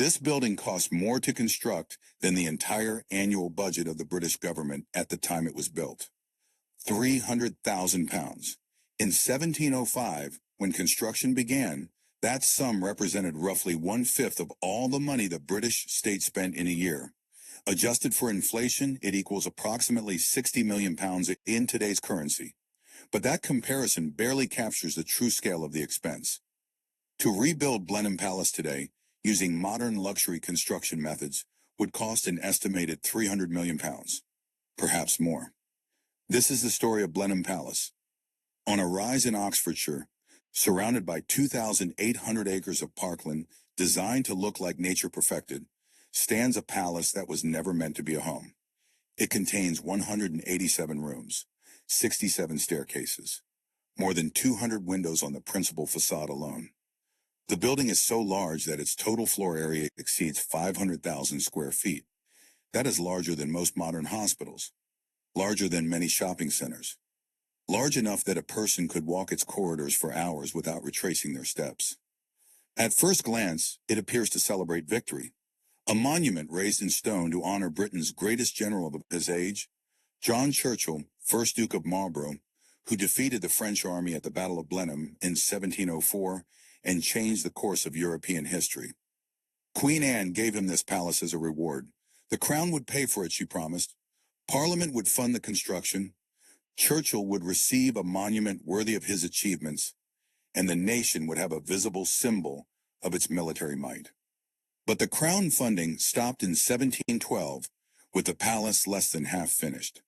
This building cost more to construct than the entire annual budget of the British government at the time it was built. £300,000. In 1705, when construction began, that sum represented roughly one-fifth of all the money the British state spent in a year. Adjusted for inflation, it equals approximately £60 million in today's currency. But that comparison barely captures the true scale of the expense. To rebuild Blenheim Palace today, using modern luxury construction methods, would cost an estimated £300 million, perhaps more. This is the story of Blenheim Palace. On a rise in Oxfordshire, surrounded by 2,800 acres of parkland designed to look like nature perfected, stands a palace that was never meant to be a home. It contains 187 rooms, 67 staircases, more than 200 windows on the principal facade alone. The building is so large that its total floor area exceeds 500,000 square feet. That is larger than most modern hospitals, larger than many shopping centers, large enough that a person could walk its corridors for hours without retracing their steps. At first glance, it appears to celebrate victory. A monument raised in stone to honor Britain's greatest general of his age, John Churchill, 1st Duke of Marlborough, who defeated the French army at the Battle of Blenheim in 1704 and changed the course of European history. Queen Anne gave him this palace as a reward. The crown would pay for it, she promised. Parliament would fund the construction. Churchill would receive a monument worthy of his achievements, and the nation would have a visible symbol of its military might. But the crown funding stopped in 1712, with the palace less than half finished.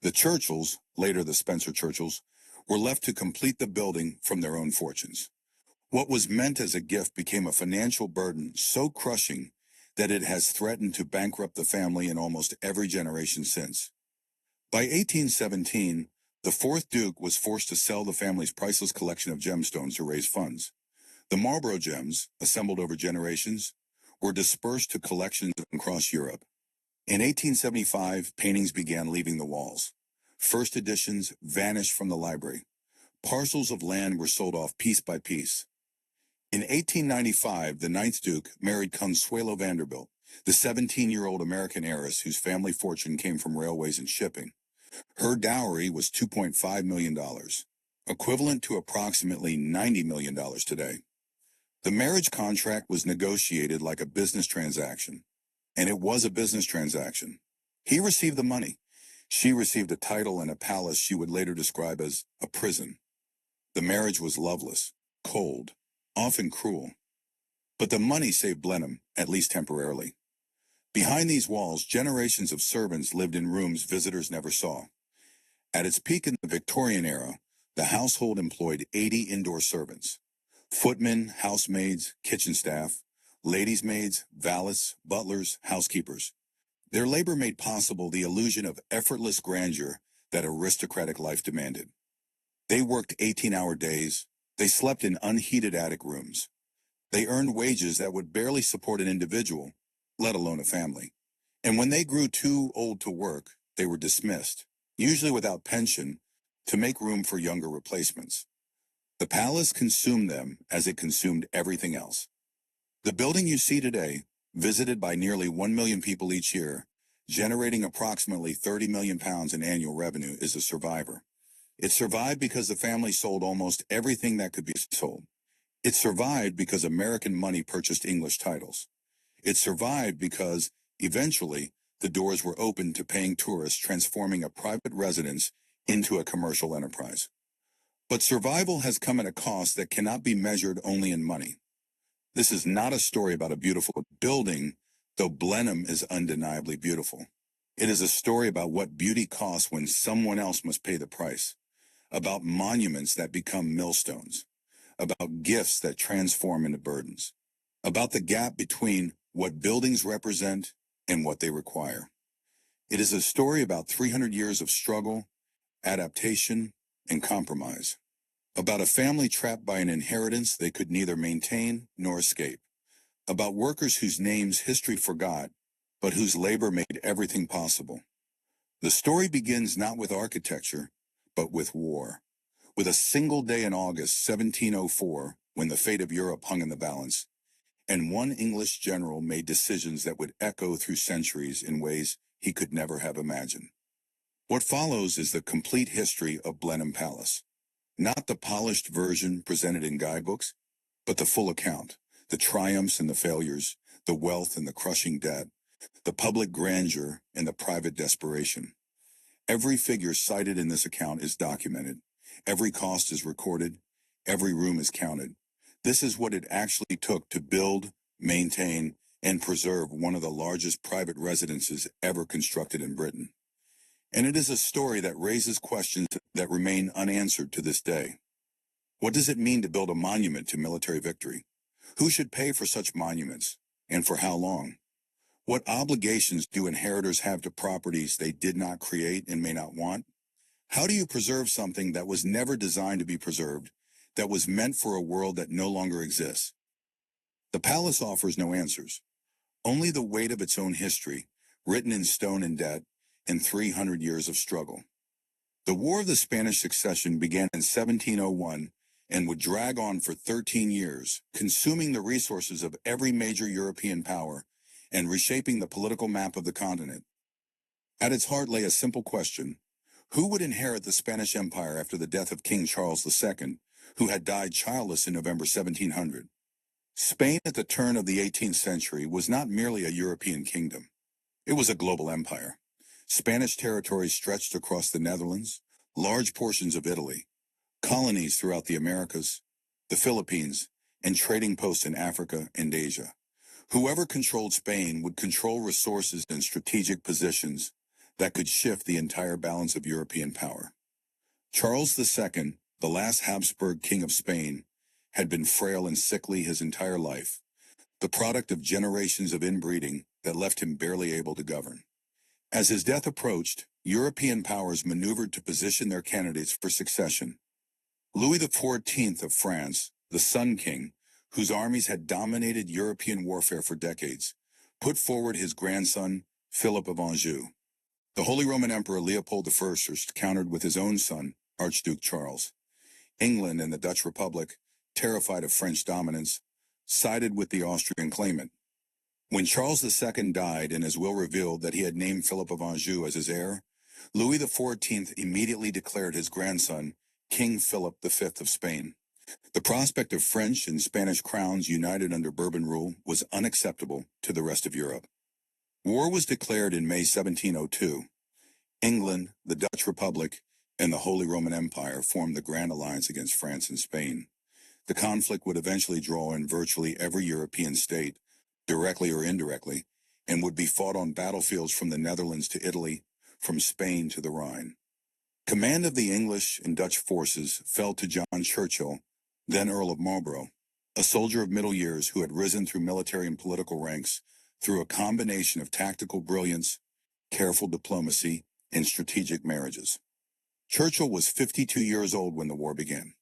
The Churchills, later the Spencer Churchills, were left to complete the building from their own fortunes. What was meant as a gift became a financial burden so crushing that it has threatened to bankrupt the family in almost every generation since. By 1817, the 4th Duke was forced to sell the family's priceless collection of gemstones to raise funds. The Marlborough gems, assembled over generations, were dispersed to collections across Europe. In 1875, paintings began leaving the walls. First editions vanished from the library. Parcels of land were sold off piece by piece. In 1895, the 9th Duke married Consuelo Vanderbilt, the 17-year-old American heiress whose family fortune came from railways and shipping. Her dowry was $2.5 million, equivalent to approximately $90 million today. The marriage contract was negotiated like a business transaction, and it was a business transaction. He received the money. She received a title and a palace she would later describe as a prison. The marriage was loveless, cold, often cruel. But the money saved Blenheim, at least temporarily. Behind these walls, generations of servants lived in rooms visitors never saw. At its peak in the Victorian era, the household employed 80 indoor servants. Footmen, housemaids, kitchen staff, ladies' maids, valets, butlers, housekeepers. Their labor made possible the illusion of effortless grandeur that aristocratic life demanded. They worked 18-hour days. They slept in unheated attic rooms. They earned wages that would barely support an individual, let alone a family. And when they grew too old to work, they were dismissed, usually without pension, to make room for younger replacements. The palace consumed them as it consumed everything else. The building you see today, visited by nearly 1 million people each year, generating approximately £30 million in annual revenue, is a survivor. It survived because the family sold almost everything that could be sold. It survived because American money purchased English titles. It survived because, eventually, the doors were opened to paying tourists, transforming a private residence into a commercial enterprise. But survival has come at a cost that cannot be measured only in money. This is not a story about a beautiful building, though Blenheim is undeniably beautiful. It is a story about what beauty costs when someone else must pay the price, about monuments that become millstones, about gifts that transform into burdens, about the gap between what buildings represent and what they require. It is a story about 300 years of struggle, adaptation, and compromise, about a family trapped by an inheritance they could neither maintain nor escape, about workers whose names history forgot, but whose labor made everything possible. The story begins not with architecture, but with war. With a single day in August 1704, when the fate of Europe hung in the balance, and one English general made decisions that would echo through centuries in ways he could never have imagined. What follows is the complete history of Blenheim Palace. Not the polished version presented in guidebooks, but the full account, the triumphs and the failures, the wealth and the crushing debt, the public grandeur and the private desperation. Every figure cited in this account is documented. Every cost is recorded. Every room is counted. This is what it actually took to build, maintain, and preserve one of the largest private residences ever constructed in Britain. And it is a story that raises questions that remain unanswered to this day. What does it mean to build a monument to military victory? Who should pay for such monuments, and for how long? What obligations do inheritors have to properties they did not create and may not want? How do you preserve something that was never designed to be preserved, that was meant for a world that no longer exists? The palace offers no answers, only the weight of its own history, written in stone and debt, and 300 years of struggle. The War of the Spanish Succession began in 1701 and would drag on for 13 years, consuming the resources of every major European power and reshaping the political map of the continent. At its heart lay a simple question: who would inherit the Spanish Empire after the death of King Charles II, who had died childless in November 1700? Spain at the turn of the 18th century was not merely a European kingdom. It was a global empire. Spanish territories stretched across the Netherlands, large portions of Italy, colonies throughout the Americas, the Philippines, and trading posts in Africa and Asia. Whoever controlled Spain would control resources and strategic positions that could shift the entire balance of European power. Charles II, the last Habsburg king of Spain, had been frail and sickly his entire life, the product of generations of inbreeding that left him barely able to govern. As his death approached, European powers maneuvered to position their candidates for succession. Louis XIV of France, the Sun King, whose armies had dominated European warfare for decades, put forward his grandson, Philip of Anjou. The Holy Roman Emperor Leopold I was countered with his own son, Archduke Charles. England and the Dutch Republic, terrified of French dominance, sided with the Austrian claimant. When Charles II died and his will revealed that he had named Philip of Anjou as his heir, Louis XIV immediately declared his grandson King Philip V of Spain. The prospect of French and Spanish crowns united under Bourbon rule was unacceptable to the rest of Europe. War was declared in May 1702. England, the Dutch Republic, and the Holy Roman Empire formed the Grand Alliance against France and Spain. The conflict would eventually draw in virtually every European state, directly or indirectly, and would be fought on battlefields from the Netherlands to Italy, from Spain to the Rhine. Command of the English and Dutch forces fell to John Churchill, then Earl of Marlborough, a soldier of middle years who had risen through military and political ranks through a combination of tactical brilliance, careful diplomacy, and strategic marriages. Churchill was 52 years old when the war began.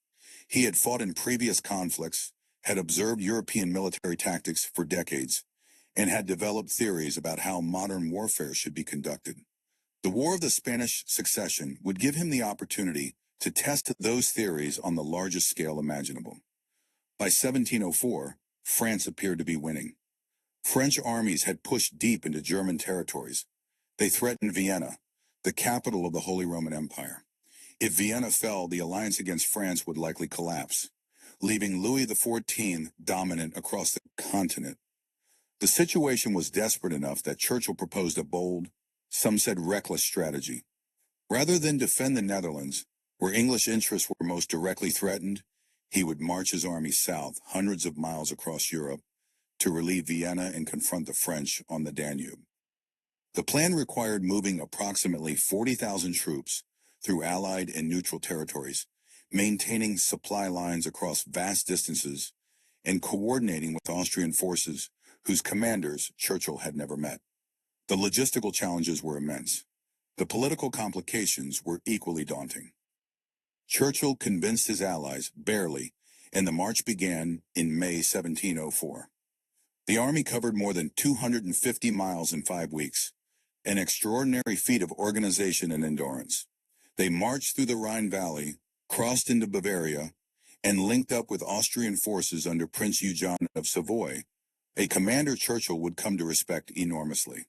He had fought in previous conflicts, had observed European military tactics for decades, and had developed theories about how modern warfare should be conducted. The War of the Spanish Succession would give him the opportunity to test those theories on the largest scale imaginable. By 1704, France appeared to be winning. French armies had pushed deep into German territories. They threatened Vienna, the capital of the Holy Roman Empire. If Vienna fell, the alliance against France would likely collapse, leaving Louis XIV dominant across the continent. The situation was desperate enough that Churchill proposed a bold, some said reckless strategy. Rather than defend the Netherlands, where English interests were most directly threatened, he would march his army south, hundreds of miles across Europe, to relieve Vienna and confront the French on the Danube. The plan required moving approximately 40,000 troops through Allied and neutral territories, maintaining supply lines across vast distances, and coordinating with Austrian forces whose commanders Churchill had never met. The logistical challenges were immense. The political complications were equally daunting. Churchill convinced his allies, barely, and the march began in May 1704. The army covered more than 250 miles in 5 weeks, an extraordinary feat of organization and endurance. They marched through the Rhine Valley, crossed into Bavaria, and linked up with Austrian forces under Prince Eugene of Savoy, a commander Churchill would come to respect enormously.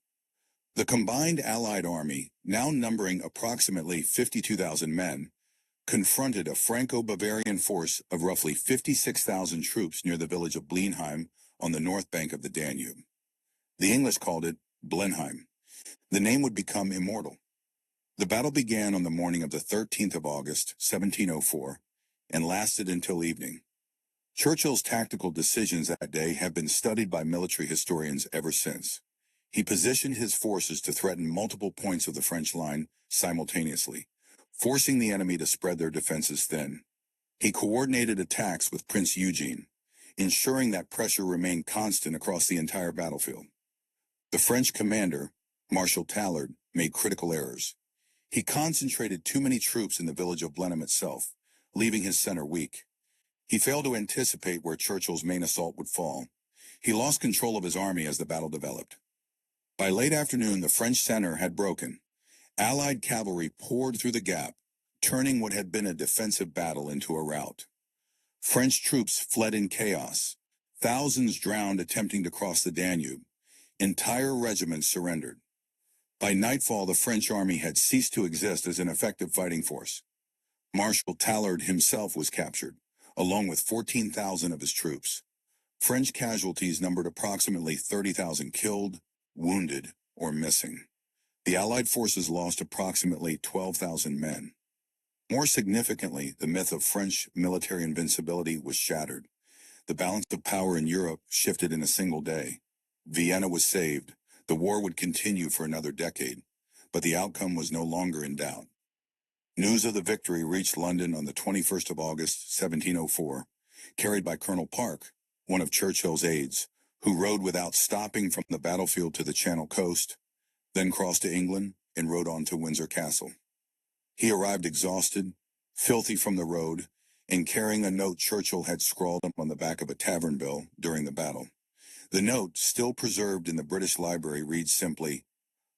The combined Allied army, now numbering approximately 52,000 men, confronted a Franco-Bavarian force of roughly 56,000 troops near the village of Blenheim on the north bank of the Danube. The English called it Blenheim. The name would become immortal. The battle began on the morning of the 13th of August, 1704, and lasted until evening. Churchill's tactical decisions that day have been studied by military historians ever since. He positioned his forces to threaten multiple points of the French line simultaneously, forcing the enemy to spread their defenses thin. He coordinated attacks with Prince Eugene, ensuring that pressure remained constant across the entire battlefield. The French commander, Marshal Tallard, made critical errors. He concentrated too many troops in the village of Blenheim itself, leaving his center weak. He failed to anticipate where Churchill's main assault would fall. He lost control of his army as the battle developed. By late afternoon, the French center had broken. Allied cavalry poured through the gap, turning what had been a defensive battle into a rout. French troops fled in chaos. Thousands drowned attempting to cross the Danube. Entire regiments surrendered. By nightfall, the French army had ceased to exist as an effective fighting force. Marshal Tallard himself was captured, along with 14,000 of his troops. French casualties numbered approximately 30,000 killed, wounded, or missing. The Allied forces lost approximately 12,000 men. More significantly, the myth of French military invincibility was shattered. The balance of power in Europe shifted in a single day. Vienna was saved. The war would continue for another decade, but the outcome was no longer in doubt. News of the victory reached London on the 21st of August, 1704, carried by Colonel Park, one of Churchill's aides, who rode without stopping from the battlefield to the Channel coast, then crossed to England and rode on to Windsor Castle. He arrived exhausted, filthy from the road, and carrying a note Churchill had scrawled on the back of a tavern bill during the battle. The note, still preserved in the British Library, reads simply,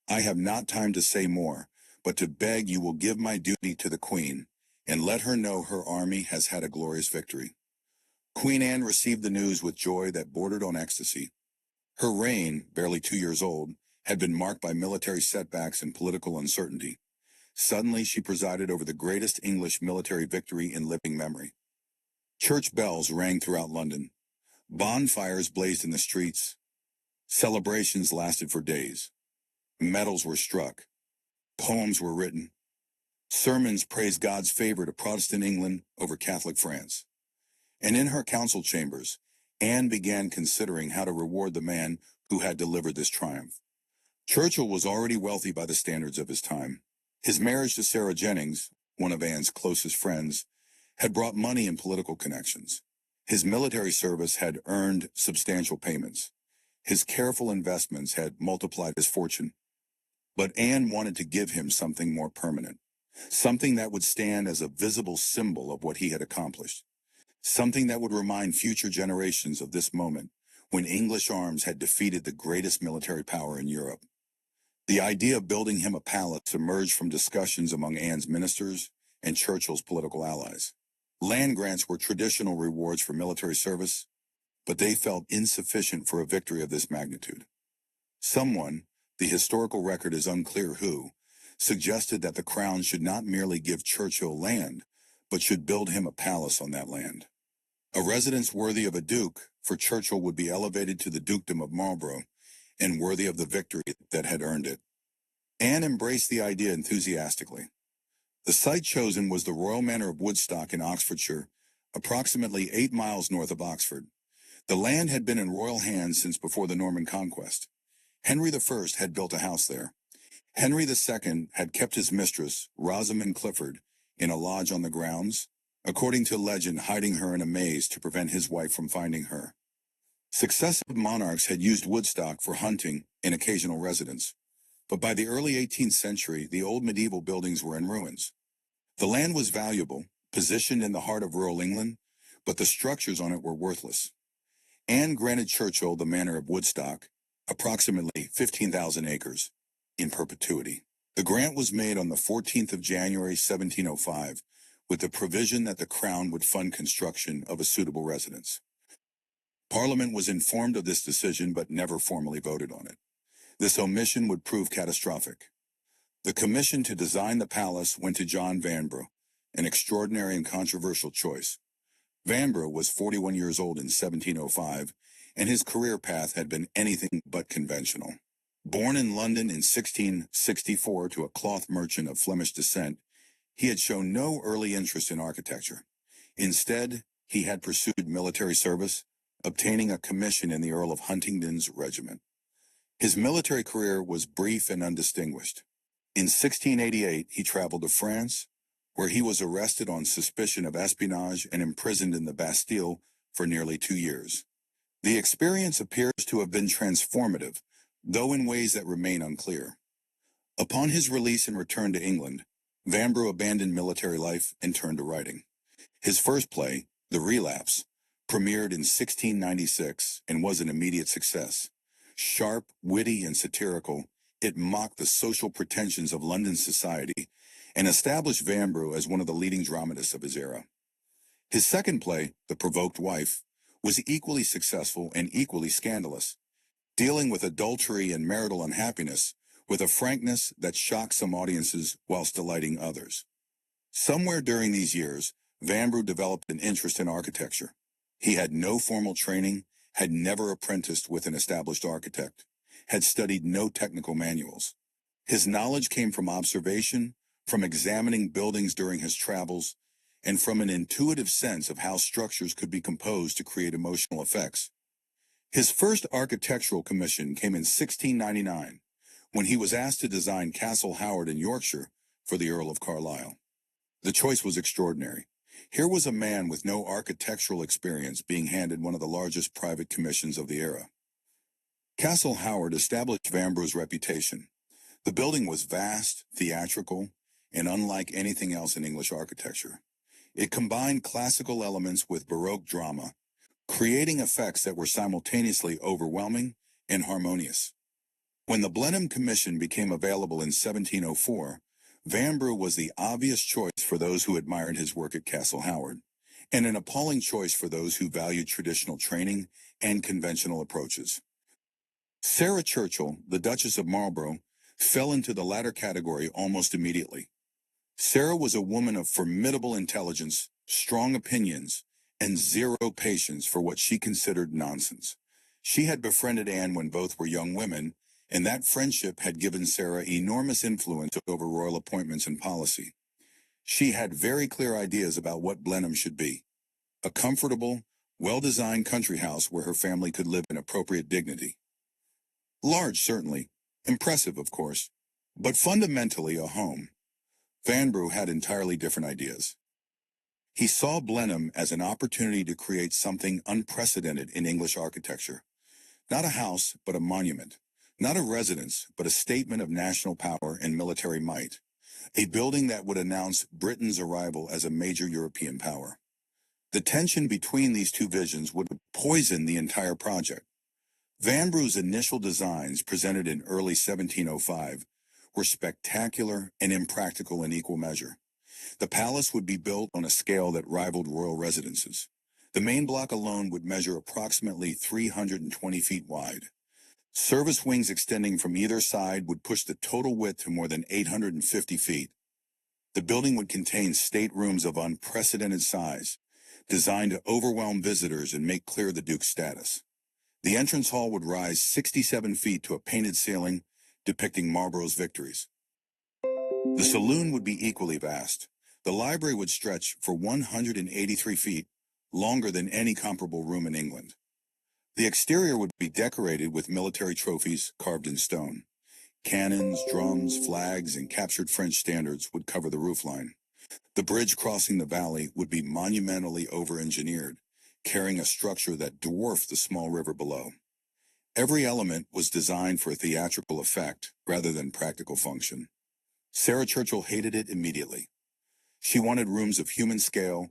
"I have not time to say more, but to beg you will give my duty to the Queen, and let her know her army has had a glorious victory." Queen Anne received the news with joy that bordered on ecstasy. Her reign, barely 2 years old, had been marked by military setbacks and political uncertainty. Suddenly, she presided over the greatest English military victory in living memory. Church bells rang throughout London. Bonfires blazed in the streets. Celebrations lasted for days. Medals were struck. Poems were written. Sermons praised God's favor to Protestant England over Catholic France. And in her council chambers, Anne began considering how to reward the man who had delivered this triumph. Churchill was already wealthy by the standards of his time. His marriage to Sarah Jennings, one of Anne's closest friends, had brought money and political connections. His military service had earned substantial payments. His careful investments had multiplied his fortune. But Anne wanted to give him something more permanent, something that would stand as a visible symbol of what he had accomplished, something that would remind future generations of this moment when English arms had defeated the greatest military power in Europe. The idea of building him a palace emerged from discussions among Anne's ministers and Churchill's political allies. Land grants were traditional rewards for military service, but they felt insufficient for a victory of this magnitude. Someone, the historical record is unclear who, suggested that the crown should not merely give Churchill land, but should build him a palace on that land. A residence worthy of a duke, for Churchill would be elevated to the Dukedom of Marlborough, and worthy of the victory that had earned it. Anne embraced the idea enthusiastically. The site chosen was the Royal Manor of Woodstock in Oxfordshire, approximately 8 miles north of Oxford. The land had been in royal hands since before the Norman conquest. Henry I had built a house there. Henry II had kept his mistress, Rosamond Clifford, in a lodge on the grounds, according to legend hiding her in a maze to prevent his wife from finding her. Successive monarchs had used Woodstock for hunting and occasional residence, but by the early 18th century, the old medieval buildings were in ruins. The land was valuable, positioned in the heart of rural England, but the structures on it were worthless. Anne granted Churchill the manor of Woodstock, approximately 15,000 acres, in perpetuity. The grant was made on the 14th of January, 1705, with the provision that the Crown would fund construction of a suitable residence. Parliament was informed of this decision but never formally voted on it. This omission would prove catastrophic. The commission to design the palace went to John Vanbrugh, an extraordinary and controversial choice. Vanbrugh was 41 years old in 1705, and his career path had been anything but conventional. Born in London in 1664 to a cloth merchant of Flemish descent, he had shown no early interest in architecture. Instead, he had pursued military service, obtaining a commission in the Earl of Huntingdon's regiment. His military career was brief and undistinguished. In 1688, he traveled to France, where he was arrested on suspicion of espionage and imprisoned in the Bastille for nearly 2 years. The experience appears to have been transformative, though in ways that remain unclear. Upon his release and return to England, Vanbrugh abandoned military life and turned to writing. His first play, The Relapse, premiered in 1696 and was an immediate success. Sharp, witty, and satirical, it mocked the social pretensions of London society and established Vanbrugh as one of the leading dramatists of his era. His second play, The Provoked Wife, was equally successful and equally scandalous, dealing with adultery and marital unhappiness with a frankness that shocked some audiences whilst delighting others. Somewhere during these years, Vanbrugh developed an interest in architecture. He had no formal training, had never apprenticed with an established architect, had studied no technical manuals. His knowledge came from observation, from examining buildings during his travels, and from an intuitive sense of how structures could be composed to create emotional effects. His first architectural commission came in 1699, when he was asked to design Castle Howard in Yorkshire for the Earl of Carlisle. The choice was extraordinary. Here was a man with no architectural experience being handed one of the largest private commissions of the era. Castle Howard established Vanbrugh's reputation. The building was vast, theatrical, and unlike anything else in English architecture. It combined classical elements with Baroque drama, creating effects that were simultaneously overwhelming and harmonious. When the Blenheim Commission became available in 1704, Vanbrugh was the obvious choice for those who admired his work at Castle Howard, and an appalling choice for those who valued traditional training and conventional approaches. Sarah Churchill, the Duchess of Marlborough, fell into the latter category almost immediately. Sarah was a woman of formidable intelligence, strong opinions, and zero patience for what she considered nonsense. She had befriended Anne when both were young women, and that friendship had given Sarah enormous influence over royal appointments and policy. She had very clear ideas about what Blenheim should be: a comfortable, well-designed country house where her family could live in appropriate dignity. Large, certainly, impressive, of course, but fundamentally a home. Vanbrugh had entirely different ideas. He saw Blenheim as an opportunity to create something unprecedented in English architecture. Not a house, but a monument. Not a residence, but a statement of national power and military might. A building that would announce Britain's arrival as a major European power. The tension between these two visions would poison the entire project. Vanbrugh's initial designs, presented in early 1705, were spectacular and impractical in equal measure. The palace would be built on a scale that rivaled royal residences. The main block alone would measure approximately 320 feet wide. Service wings extending from either side would push the total width to more than 850 feet. The building would contain staterooms of unprecedented size, designed to overwhelm visitors and make clear the Duke's status. The entrance hall would rise 67 feet to a painted ceiling depicting Marlborough's victories. The saloon would be equally vast. The library would stretch for 183 feet, longer than any comparable room in England. The exterior would be decorated with military trophies carved in stone. Cannons, drums, flags, and captured French standards would cover the roofline. The bridge crossing the valley would be monumentally over-engineered, carrying a structure that dwarfed the small river below. Every element was designed for a theatrical effect rather than practical function. Sarah Churchill hated it immediately. She wanted rooms of human scale,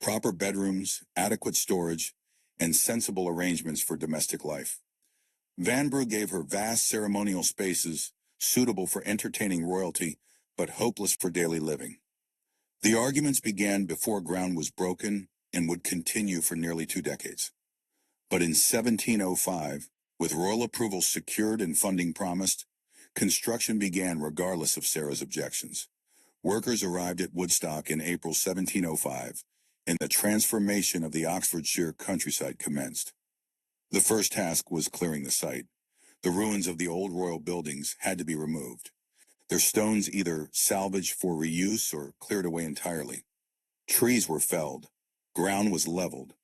proper bedrooms, adequate storage, and sensible arrangements for domestic life. Vanbrugh gave her vast ceremonial spaces suitable for entertaining royalty, but hopeless for daily living. The arguments began before ground was broken and would continue for nearly 2 decades. But in 1705, with royal approval secured and funding promised, construction began regardless of Sarah's objections. Workers arrived at Woodstock in April 1705, and the transformation of the Oxfordshire countryside commenced. The first task was clearing the site. The ruins of the old royal buildings had to be removed, their stones either salvaged for reuse or cleared away entirely. Trees were felled, ground was leveled,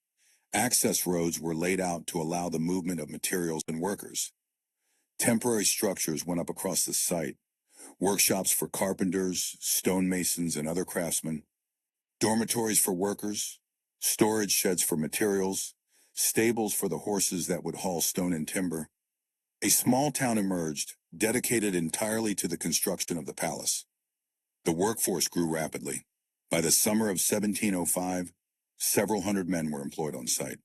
access roads were laid out to allow the movement of materials and workers. Temporary structures went up across the site, workshops for carpenters, stonemasons, and other craftsmen, dormitories for workers, storage sheds for materials, stables for the horses that would haul stone and timber. A small town emerged, dedicated entirely to the construction of the palace. The workforce grew rapidly. By the summer of 1705, several hundred men were employed on site.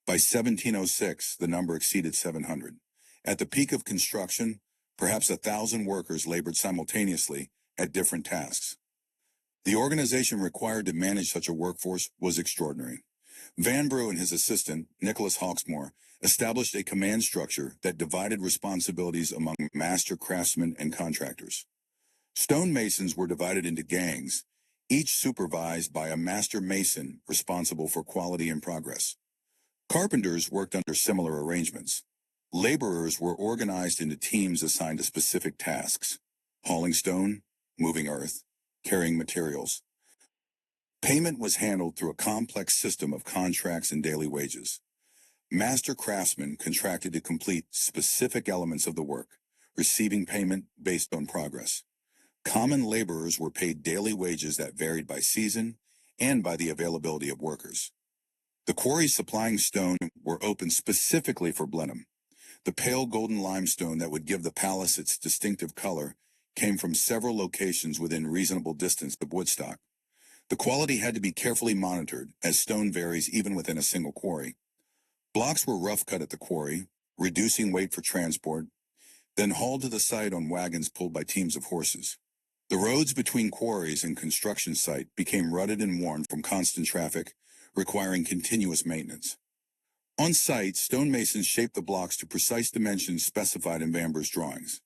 By 1706, the number exceeded 700. At the peak of construction, perhaps 1,000 workers labored simultaneously at different tasks. The organization required to manage such a workforce was extraordinary. Vanbrugh and his assistant, Nicholas Hawksmoor, established a command structure that divided responsibilities among master craftsmen and contractors. Stonemasons were divided into gangs, each supervised by a master mason responsible for quality and progress. Carpenters worked under similar arrangements. Laborers were organized into teams assigned to specific tasks: hauling stone, moving earth, carrying materials. Payment was handled through a complex system of contracts and daily wages. Master craftsmen contracted to complete specific elements of the work, receiving payment based on progress. Common laborers were paid daily wages that varied by season and by the availability of workers. The quarries supplying stone were opened specifically for Blenheim. The pale golden limestone that would give the palace its distinctive color came from several locations within reasonable distance of Woodstock. The quality had to be carefully monitored, as stone varies even within a single quarry. Blocks were rough cut at the quarry, reducing weight for transport, then hauled to the site on wagons pulled by teams of horses. The roads between quarries and construction site became rutted and worn from constant traffic, requiring continuous maintenance. On site, stonemasons shaped the blocks to precise dimensions specified in Vanbrugh's drawings.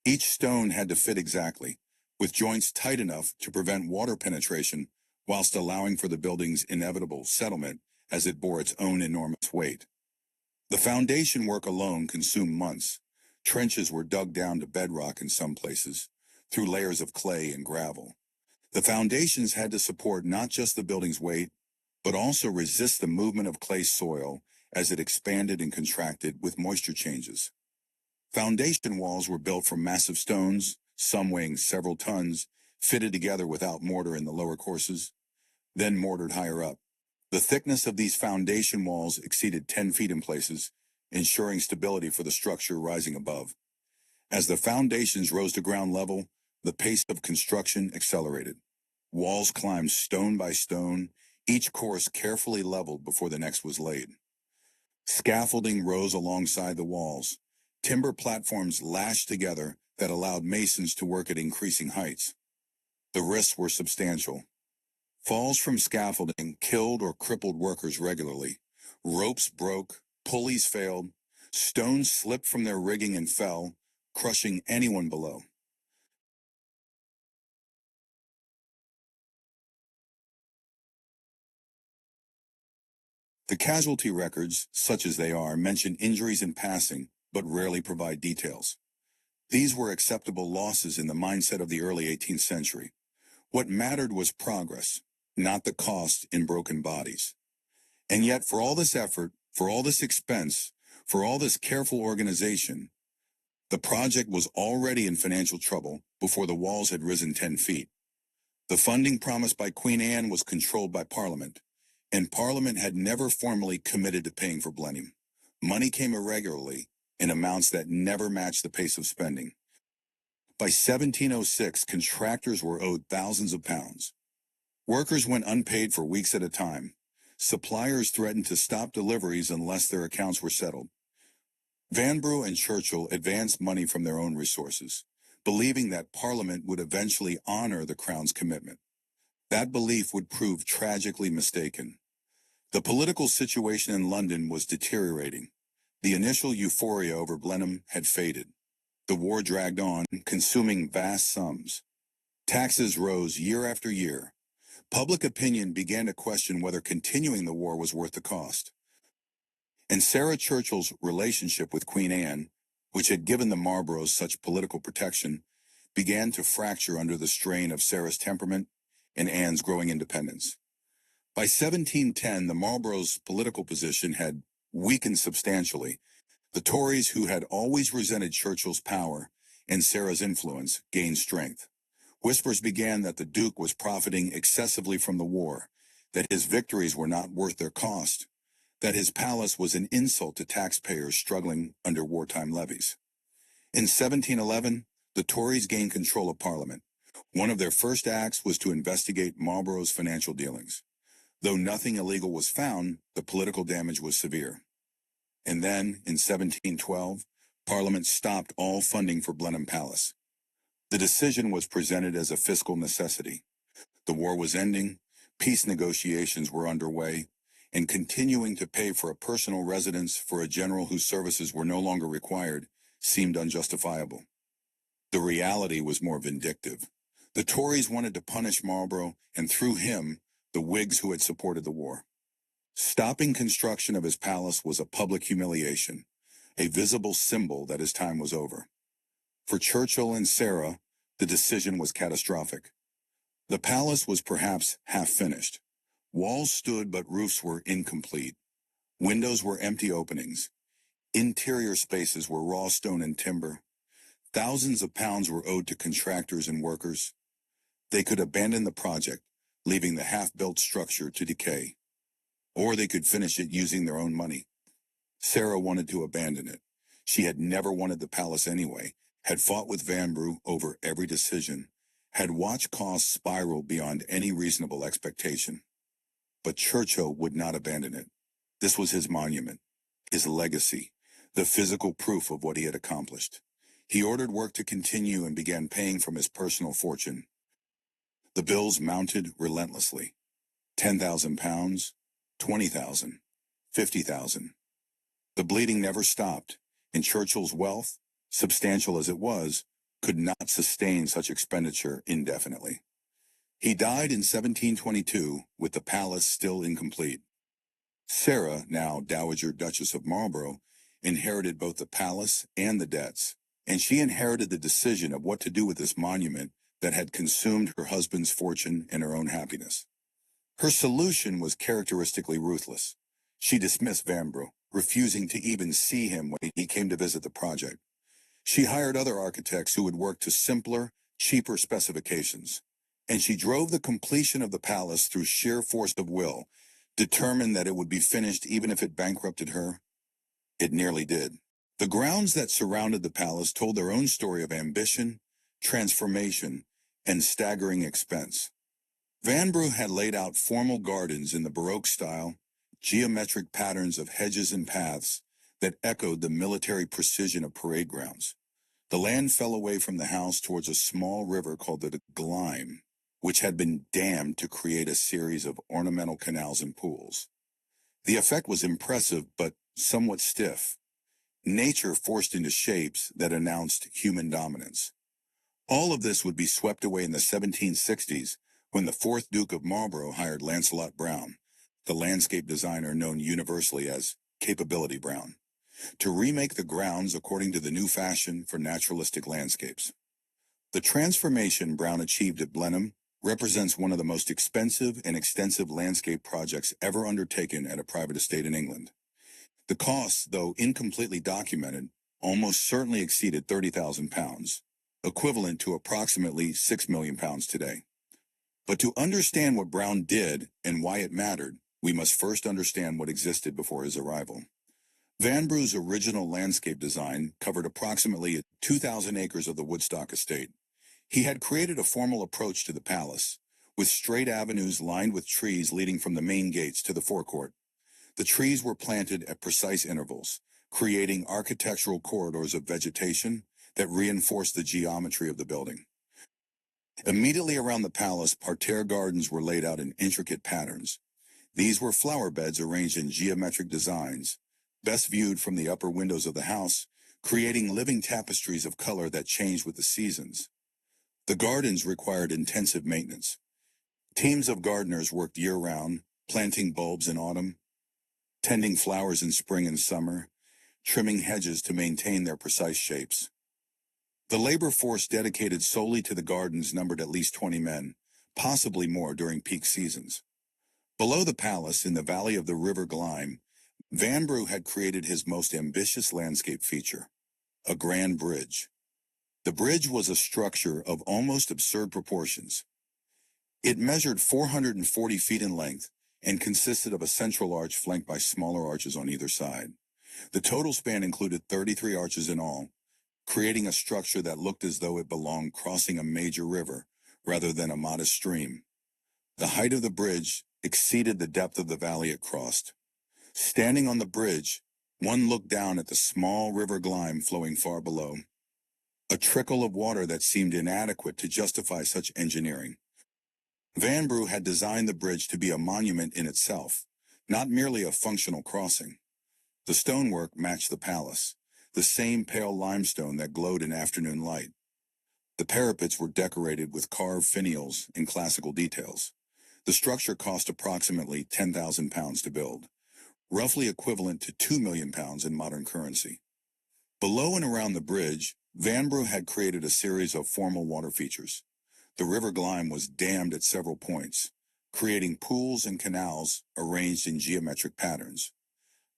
Each stone had to fit exactly, with joints tight enough to prevent water penetration whilst allowing for the building's inevitable settlement as it bore its own enormous weight. The foundation work alone consumed months. Trenches were dug down to bedrock in some places, through layers of clay and gravel. The foundations had to support not just the building's weight, but also resist the movement of clay soil as it expanded and contracted with moisture changes. Foundation walls were built from massive stones, some weighing several tons, fitted together without mortar in the lower courses, then mortared higher up. The thickness of these foundation walls exceeded 10 feet in places, ensuring stability for the structure rising above. As the foundations rose to ground level, the pace of construction accelerated. Walls climbed stone by stone, each course carefully leveled before the next was laid. Scaffolding rose alongside the walls, timber platforms lashed together that allowed masons to work at increasing heights. The risks were substantial. Falls from scaffolding killed or crippled workers regularly. Ropes broke, pulleys failed, stones slipped from their rigging and fell, crushing anyone below. The casualty records, such as they are, mention injuries in passing, but rarely provide details. These were acceptable losses in the mindset of the early 18th century. What mattered was progress, not the cost in broken bodies. And yet, for all this effort, for all this expense, for all this careful organization, the project was already in financial trouble before the walls had risen 10 feet. The funding promised by Queen Anne was controlled by Parliament, and Parliament had never formally committed to paying for Blenheim. Money came irregularly in amounts that never matched the pace of spending. By 1706, contractors were owed thousands of pounds. Workers went unpaid for weeks at a time. Suppliers threatened to stop deliveries unless their accounts were settled. Vanbrugh and Churchill advanced money from their own resources, believing that Parliament would eventually honor the Crown's commitment. That belief would prove tragically mistaken. The political situation in London was deteriorating. The initial euphoria over Blenheim had faded. The war dragged on, consuming vast sums. Taxes rose year after year. Public opinion began to question whether continuing the war was worth the cost. And Sarah Churchill's relationship with Queen Anne, which had given the Marlboroughs such political protection, began to fracture under the strain of Sarah's temperament and Anne's growing independence. By 1710, the Marlboroughs' political position had weakened substantially. The Tories, who had always resented Churchill's power and Sarah's influence, gained strength. Whispers began that the Duke was profiting excessively from the war, that his victories were not worth their cost, that his palace was an insult to taxpayers struggling under wartime levies. In 1711, the Tories gained control of Parliament. One of their first acts was to investigate Marlborough's financial dealings. Though nothing illegal was found, the political damage was severe. And then, in 1712, Parliament stopped all funding for Blenheim Palace. The decision was presented as a fiscal necessity. The war was ending, peace negotiations were underway, and continuing to pay for a personal residence for a general whose services were no longer required seemed unjustifiable. The reality was more vindictive. The Tories wanted to punish Marlborough, and through him, the Whigs who had supported the war. Stopping construction of his palace was a public humiliation, a visible symbol that his time was over. For Churchill and Sarah, the decision was catastrophic. The palace was perhaps half-finished. Walls stood, but roofs were incomplete. Windows were empty openings. Interior spaces were raw stone and timber. Thousands of pounds were owed to contractors and workers. They could abandon the project, leaving the half-built structure to decay. Or they could finish it using their own money. Sarah wanted to abandon it. She had never wanted the palace anyway, had fought with Vanbrugh over every decision, had watched costs spiral beyond any reasonable expectation. But Churchill would not abandon it. This was his monument, his legacy, the physical proof of what he had accomplished. He ordered work to continue and began paying from his personal fortune. The bills mounted relentlessly. £10,000, 20,000, 50,000. The bleeding never stopped, and Churchill's wealth, substantial as it was, could not sustain such expenditure indefinitely. He died in 1722, with the palace still incomplete. Sarah, now Dowager Duchess of Marlborough, inherited both the palace and the debts, and she inherited the decision of what to do with this monument that had consumed her husband's fortune and her own happiness. Her solution was characteristically ruthless. She dismissed Vanbrugh, refusing to even see him when he came to visit the project. She hired other architects who would work to simpler, cheaper specifications, and she drove the completion of the palace through sheer force of will, determined that it would be finished even if it bankrupted her. It nearly did. The grounds that surrounded the palace told their own story of ambition, transformation, and staggering expense. Vanbrugh had laid out formal gardens in the Baroque style, geometric patterns of hedges and paths that echoed the military precision of parade grounds. The land fell away from the house towards a small river called the Blenheim, which had been dammed to create a series of ornamental canals and pools. The effect was impressive, but somewhat stiff. Nature forced into shapes that announced human dominance. All of this would be swept away in the 1760s when the fourth Duke of Marlborough hired Lancelot Brown, the landscape designer known universally as Capability Brown, to remake the grounds according to the new fashion for naturalistic landscapes. The transformation Brown achieved at Blenheim represents one of the most expensive and extensive landscape projects ever undertaken at a private estate in England. The costs, though incompletely documented, almost certainly exceeded £30,000, equivalent to approximately £6 million today. But to understand what Brown did and why it mattered, we must first understand what existed before his arrival. Vanbrugh's original landscape design covered approximately 2,000 acres of the Woodstock estate. He had created a formal approach to the palace, with straight avenues lined with trees leading from the main gates to the forecourt. The trees were planted at precise intervals, creating architectural corridors of vegetation that reinforced the geometry of the building. Immediately around the palace, parterre gardens were laid out in intricate patterns. These were flower beds arranged in geometric designs, best viewed from the upper windows of the house, creating living tapestries of color that changed with the seasons. The gardens required intensive maintenance. Teams of gardeners worked year-round, planting bulbs in autumn, tending flowers in spring and summer, trimming hedges to maintain their precise shapes. The labor force dedicated solely to the gardens numbered at least 20 men, possibly more during peak seasons. Below the palace, in the valley of the River Gleim, Vanbrugh had created his most ambitious landscape feature, a grand bridge. The bridge was a structure of almost absurd proportions. It measured 440 feet in length and consisted of a central arch flanked by smaller arches on either side. The total span included 33 arches in all, creating a structure that looked as though it belonged crossing a major river rather than a modest stream. The height of the bridge exceeded the depth of the valley it crossed. Standing on the bridge, one looked down at the small River Gleim flowing far below, a trickle of water that seemed inadequate to justify such engineering. Vanbrugh had designed the bridge to be a monument in itself, not merely a functional crossing. The stonework matched the palace, the same pale limestone that glowed in afternoon light. The parapets were decorated with carved finials in classical details. The structure cost approximately £10,000 to build, roughly equivalent to £2 million in modern currency. Below and around the bridge, Vanbrugh had created a series of formal water features. The River Gleim was dammed at several points, creating pools and canals arranged in geometric patterns.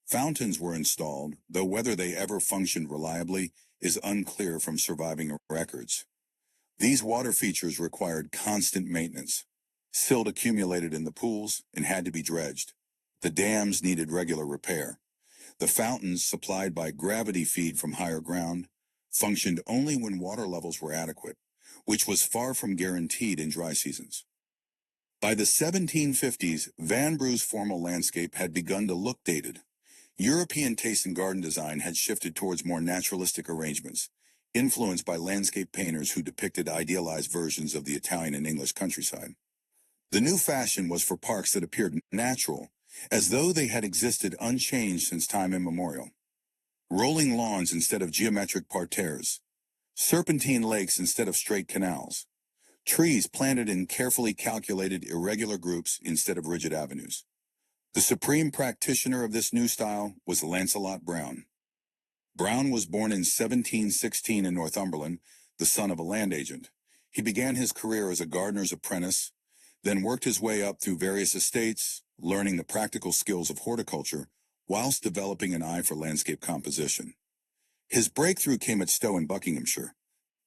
Fountains were installed, though whether they ever functioned reliably is unclear from surviving records. These water features required constant maintenance. Silt accumulated in the pools and had to be dredged. The dams needed regular repair. The fountains, supplied by gravity feed from higher ground, functioned only when water levels were adequate, which was far from guaranteed in dry seasons. By the 1750s, Vanbrugh's formal landscape had begun to look dated. European taste in garden design had shifted towards more naturalistic arrangements, influenced by landscape painters who depicted idealized versions of the Italian and English countryside. The new fashion was for parks that appeared natural, as though they had existed unchanged since time immemorial. Rolling lawns instead of geometric parterres, serpentine lakes instead of straight canals, trees planted in carefully calculated irregular groups instead of rigid avenues. The supreme practitioner of this new style was Lancelot Brown. Brown was born in 1716 in Northumberland, the son of a land agent. He began his career as a gardener's apprentice, then worked his way up through various estates, learning the practical skills of horticulture, whilst developing an eye for landscape composition. His breakthrough came at Stowe in Buckinghamshire,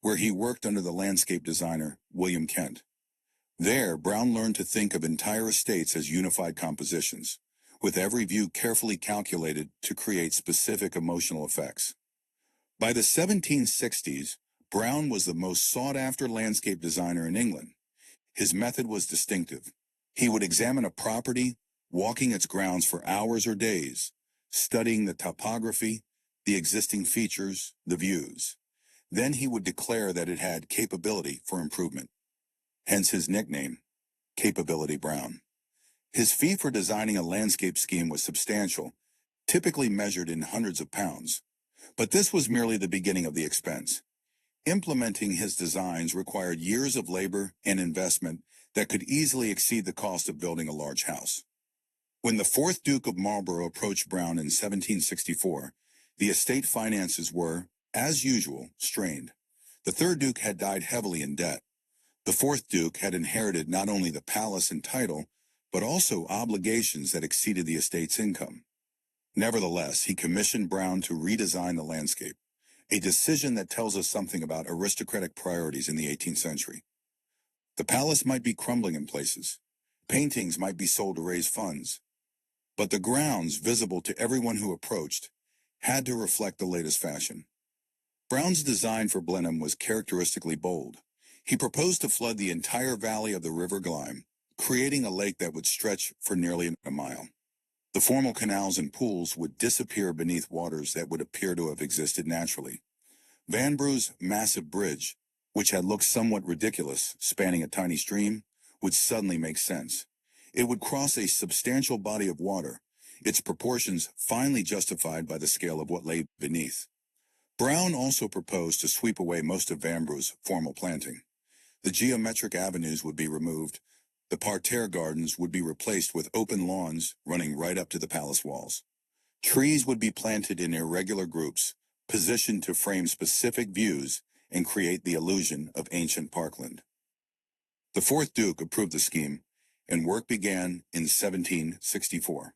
where he worked under the landscape designer William Kent. There, Brown learned to think of entire estates as unified compositions, with every view carefully calculated to create specific emotional effects. By the 1760s, Brown was the most sought-after landscape designer in England. His method was distinctive. He would examine a property, walking its grounds for hours or days, studying the topography, the existing features, the views. Then he would declare that it had capability for improvement. Hence his nickname, Capability Brown. His fee for designing a landscape scheme was substantial, typically measured in hundreds of pounds. But this was merely the beginning of the expense. Implementing his designs required years of labor and investment that could easily exceed the cost of building a large house. When the fourth Duke of Marlborough approached Brown in 1764, the estate finances were, as usual, strained. The third Duke had died heavily in debt. The fourth Duke had inherited not only the palace and title, but also obligations that exceeded the estate's income. Nevertheless, he commissioned Brown to redesign the landscape, a decision that tells us something about aristocratic priorities in the 18th century. The palace might be crumbling in places. Paintings might be sold to raise funds. But the grounds, visible to everyone who approached, had to reflect the latest fashion. Brown's design for Blenheim was characteristically bold. He proposed to flood the entire valley of the River Gleim, creating a lake that would stretch for nearly a mile. The formal canals and pools would disappear beneath waters that would appear to have existed naturally. Vanbrugh's massive bridge, which had looked somewhat ridiculous, spanning a tiny stream, would suddenly make sense. It would cross a substantial body of water, its proportions finely justified by the scale of what lay beneath. Brown also proposed to sweep away most of Vanborough's formal planting. The geometric avenues would be removed. The parterre gardens would be replaced with open lawns running right up to the palace walls. Trees would be planted in irregular groups, positioned to frame specific views and create the illusion of ancient parkland. The fourth Duke approved the scheme, and work began in 1764.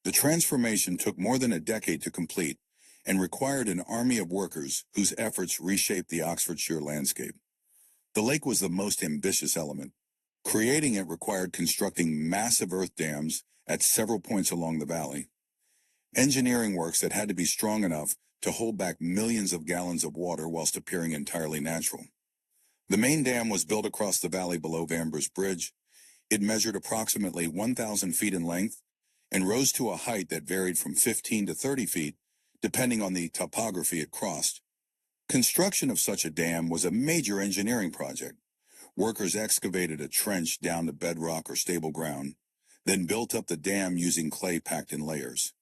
The transformation took more than a decade to complete and required an army of workers whose efforts reshaped the Oxfordshire landscape. The lake was the most ambitious element. Creating it required constructing massive earth dams at several points along the valley. Engineering works that had to be strong enough to hold back millions of gallons of water whilst appearing entirely natural. The main dam was built across the valley below Vanborough's Bridge. It measured approximately 1,000 feet in length and rose to a height that varied from 15 to 30 feet, depending on the topography it crossed. Construction of such a dam was a major engineering project. Workers excavated a trench down to bedrock or stable ground, then built up the dam using clay packed in layers.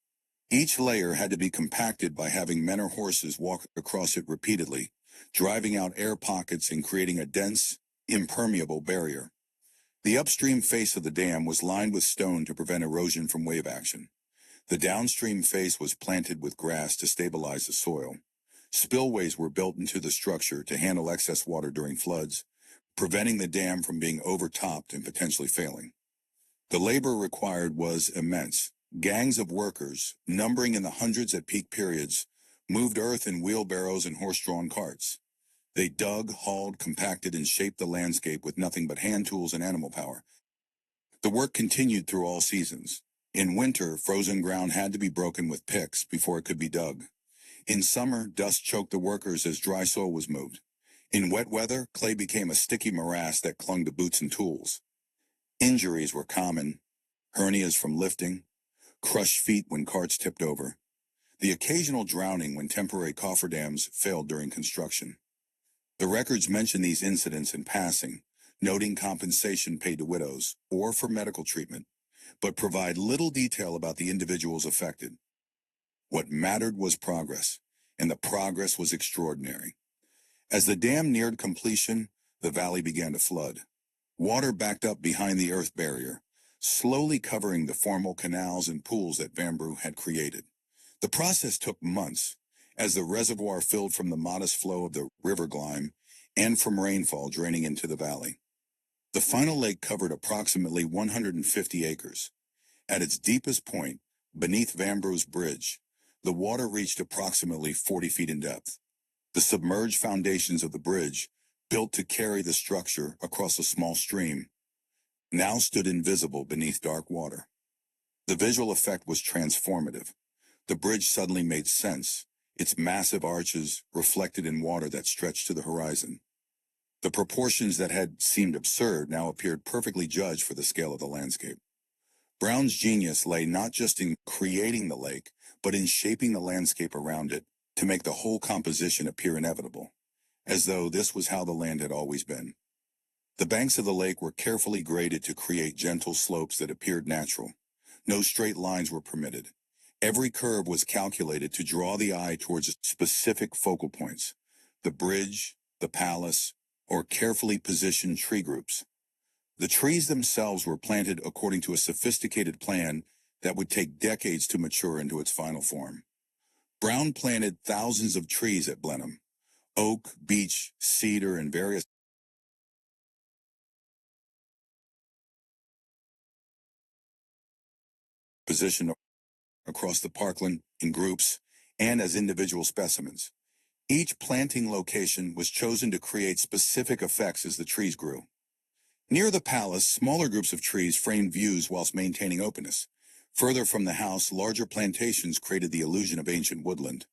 Each layer had to be compacted by having men or horses walk across it repeatedly, driving out air pockets and creating a dense, impermeable barrier. The upstream face of the dam was lined with stone to prevent erosion from wave action. The downstream face was planted with grass to stabilize the soil. Spillways were built into the structure to handle excess water during floods, preventing the dam from being overtopped and potentially failing. The labor required was immense. Gangs of workers, numbering in the hundreds at peak periods, moved earth in wheelbarrows and horse-drawn carts. They dug, hauled, compacted, and shaped the landscape with nothing but hand tools and animal power. The work continued through all seasons. In winter, frozen ground had to be broken with picks before it could be dug. In summer, dust choked the workers as dry soil was moved. In wet weather, clay became a sticky morass that clung to boots and tools. Injuries were common: hernias from lifting, crushed feet when carts tipped over, the occasional drowning when temporary cofferdams failed during construction. The records mention these incidents in passing, noting compensation paid to widows or for medical treatment, but provide little detail about the individuals affected. What mattered was progress, and the progress was extraordinary. As the dam neared completion, the valley began to flood. Water backed up behind the earth barrier, slowly covering the formal canals and pools that Vanbrugh had created. The process took months, as the reservoir filled from the modest flow of the River Gleim and from rainfall draining into the valley. The final lake covered approximately 150 acres. At its deepest point, beneath Vanborough's Bridge, the water reached approximately 40 feet in depth. The submerged foundations of the bridge, built to carry the structure across a small stream, now stood invisible beneath dark water. The visual effect was transformative. The bridge suddenly made sense, its massive arches reflected in water that stretched to the horizon. The proportions that had seemed absurd now appeared perfectly judged for the scale of the landscape. Brown's genius lay not just in creating the lake, but in shaping the landscape around it to make the whole composition appear inevitable, as though this was how the land had always been. The banks of the lake were carefully graded to create gentle slopes that appeared natural. No straight lines were permitted. Every curve was calculated to draw the eye towards specific focal points: the bridge, the palace, or carefully positioned tree groups. The trees themselves were planted according to a sophisticated plan that would take decades to mature into its final form. Brown planted thousands of trees at Blenheim: oak, beech, cedar, and various positioned across the parkland in groups and as individual specimens. Each planting location was chosen to create specific effects as the trees grew. Near the palace, smaller groups of trees framed views whilst maintaining openness. Further from the house, larger plantations created the illusion of ancient woodland.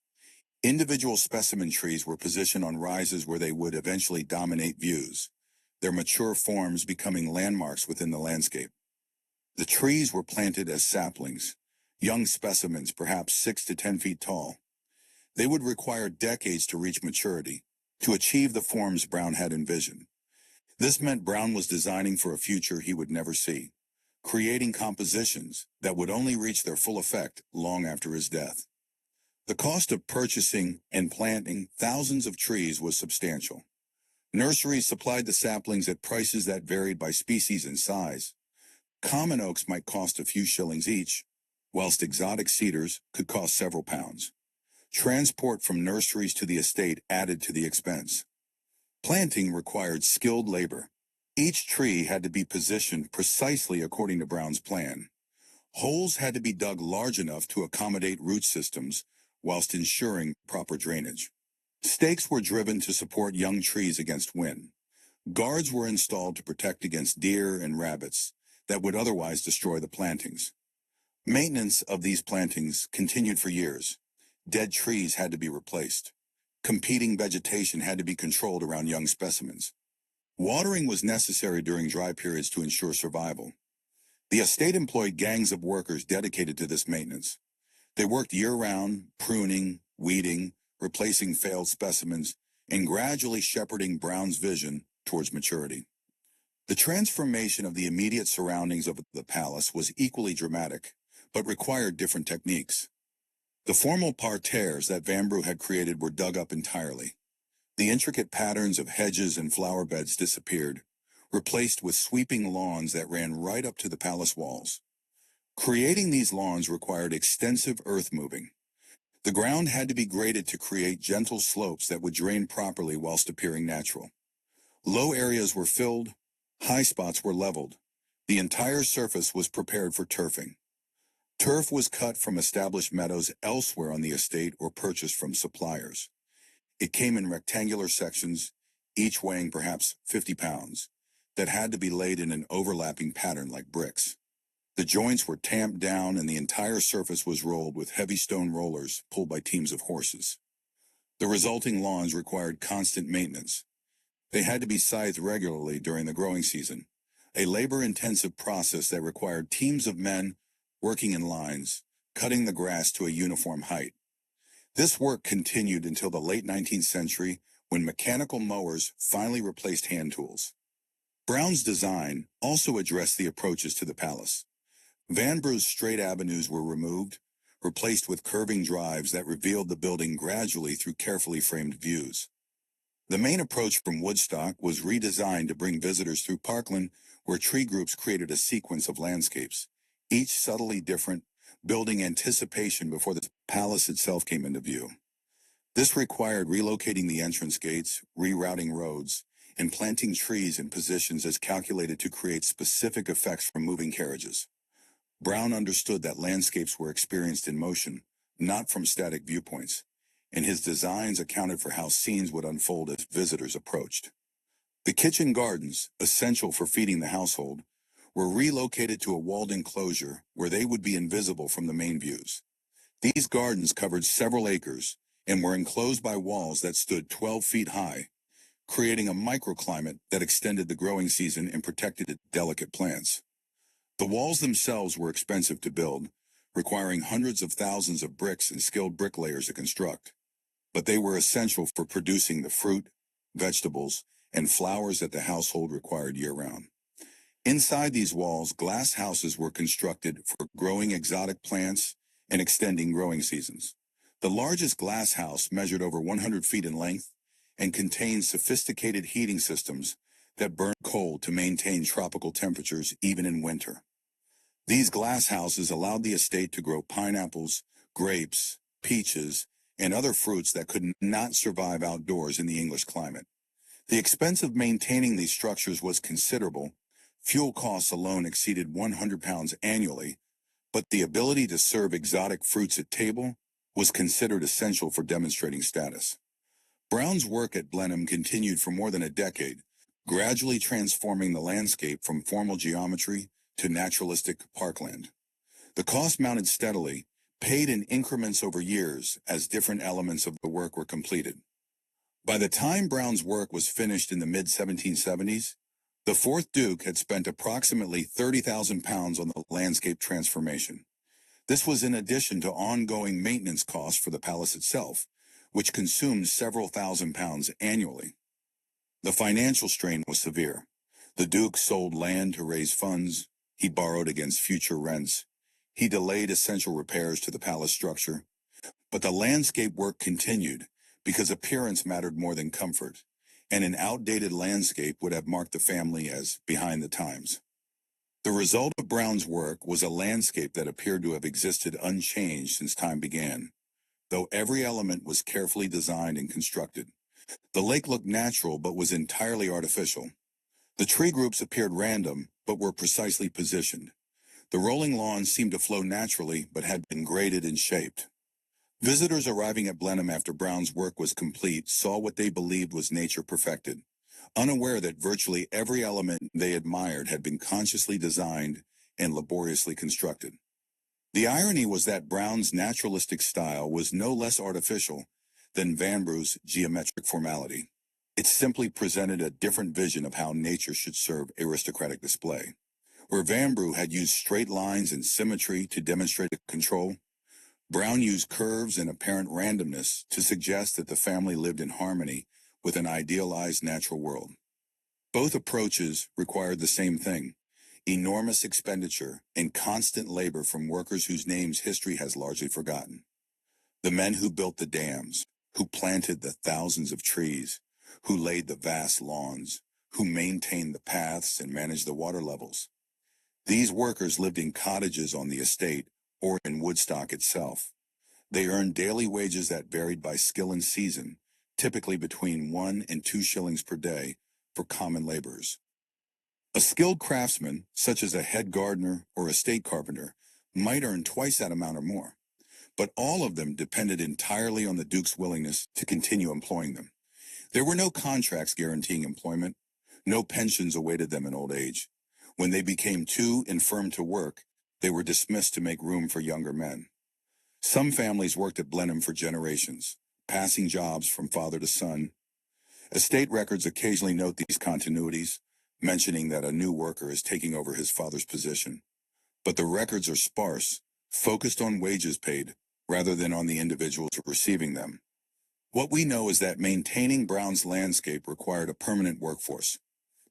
Individual specimen trees were positioned on rises where they would eventually dominate views, their mature forms becoming landmarks within the landscape. The trees were planted as saplings, young specimens perhaps 6 to 10 feet tall. They would require decades to reach maturity, to achieve the forms Brown had envisioned. This meant Brown was designing for a future he would never see. creating compositions that would only reach their full effect long after his death. The cost of purchasing and planting thousands of trees was substantial. Nurseries supplied the saplings at prices that varied by species and size. Common oaks might cost a few shillings each, whilst exotic cedars could cost several pounds. Transport from nurseries to the estate added to the expense. Planting required skilled labor. Each tree had to be positioned precisely according to Brown's plan. Holes had to be dug large enough to accommodate root systems, whilst ensuring proper drainage. Stakes were driven to support young trees against wind. Guards were installed to protect against deer and rabbits that would otherwise destroy the plantings. Maintenance of these plantings continued for years. Dead trees had to be replaced. Competing vegetation had to be controlled around young specimens. Watering was necessary during dry periods to ensure survival. The estate employed gangs of workers dedicated to this maintenance. They worked year-round, pruning, weeding, replacing failed specimens, and gradually shepherding Brown's vision towards maturity. The transformation of the immediate surroundings of the palace was equally dramatic, but required different techniques. The formal parterres that Vanbrugh had created were dug up entirely. The intricate patterns of hedges and flower beds disappeared, replaced with sweeping lawns that ran right up to the palace walls. Creating these lawns required extensive earth moving. The ground had to be graded to create gentle slopes that would drain properly whilst appearing natural. Low areas were filled, high spots were leveled. The entire surface was prepared for turfing. Turf was cut from established meadows elsewhere on the estate or purchased from suppliers. It came in rectangular sections, each weighing perhaps 50 pounds, that had to be laid in an overlapping pattern like bricks. The joints were tamped down and the entire surface was rolled with heavy stone rollers pulled by teams of horses. The resulting lawns required constant maintenance. They had to be scythed regularly during the growing season, a labor-intensive process that required teams of men working in lines, cutting the grass to a uniform height. This work continued until the late 19th century when mechanical mowers finally replaced hand tools. Brown's design also addressed the approaches to the palace. Vanbrugh's straight avenues were removed, replaced with curving drives that revealed the building gradually through carefully framed views. The main approach from Woodstock was redesigned to bring visitors through Parkland, where tree groups created a sequence of landscapes, each subtly different, building anticipation before the palace itself came into view. This required relocating the entrance gates, rerouting roads, and planting trees in positions as calculated to create specific effects from moving carriages. Brown understood that landscapes were experienced in motion, not from static viewpoints, and his designs accounted for how scenes would unfold as visitors approached. The kitchen gardens, essential for feeding the household, were relocated to a walled enclosure where they would be invisible from the main views. These gardens covered several acres and were enclosed by walls that stood 12 feet high, creating a microclimate that extended the growing season and protected delicate plants. The walls themselves were expensive to build, requiring hundreds of thousands of bricks and skilled bricklayers to construct, but they were essential for producing the fruit, vegetables, and flowers that the household required year-round. Inside these walls, glass houses were constructed for growing exotic plants and extending growing seasons. The largest glass house measured over 100 feet in length and contained sophisticated heating systems that burned coal to maintain tropical temperatures even in winter. These glass houses allowed the estate to grow pineapples, grapes, peaches, and other fruits that could not survive outdoors in the English climate. The expense of maintaining these structures was considerable. Fuel costs alone exceeded £100 annually, but the ability to serve exotic fruits at table was considered essential for demonstrating status. Brown's work at Blenheim continued for more than a decade, gradually transforming the landscape from formal geometry to naturalistic parkland. The cost mounted steadily, paid in increments over years as different elements of the work were completed. By the time Brown's work was finished in the mid-1770s, the fourth Duke had spent approximately £30,000 on the landscape transformation. This was in addition to ongoing maintenance costs for the palace itself, which consumed several £1,000s annually. The financial strain was severe. The Duke sold land to raise funds, He borrowed against future rents. He delayed essential repairs to the palace structure. But the landscape work continued because appearance mattered more than comfort, and an outdated landscape would have marked the family as behind the times. The result of Brown's work was a landscape that appeared to have existed unchanged since time began, though every element was carefully designed and constructed. The lake looked natural but was entirely artificial. The tree groups appeared random but were precisely positioned. The rolling lawns seemed to flow naturally but had been graded and shaped. Visitors arriving at Blenheim after Brown's work was complete saw what they believed was nature perfected, unaware that virtually every element they admired had been consciously designed and laboriously constructed. The irony was that Brown's naturalistic style was no less artificial than Vanbrugh's geometric formality. It simply presented a different vision of how nature should serve aristocratic display. Where Vanbrugh had used straight lines and symmetry to demonstrate control, Brown used curves and apparent randomness to suggest that the family lived in harmony with an idealized natural world. Both approaches required the same thing: enormous expenditure and constant labor from workers whose names history has largely forgotten. The men who built the dams, who planted the thousands of trees, who laid the vast lawns, who maintained the paths and managed the water levels. These workers lived in cottages on the estate or in Woodstock itself. They earned daily wages that varied by skill and season, typically between 1 and 2 shillings per day for common laborers. A skilled craftsman, such as a head gardener or estate carpenter, might earn twice that amount or more, but all of them depended entirely on the Duke's willingness to continue employing them. There were no contracts guaranteeing employment. No pensions awaited them in old age. When they became too infirm to work, they were dismissed to make room for younger men. Some families worked at Blenheim for generations, passing jobs from father to son. Estate records occasionally note these continuities, mentioning that a new worker is taking over his father's position. But the records are sparse, focused on wages paid, rather than on the individuals receiving them. What we know is that maintaining Brown's landscape required a permanent workforce.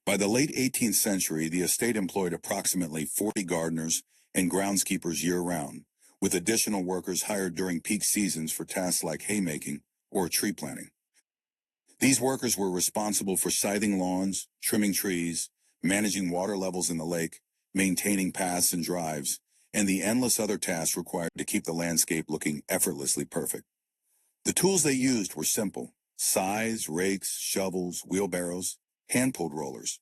By the late 18th century, the estate employed approximately 40 gardeners and groundskeepers year-round, with additional workers hired during peak seasons for tasks like haymaking or tree planting. These workers were responsible for scything lawns, trimming trees, managing water levels in the lake, maintaining paths and drives, and the endless other tasks required to keep the landscape looking effortlessly perfect. The tools they used were simple: scythes, rakes, shovels, wheelbarrows, hand-pulled rollers.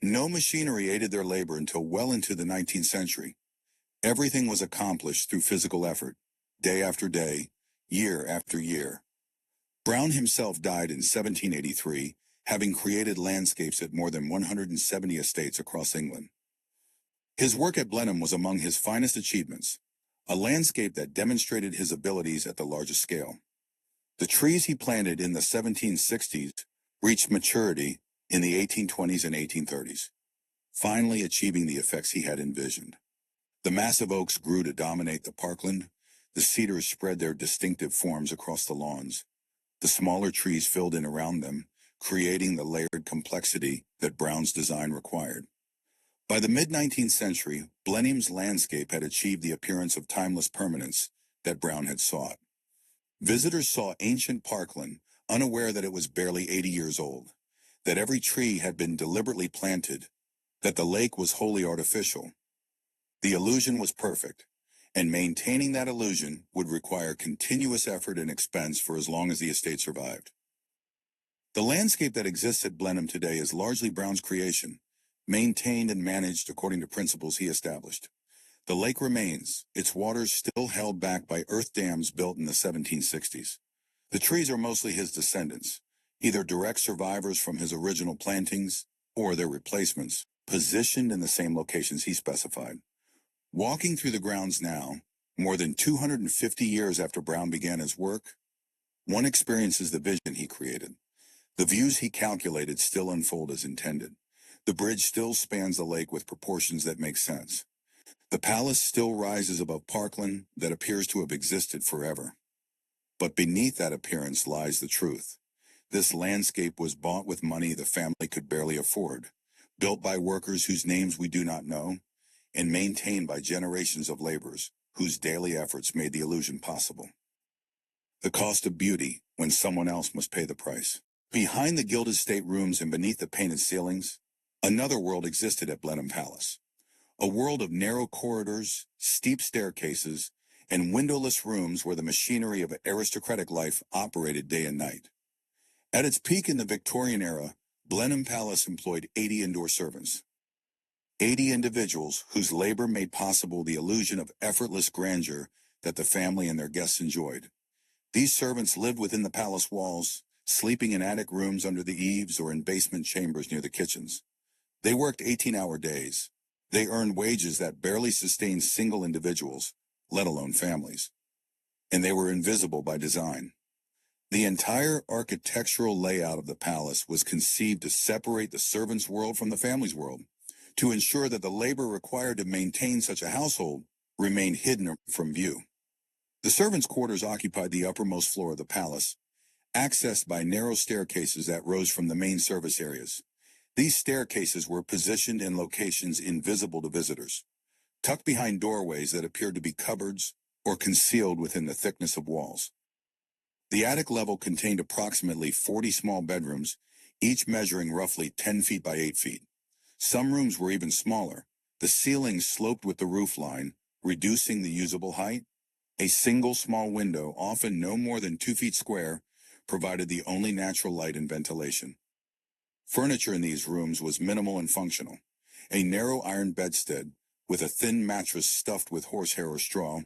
No machinery aided their labor until well into the 19th century. Everything was accomplished through physical effort, day after day, year after year. Brown himself died in 1783, having created landscapes at more than 170 estates across England. His work at Blenheim was among his finest achievements, a landscape that demonstrated his abilities at the largest scale. The trees he planted in the 1760s reached maturity in the 1820s and 1830s, finally achieving the effects he had envisioned. The massive oaks grew to dominate the parkland. The cedars spread their distinctive forms across the lawns. The smaller trees filled in around them, creating the layered complexity that Brown's design required. By the mid-19th century, Blenheim's landscape had achieved the appearance of timeless permanence that Brown had sought. Visitors saw ancient parkland, unaware that it was barely 80 years old, that every tree had been deliberately planted, that the lake was wholly artificial. The illusion was perfect, and maintaining that illusion would require continuous effort and expense for as long as the estate survived. The landscape that exists at Blenheim today is largely Brown's creation, maintained and managed according to principles he established. The lake remains, its waters still held back by earth dams built in the 1760s. The trees are mostly his descendants, either direct survivors from his original plantings or their replacements, positioned in the same locations he specified. Walking through the grounds now, more than 250 years after Brown began his work, one experiences the vision he created. The views he calculated still unfold as intended. The bridge still spans the lake with proportions that make sense. The palace still rises above parkland that appears to have existed forever. But beneath that appearance lies the truth. This landscape was bought with money the family could barely afford, built by workers whose names we do not know, and maintained by generations of laborers whose daily efforts made the illusion possible. The cost of beauty when someone else must pay the price. Behind the gilded staterooms and beneath the painted ceilings, another world existed at Blenheim Palace. A world of narrow corridors, steep staircases, and windowless rooms where the machinery of aristocratic life operated day and night. At its peak in the Victorian era, Blenheim Palace employed 80 indoor servants. 80 individuals whose labor made possible the illusion of effortless grandeur that the family and their guests enjoyed. These servants lived within the palace walls, sleeping in attic rooms under the eaves or in basement chambers near the kitchens. They worked 18-hour days. They earned wages that barely sustained single individuals, let alone families. And they were invisible by design. The entire architectural layout of the palace was conceived to separate the servants' world from the family's world, to ensure that the labor required to maintain such a household remained hidden from view. The servants' quarters occupied the uppermost floor of the palace, accessed by narrow staircases that rose from the main service areas. These staircases were positioned in locations invisible to visitors, tucked behind doorways that appeared to be cupboards or concealed within the thickness of walls. The attic level contained approximately 40 small bedrooms, each measuring roughly 10 feet by 8 feet. Some rooms were even smaller. The ceilings sloped with the roof line, reducing the usable height. A single small window, often no more than 2 feet square, provided the only natural light and ventilation. Furniture in these rooms was minimal and functional. A narrow iron bedstead with a thin mattress stuffed with horsehair or straw,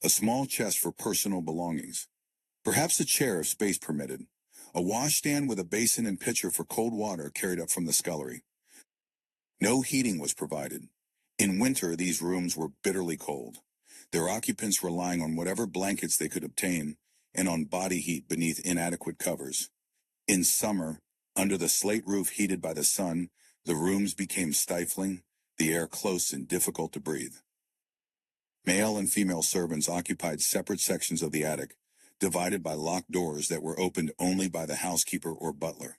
a small chest for personal belongings, perhaps a chair if space permitted, a washstand with a basin and pitcher for cold water carried up from the scullery. No heating was provided. In winter, these rooms were bitterly cold, their occupants relying on whatever blankets they could obtain and on body heat beneath inadequate covers. In summer, under the slate roof heated by the sun, the rooms became stifling, the air close and difficult to breathe. Male and female servants occupied separate sections of the attic, divided by locked doors that were opened only by the housekeeper or butler.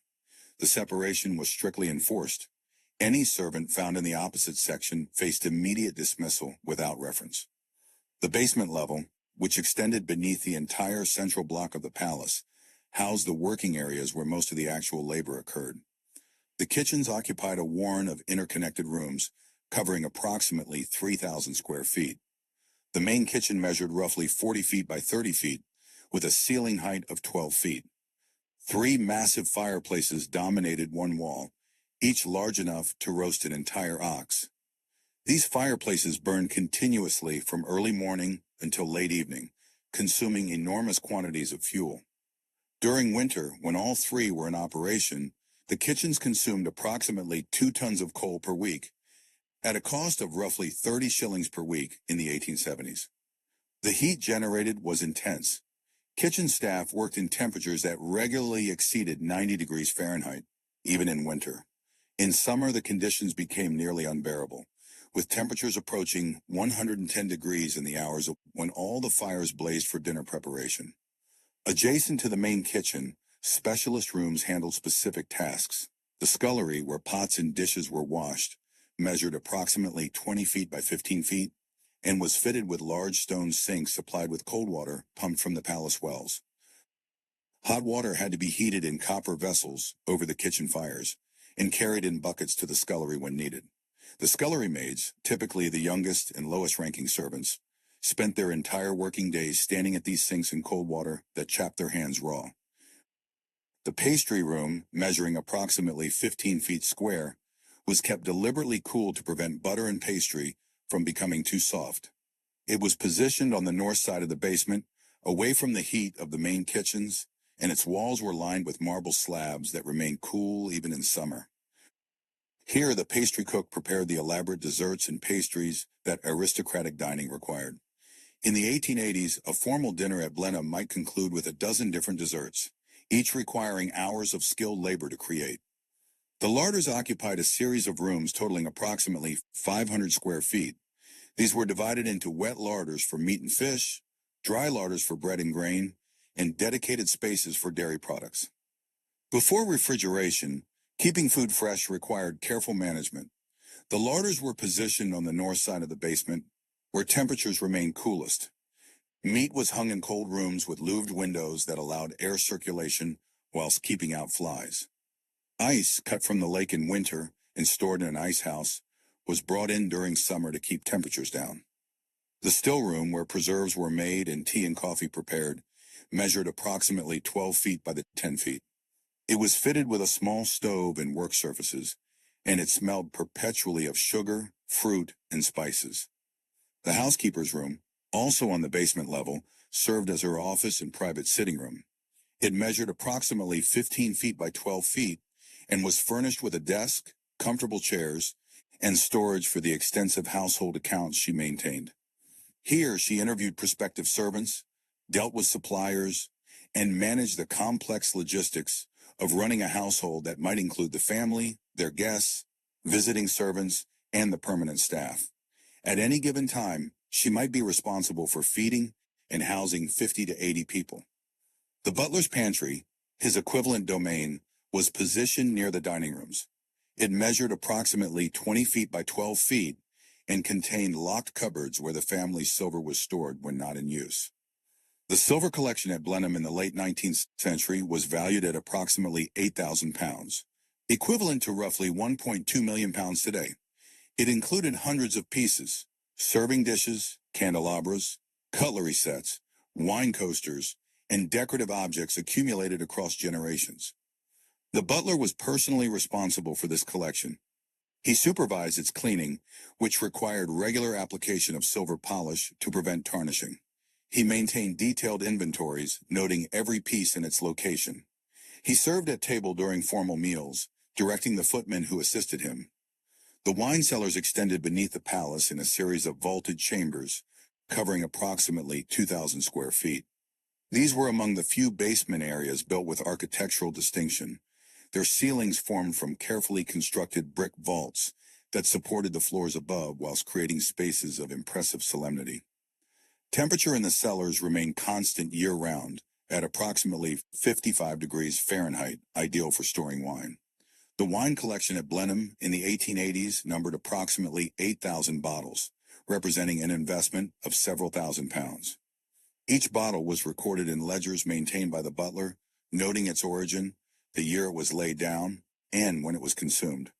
The separation was strictly enforced. Any servant found in the opposite section faced immediate dismissal without reference. The basement level, which extended beneath the entire central block of the palace, housed the working areas where most of the actual labor occurred. The kitchens occupied a warren of interconnected rooms, covering approximately 3,000 square feet. The main kitchen measured roughly 40 feet by 30 feet, with a ceiling height of 12 feet. 3 massive fireplaces dominated one wall, each large enough to roast an entire ox. These fireplaces burned continuously from early morning until late evening, consuming enormous quantities of fuel. During winter, when all 3 were in operation, the kitchens consumed approximately 2 tons of coal per week, at a cost of roughly 30 shillings per week in the 1870s. The heat generated was intense. Kitchen staff worked in temperatures that regularly exceeded 90 degrees Fahrenheit, even in winter. In summer, the conditions became nearly unbearable, with temperatures approaching 110 degrees in the hours when all the fires blazed for dinner preparation. Adjacent to the main kitchen, specialist rooms handled specific tasks. The scullery, where pots and dishes were washed, measured approximately 20 feet by 15 feet, and was fitted with large stone sinks supplied with cold water pumped from the palace wells. Hot water had to be heated in copper vessels over the kitchen fires and carried in buckets to the scullery when needed. The scullery maids, typically the youngest and lowest-ranking servants, spent their entire working days standing at these sinks in cold water that chapped their hands raw. The pastry room, measuring approximately 15 feet square, was kept deliberately cool to prevent butter and pastry from becoming too soft. It was positioned on the north side of the basement, away from the heat of the main kitchens, and its walls were lined with marble slabs that remained cool even in summer. Here, the pastry cook prepared the elaborate desserts and pastries that aristocratic dining required. In the 1880s, a formal dinner at Blenheim might conclude with a dozen different desserts, each requiring hours of skilled labor to create. The larders occupied a series of rooms totaling approximately 500 square feet. These were divided into wet larders for meat and fish, dry larders for bread and grain, and dedicated spaces for dairy products. Before refrigeration, keeping food fresh required careful management. The larders were positioned on the north side of the basement, where temperatures remained coolest. Meat was hung in cold rooms with louved windows that allowed air circulation whilst keeping out flies. Ice, cut from the lake in winter and stored in an ice house, was brought in during summer to keep temperatures down. The still room, where preserves were made and tea and coffee prepared, measured approximately 12 feet by 10 feet. It was fitted with a small stove and work surfaces, and it smelled perpetually of sugar, fruit, and spices. The housekeeper's room, also on the basement level, served as her office and private sitting room. It measured approximately 15 feet by 12 feet and was furnished with a desk, comfortable chairs, and storage for the extensive household accounts she maintained. Here, she interviewed prospective servants, dealt with suppliers, and managed the complex logistics of running a household that might include the family, their guests, visiting servants, and the permanent staff. At any given time, she might be responsible for feeding and housing 50 to 80 people. The butler's pantry, his equivalent domain, was positioned near the dining rooms. It measured approximately 20 feet by 12 feet and contained locked cupboards where the family's silver was stored when not in use. The silver collection at Blenheim in the late 19th century was valued at approximately £8,000, equivalent to roughly £1.2 million today. It included hundreds of pieces, serving dishes, candelabras, cutlery sets, wine coasters, and decorative objects accumulated across generations. The butler was personally responsible for this collection. He supervised its cleaning, which required regular application of silver polish to prevent tarnishing. He maintained detailed inventories, noting every piece in its location. He served at table during formal meals, directing the footmen who assisted him. The wine cellars extended beneath the palace in a series of vaulted chambers, covering approximately 2,000 square feet. These were among the few basement areas built with architectural distinction. Their ceilings formed from carefully constructed brick vaults that supported the floors above whilst creating spaces of impressive solemnity. Temperature in the cellars remained constant year-round at approximately 55 degrees Fahrenheit, ideal for storing wine. The wine collection at Blenheim in the 1880s numbered approximately 8,000 bottles, representing an investment of several £1,000s. Each bottle was recorded in ledgers maintained by the butler, noting its origin, the year it was laid down, and when it was consumed.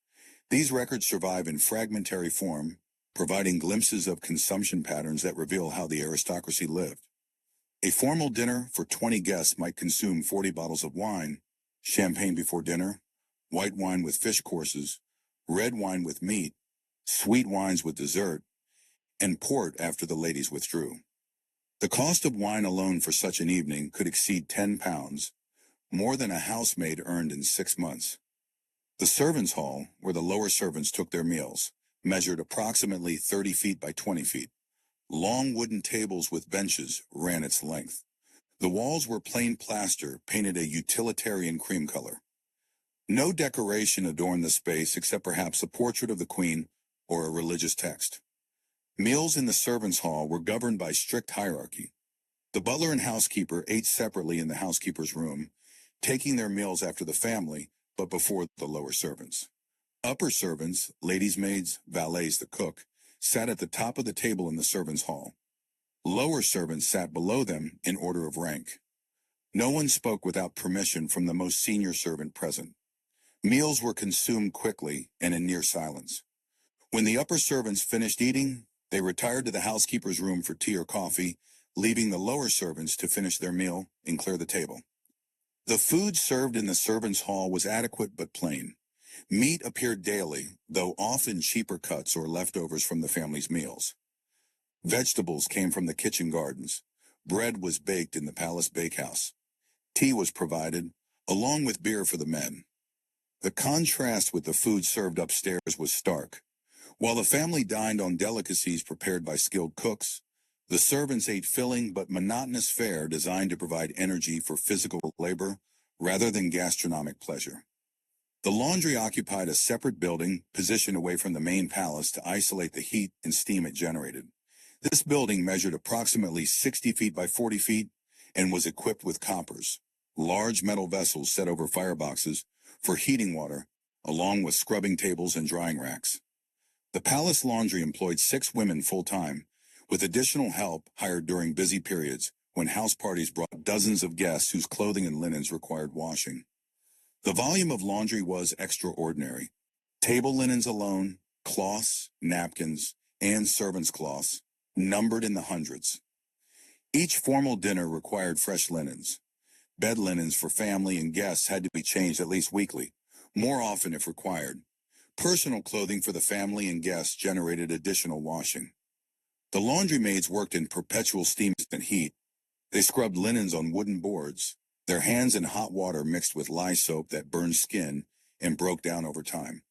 These records survive in fragmentary form, providing glimpses of consumption patterns that reveal how the aristocracy lived. A formal dinner for 20 guests might consume 40 bottles of wine, champagne before dinner, white wine with fish courses, red wine with meat, sweet wines with dessert, and port after the ladies withdrew. The cost of wine alone for such an evening could exceed £10, more than a housemaid earned in 6 months. The servants' hall, where the lower servants took their meals, measured approximately 30 feet by 20 feet. Long wooden tables with benches ran its length. The walls were plain plaster, painted a utilitarian cream color. No decoration adorned the space except perhaps a portrait of the Queen or a religious text. Meals in the servants' hall were governed by strict hierarchy. The butler and housekeeper ate separately in the housekeeper's room, taking their meals after the family, but before the lower servants. Upper servants, ladies' maids, valets, the cook, sat at the top of the table in the servants' hall. Lower servants sat below them in order of rank. No one spoke without permission from the most senior servant present. Meals were consumed quickly and in near silence. When the upper servants finished eating, they retired to the housekeeper's room for tea or coffee, leaving the lower servants to finish their meal and clear the table. The food served in the servants' hall was adequate but plain. Meat appeared daily, though often cheaper cuts or leftovers from the family's meals. Vegetables came from the kitchen gardens. Bread was baked in the palace bakehouse. Tea was provided, along with beer for the men. The contrast with the food served upstairs was stark. While the family dined on delicacies prepared by skilled cooks, the servants ate filling but monotonous fare designed to provide energy for physical labor rather than gastronomic pleasure. The laundry occupied a separate building positioned away from the main palace to isolate the heat and steam it generated. This building measured approximately 60 feet by 40 feet and was equipped with coppers, large metal vessels set over fireboxes for heating water, along with scrubbing tables and drying racks. The palace laundry employed 6 women full-time, with additional help hired during busy periods when house parties brought dozens of guests whose clothing and linens required washing. The volume of laundry was extraordinary. Table linens alone, cloths, napkins, and servants' cloths, numbered in the hundreds. Each formal dinner required fresh linens. Bed linens for family and guests had to be changed at least weekly, more often if required. Personal clothing for the family and guests generated additional washing. The laundry maids worked in perpetual steam and heat. They scrubbed linens on wooden boards, their hands in hot water mixed with lye soap that burned skin and broke down over time.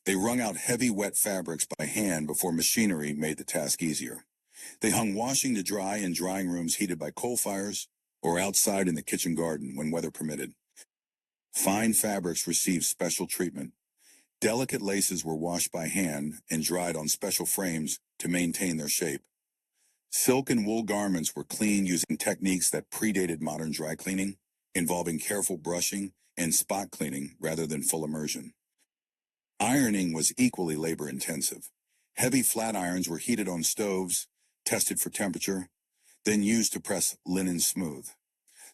They wrung out heavy wet fabrics by hand before machinery made the task easier. They hung washing to dry in drying rooms heated by coal fires or outside in the kitchen garden when weather permitted. Fine fabrics received special treatment. Delicate laces were washed by hand and dried on special frames to maintain their shape. Silk and wool garments were cleaned using techniques that predated modern dry cleaning, involving careful brushing and spot cleaning rather than full immersion. Ironing was equally labor-intensive. Heavy flat irons were heated on stoves, tested for temperature, then used to press linen smooth.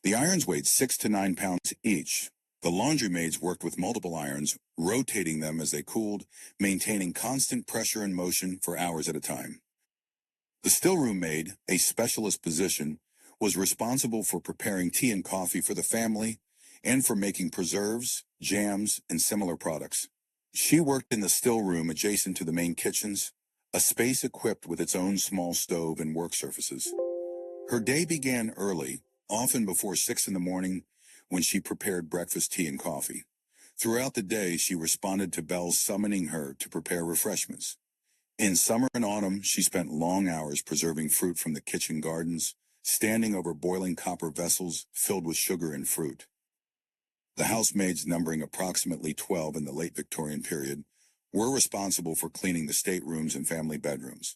The irons weighed 6 to 9 pounds each. The laundry maids worked with multiple irons, rotating them as they cooled, maintaining constant pressure and motion for hours at a time. The stillroom maid, a specialist position, was responsible for preparing tea and coffee for the family and for making preserves, jams, and similar products. She worked in the stillroom adjacent to the main kitchens, a space equipped with its own small stove and work surfaces. Her day began early, often before 6 in the morning, when she prepared breakfast, tea, and coffee. Throughout the day, she responded to bells summoning her to prepare refreshments. In summer and autumn, she spent long hours preserving fruit from the kitchen gardens, standing over boiling copper vessels filled with sugar and fruit. The housemaids, numbering approximately 12 in the late Victorian period, were responsible for cleaning the staterooms and family bedrooms.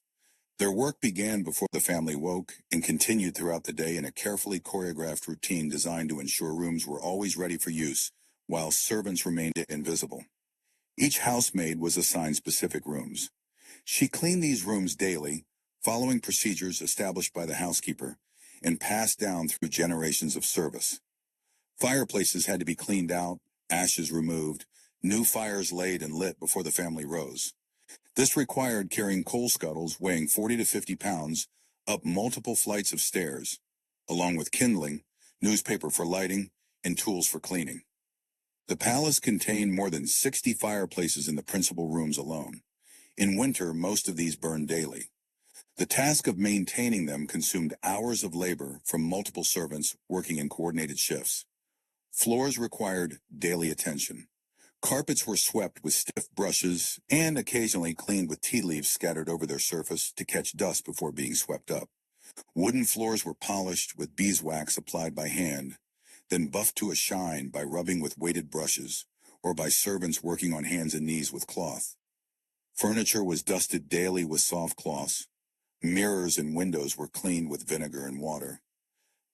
Their work began before the family woke and continued throughout the day in a carefully choreographed routine designed to ensure rooms were always ready for use, while servants remained invisible. Each housemaid was assigned specific rooms. She cleaned these rooms daily, following procedures established by the housekeeper, and passed down through generations of service. Fireplaces had to be cleaned out, ashes removed, new fires laid and lit before the family rose. This required carrying coal scuttles weighing 40 to 50 pounds up multiple flights of stairs, along with kindling, newspaper for lighting, and tools for cleaning. The palace contained more than 60 fireplaces in the principal rooms alone. In winter, most of these burned daily. The task of maintaining them consumed hours of labor from multiple servants working in coordinated shifts. Floors required daily attention. Carpets were swept with stiff brushes and occasionally cleaned with tea leaves scattered over their surface to catch dust before being swept up. Wooden floors were polished with beeswax applied by hand, then buffed to a shine by rubbing with weighted brushes or by servants working on hands and knees with cloth. Furniture was dusted daily with soft cloths. Mirrors and windows were cleaned with vinegar and water,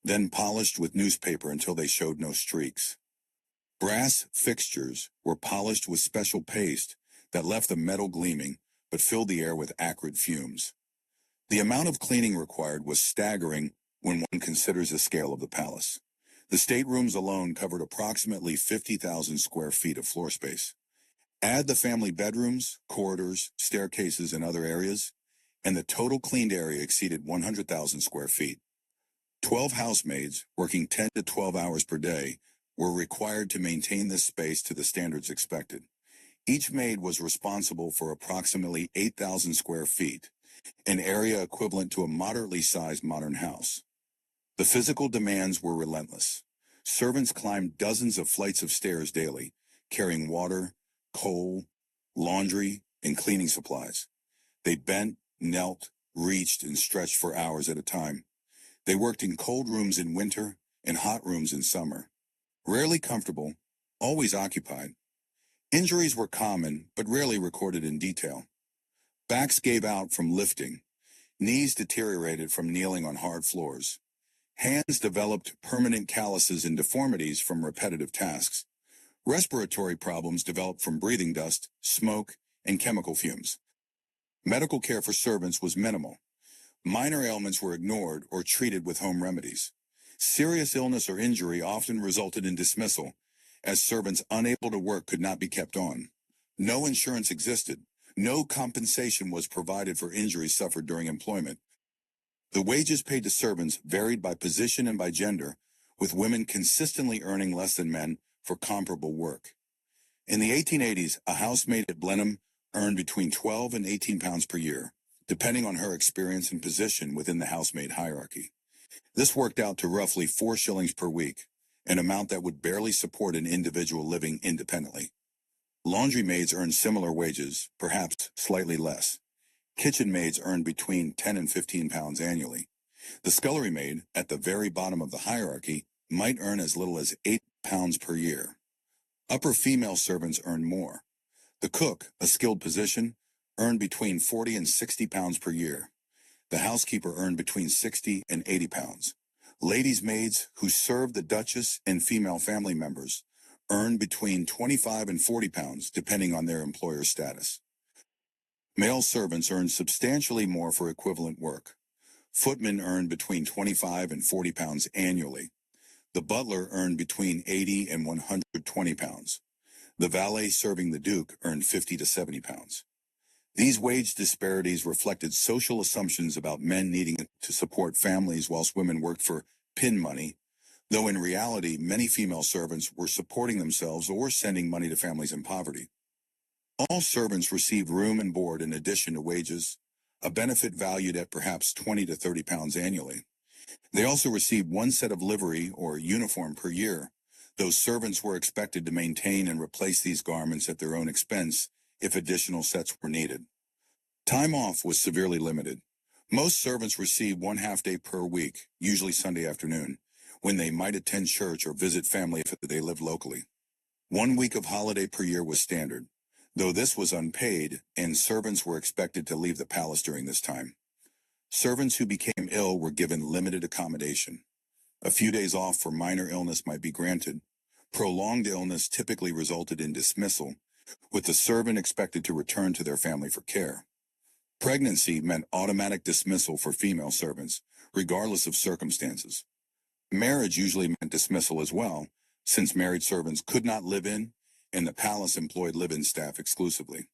then polished with newspaper until they showed no streaks. Brass fixtures were polished with special paste that left the metal gleaming but filled the air with acrid fumes. The amount of cleaning required was staggering when one considers the scale of the palace. The staterooms alone covered approximately 50,000 square feet of floor space. Add the family bedrooms, corridors, staircases, and other areas, and the total cleaned area exceeded 100,000 square feet. 12 housemaids, working 10 to 12 hours per day, were required to maintain this space to the standards expected. Each maid was responsible for approximately 8,000 square feet, an area equivalent to a moderately sized modern house. The physical demands were relentless. Servants climbed dozens of flights of stairs daily, carrying water, coal, laundry, and cleaning supplies. They bent, knelt, reached, and stretched for hours at a time. They worked in cold rooms in winter and hot rooms in summer. Rarely comfortable, always occupied. Injuries were common, but rarely recorded in detail. Backs gave out from lifting. Knees deteriorated from kneeling on hard floors. Hands developed permanent calluses and deformities from repetitive tasks. Respiratory problems developed from breathing dust, smoke, and chemical fumes. Medical care for servants was minimal. Minor ailments were ignored or treated with home remedies. Serious illness or injury often resulted in dismissal, as servants unable to work could not be kept on. No insurance existed. No compensation was provided for injuries suffered during employment. The wages paid to servants varied by position and by gender, with women consistently earning less than men for comparable work. In the 1880s, a housemaid at Blenheim earned between 12 and 18 pounds per year, depending on her experience and position within the housemaid hierarchy. This worked out to roughly 4 shillings per week, an amount that would barely support an individual living independently. Laundry maids earned similar wages, perhaps slightly less. Kitchen maids earned between 10 and 15 pounds annually. The scullery maid, at the very bottom of the hierarchy, might earn as little as 8 pounds per year. Upper female servants earned more. The cook, a skilled position, earned between 40 and 60 pounds per year. The housekeeper earned between 60 and 80 pounds. Ladies' maids, who served the Duchess and female family members, earned between 25 and 40 pounds, depending on their employer's status. Male servants earned substantially more for equivalent work. Footmen earned between 25 and 40 pounds annually. The butler earned between 80 and 120 pounds. The valet serving the Duke earned 50 to 70 pounds. These wage disparities reflected social assumptions about men needing to support families whilst women worked for pin money, though in reality many female servants were supporting themselves or sending money to families in poverty. All servants received room and board in addition to wages, a benefit valued at perhaps 20 to 30 pounds annually. They also received one set of livery or uniform per year, though servants were expected to maintain and replace these garments at their own expense if additional sets were needed. Time off was severely limited. Most servants received 1/2 day per week, usually Sunday afternoon, when they might attend church or visit family if they lived locally. 1 week of holiday per year was standard, though this was unpaid, and servants were expected to leave the palace during this time. Servants who became ill were given limited accommodation. A few days off for minor illness might be granted. Prolonged illness typically resulted in dismissal, with the servant expected to return to their family for care. Pregnancy meant automatic dismissal for female servants, regardless of circumstances. Marriage usually meant dismissal as well, since married servants could not live in, and the palace employed live-in staff exclusively.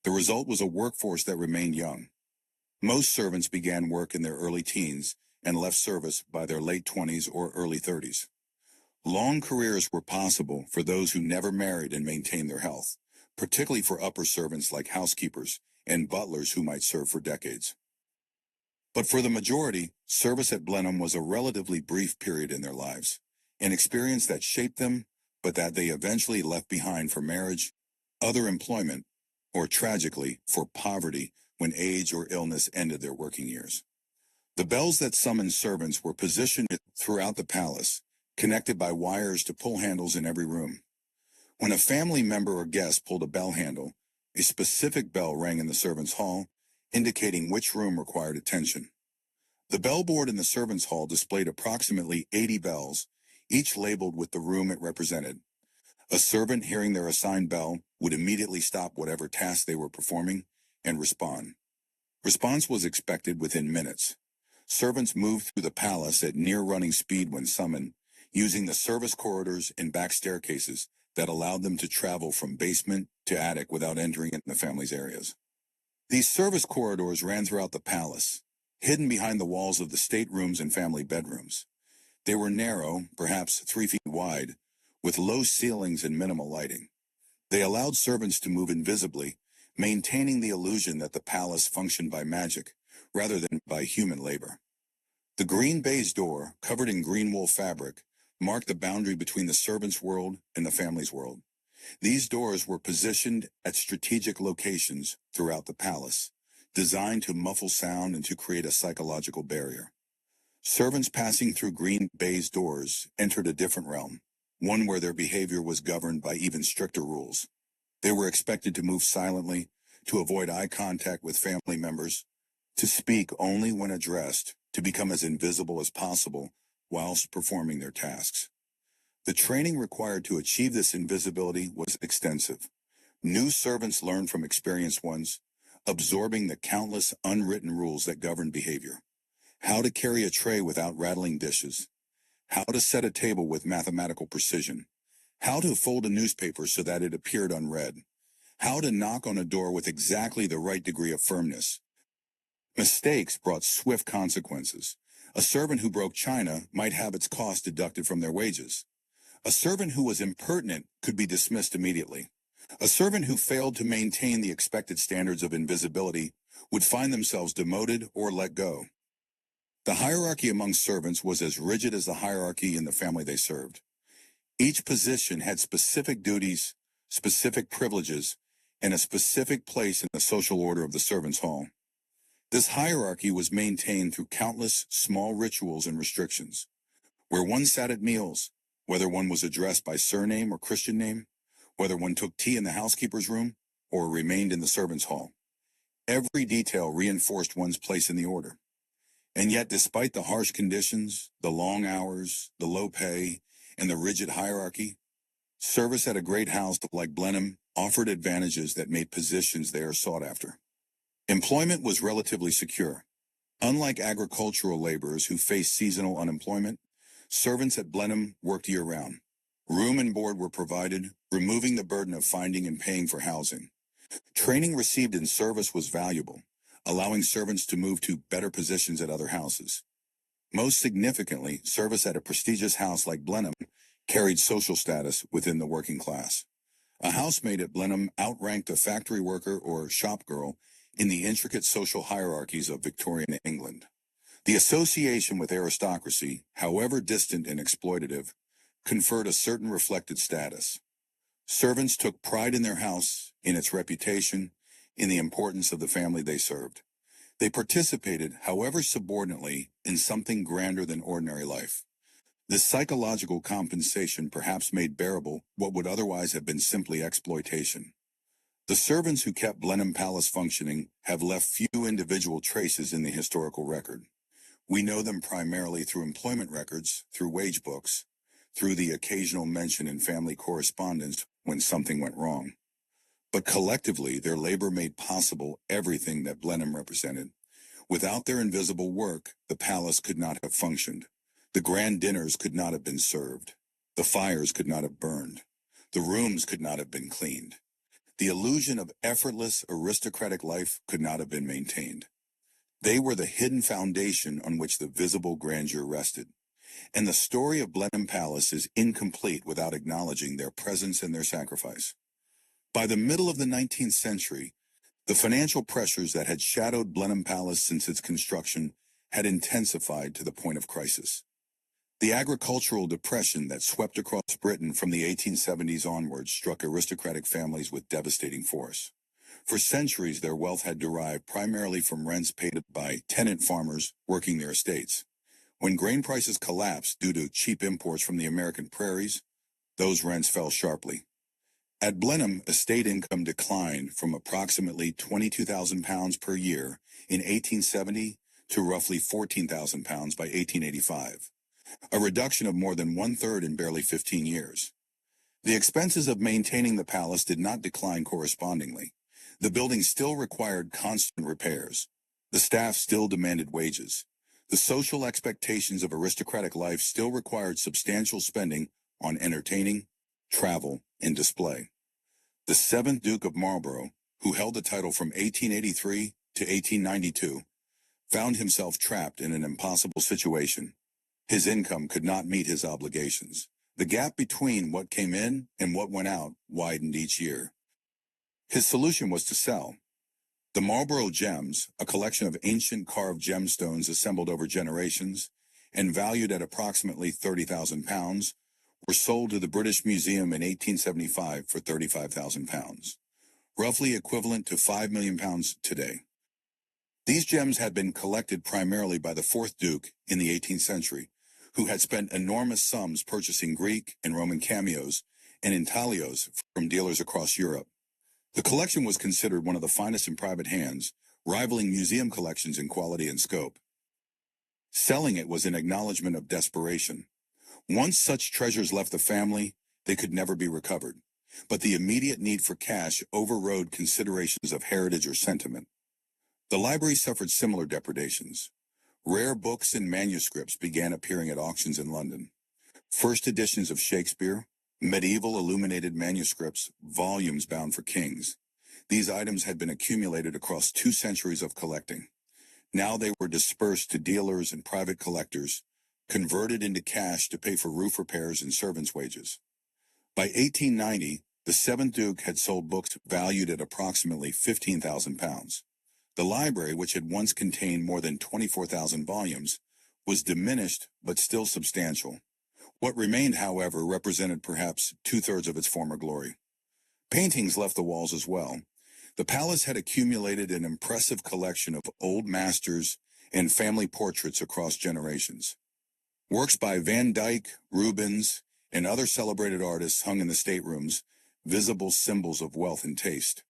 The result was a workforce that remained young. Most servants began work in their early teens and left service by their late 20s or early 30s. Long careers were possible for those who never married and maintained their health, particularly for upper servants like housekeepers and butlers who might serve for decades. But for the majority, service at Blenheim was a relatively brief period in their lives, an experience that shaped them, but that they eventually left behind for marriage, other employment, or tragically, for poverty when age or illness ended their working years. The bells that summoned servants were positioned throughout the palace, connected by wires to pull handles in every room. When a family member or guest pulled a bell handle, a specific bell rang in the servants' hall, indicating which room required attention. The bellboard in the servants' hall displayed approximately 80 bells, each labeled with the room it represented. A servant hearing their assigned bell would immediately stop whatever task they were performing and respond. Response was expected within minutes. Servants moved through the palace at near-running speed when summoned, using the service corridors and back staircases that allowed them to travel from basement to attic without entering in the family's areas. These service corridors ran throughout the palace, hidden behind the walls of the staterooms and family bedrooms. They were narrow, perhaps 3 feet wide, with low ceilings and minimal lighting. They allowed servants to move invisibly, maintaining the illusion that the palace functioned by magic, rather than by human labor. The green baize door, covered in green wool fabric, marked the boundary between the servants' world and the family's world. These doors were positioned at strategic locations throughout the palace, designed to muffle sound and to create a psychological barrier. Servants passing through green baize doors entered a different realm, one where their behavior was governed by even stricter rules. They were expected to move silently, to avoid eye contact with family members, to speak only when addressed, to become as invisible as possible whilst performing their tasks. The training required to achieve this invisibility was extensive. New servants learned from experienced ones, absorbing the countless unwritten rules that govern behavior. How to carry a tray without rattling dishes. How to set a table with mathematical precision. How to fold a newspaper so that it appeared unread. How to knock on a door with exactly the right degree of firmness. Mistakes brought swift consequences. A servant who broke china might have its cost deducted from their wages. A servant who was impertinent could be dismissed immediately. A servant who failed to maintain the expected standards of invisibility would find themselves demoted or let go. The hierarchy among servants was as rigid as the hierarchy in the family they served. Each position had specific duties, specific privileges, and a specific place in the social order of the servants' hall. This hierarchy was maintained through countless small rituals and restrictions. Where one sat at meals, whether one was addressed by surname or Christian name, whether one took tea in the housekeeper's room or remained in the servants' hall. Every detail reinforced one's place in the order. And yet, despite the harsh conditions, the long hours, the low pay, and the rigid hierarchy, service at a great house like Blenheim offered advantages that made positions there sought after. Employment was relatively secure. Unlike agricultural laborers who faced seasonal unemployment, servants at Blenheim worked year-round. Room and board were provided, removing the burden of finding and paying for housing. Training received in service was valuable, allowing servants to move to better positions at other houses. Most significantly, service at a prestigious house like Blenheim carried social status within the working class. A housemaid at Blenheim outranked a factory worker or shop girl in the intricate social hierarchies of Victorian England. The association with aristocracy, however distant and exploitative, conferred a certain reflected status. Servants took pride in their house, in its reputation, in the importance of the family they served. They participated, however subordinately, in something grander than ordinary life. This psychological compensation perhaps made bearable what would otherwise have been simply exploitation. The servants who kept Blenheim Palace functioning have left few individual traces in the historical record. We know them primarily through employment records, through wage books, through the occasional mention in family correspondence when something went wrong. But collectively, their labor made possible everything that Blenheim represented. Without their invisible work, the palace could not have functioned. The grand dinners could not have been served. The fires could not have burned. The rooms could not have been cleaned. The illusion of effortless, aristocratic life could not have been maintained. They were the hidden foundation on which the visible grandeur rested. And the story of Blenheim Palace is incomplete without acknowledging their presence and their sacrifice. By the middle of the 19th century, the financial pressures that had shadowed Blenheim Palace since its construction had intensified to the point of crisis. The agricultural depression that swept across Britain from the 1870s onwards struck aristocratic families with devastating force. For centuries, their wealth had derived primarily from rents paid by tenant farmers working their estates. When grain prices collapsed due to cheap imports from the American prairies, those rents fell sharply. At Blenheim, estate income declined from approximately £22,000 per year in 1870 to roughly £14,000 by 1885, a reduction of more than one-third in barely 15 years. The expenses of maintaining the palace did not decline correspondingly. The building still required constant repairs. The staff still demanded wages. The social expectations of aristocratic life still required substantial spending on entertaining, travel, and display. The 7th Duke of Marlborough, who held the title from 1883 to 1892, found himself trapped in an impossible situation. His income could not meet his obligations. The gap between what came in and what went out widened each year. His solution was to sell. The Marlborough Gems, a collection of ancient carved gemstones assembled over generations and valued at approximately £30,000, were sold to the British Museum in 1875 for £35,000, roughly equivalent to £5 million today. These gems had been collected primarily by the 4th Duke in the 18th century, who had spent enormous sums purchasing Greek and Roman cameos and intaglios from dealers across Europe. The collection was considered one of the finest in private hands, rivaling museum collections in quality and scope. Selling it was an acknowledgement of desperation. Once such treasures left the family, they could never be recovered. But the immediate need for cash overrode considerations of heritage or sentiment. The library suffered similar depredations. Rare books and manuscripts began appearing at auctions in London. First editions of Shakespeare, medieval illuminated manuscripts, volumes bound for kings. These items had been accumulated across 2 centuries of collecting. Now they were dispersed to dealers and private collectors, converted into cash to pay for roof repairs and servants' wages. By 1890, the 7th Duke had sold books valued at approximately £15,000. The library, which had once contained more than 24,000 volumes, was diminished but still substantial. What remained, however, represented perhaps 2/3 of its former glory. Paintings left the walls as well. The palace had accumulated an impressive collection of old masters and family portraits across generations. Works by Van Dyck, Rubens, and other celebrated artists hung in the staterooms, visible symbols of wealth and taste.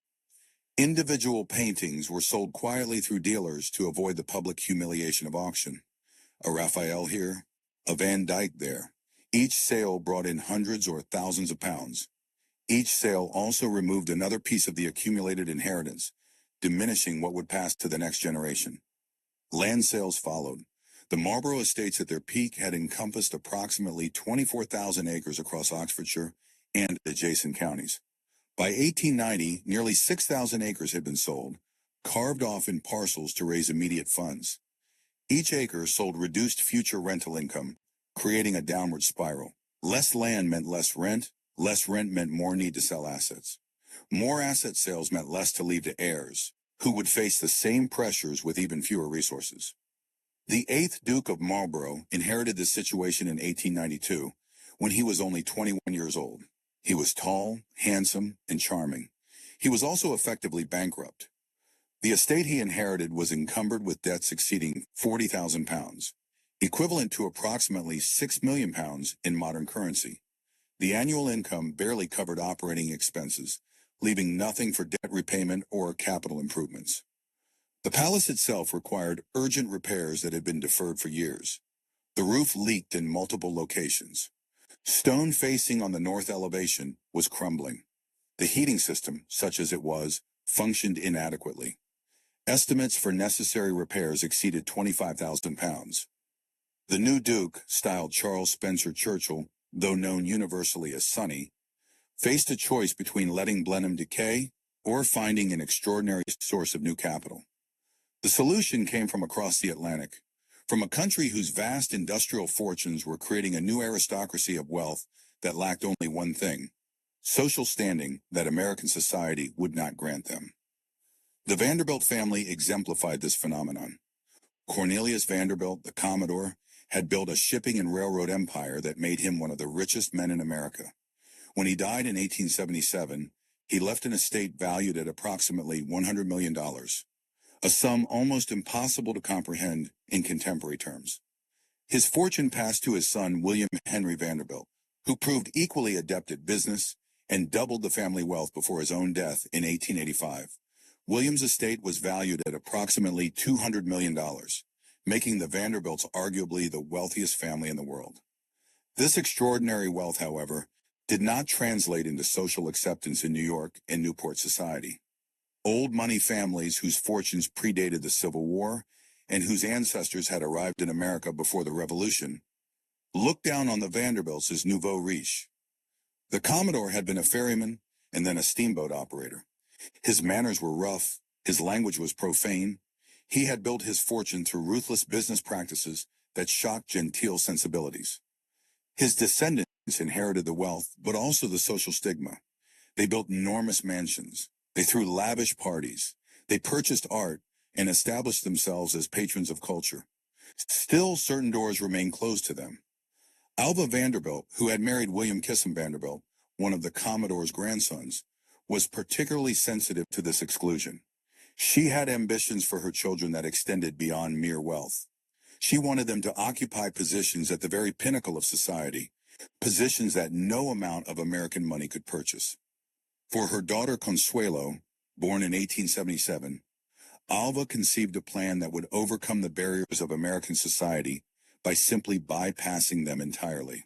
Individual paintings were sold quietly through dealers to avoid the public humiliation of auction. A Raphael here, a Van Dyck there. Each sale brought in hundreds or thousands of pounds. Each sale also removed another piece of the accumulated inheritance, diminishing what would pass to the next generation. Land sales followed. The Marlborough estates at their peak had encompassed approximately 24,000 acres across Oxfordshire and adjacent counties. By 1890, nearly 6,000 acres had been sold, carved off in parcels to raise immediate funds. Each acre sold reduced future rental income, creating a downward spiral. Less land meant less rent meant more need to sell assets. More asset sales meant less to leave to heirs, who would face the same pressures with even fewer resources. The 8th Duke of Marlborough inherited this situation in 1892, when he was only 21 years old. He was tall, handsome, and charming. He was also effectively bankrupt. The estate he inherited was encumbered with debts exceeding £40,000, equivalent to approximately £6 million in modern currency. The annual income barely covered operating expenses, leaving nothing for debt repayment or capital improvements. The palace itself required urgent repairs that had been deferred for years. The roof leaked in multiple locations. Stone facing on the north elevation was crumbling. The heating system, such as it was, functioned inadequately. Estimates for necessary repairs exceeded £25,000. The new Duke, styled Charles Spencer Churchill, though known universally as Sonny, faced a choice between letting Blenheim decay or finding an extraordinary source of new capital. The solution came from across the Atlantic, from a country whose vast industrial fortunes were creating a new aristocracy of wealth that lacked only one thing: social standing that American society would not grant them. The Vanderbilt family exemplified this phenomenon. Cornelius Vanderbilt, the Commodore, had built a shipping and railroad empire that made him one of the richest men in America. When he died in 1877, he left an estate valued at approximately $100 million, a sum almost impossible to comprehend in contemporary terms. His fortune passed to his son, William Henry Vanderbilt, who proved equally adept at business and doubled the family wealth before his own death in 1885. William's estate was valued at approximately $200 million, making the Vanderbilts arguably the wealthiest family in the world. This extraordinary wealth, however, did not translate into social acceptance in New York and Newport society. Old money families whose fortunes predated the Civil War and whose ancestors had arrived in America before the Revolution looked down on the Vanderbilts as nouveau riche. The Commodore had been a ferryman and then a steamboat operator. His manners were rough, his language was profane. He had built his fortune through ruthless business practices that shocked genteel sensibilities. His descendants inherited the wealth, but also the social stigma. They built enormous mansions. They threw lavish parties. They purchased art and established themselves as patrons of culture. Still, certain doors remained closed to them. Alva Vanderbilt, who had married William Kissam Vanderbilt, one of the Commodore's grandsons, was particularly sensitive to this exclusion. She had ambitions for her children that extended beyond mere wealth. She wanted them to occupy positions at the very pinnacle of society, positions that no amount of American money could purchase. For her daughter Consuelo, born in 1877, Alva conceived a plan that would overcome the barriers of American society by simply bypassing them entirely.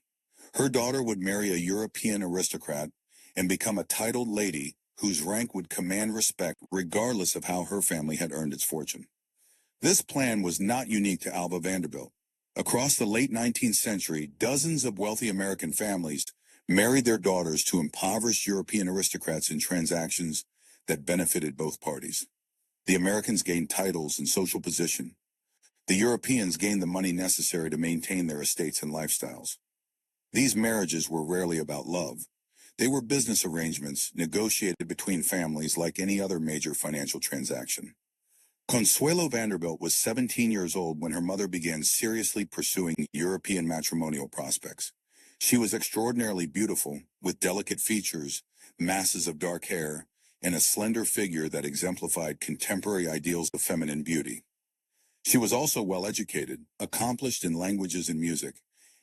Her daughter would marry a European aristocrat and become a titled lady whose rank would command respect regardless of how her family had earned its fortune. This plan was not unique to Alva Vanderbilt. Across the late 19th century, dozens of wealthy American families married their daughters to impoverished European aristocrats in transactions that benefited both parties. The Americans gained titles and social position. The Europeans gained the money necessary to maintain their estates and lifestyles. These marriages were rarely about love. They were business arrangements negotiated between families like any other major financial transaction. Consuelo Vanderbilt was 17 years old when her mother began seriously pursuing European matrimonial prospects. She was extraordinarily beautiful, with delicate features, masses of dark hair, and a slender figure that exemplified contemporary ideals of feminine beauty. She was also well-educated, accomplished in languages and music,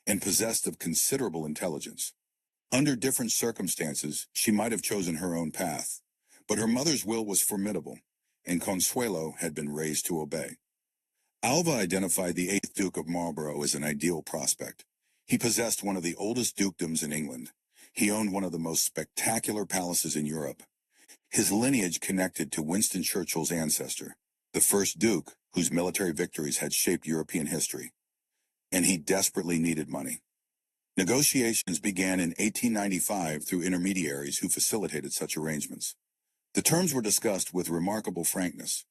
and possessed of considerable intelligence. Under different circumstances, she might have chosen her own path, but her mother's will was formidable, and Consuelo had been raised to obey. Alva identified the 8th Duke of Marlborough as an ideal prospect. He possessed one of the oldest dukedoms in England. He owned one of the most spectacular palaces in Europe. His lineage connected to Winston Churchill's ancestor, the first duke whose military victories had shaped European history. And he desperately needed money. Negotiations began in 1895 through intermediaries who facilitated such arrangements. The terms were discussed with remarkable frankness.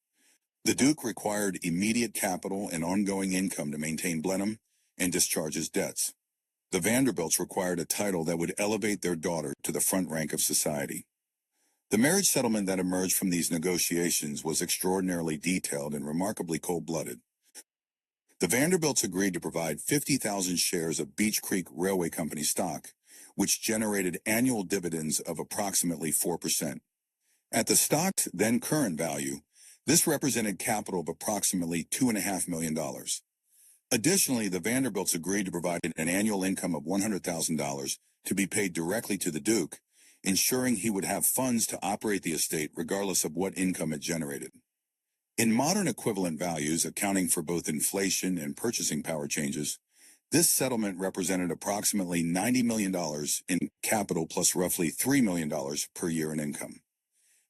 The Duke required immediate capital and ongoing income to maintain Blenheim and discharge his debts. The Vanderbilts required a title that would elevate their daughter to the front rank of society. The marriage settlement that emerged from these negotiations was extraordinarily detailed and remarkably cold-blooded. The Vanderbilts agreed to provide 50,000 shares of Beech Creek Railway Company stock, which generated annual dividends of approximately 4%. At the stock's then current value, this represented capital of approximately $2.5 million. Additionally, the Vanderbilts agreed to provide an annual income of $100,000 to be paid directly to the Duke, ensuring he would have funds to operate the estate regardless of what income it generated. In modern equivalent values, accounting for both inflation and purchasing power changes, this settlement represented approximately $90 million in capital plus roughly $3 million per year in income.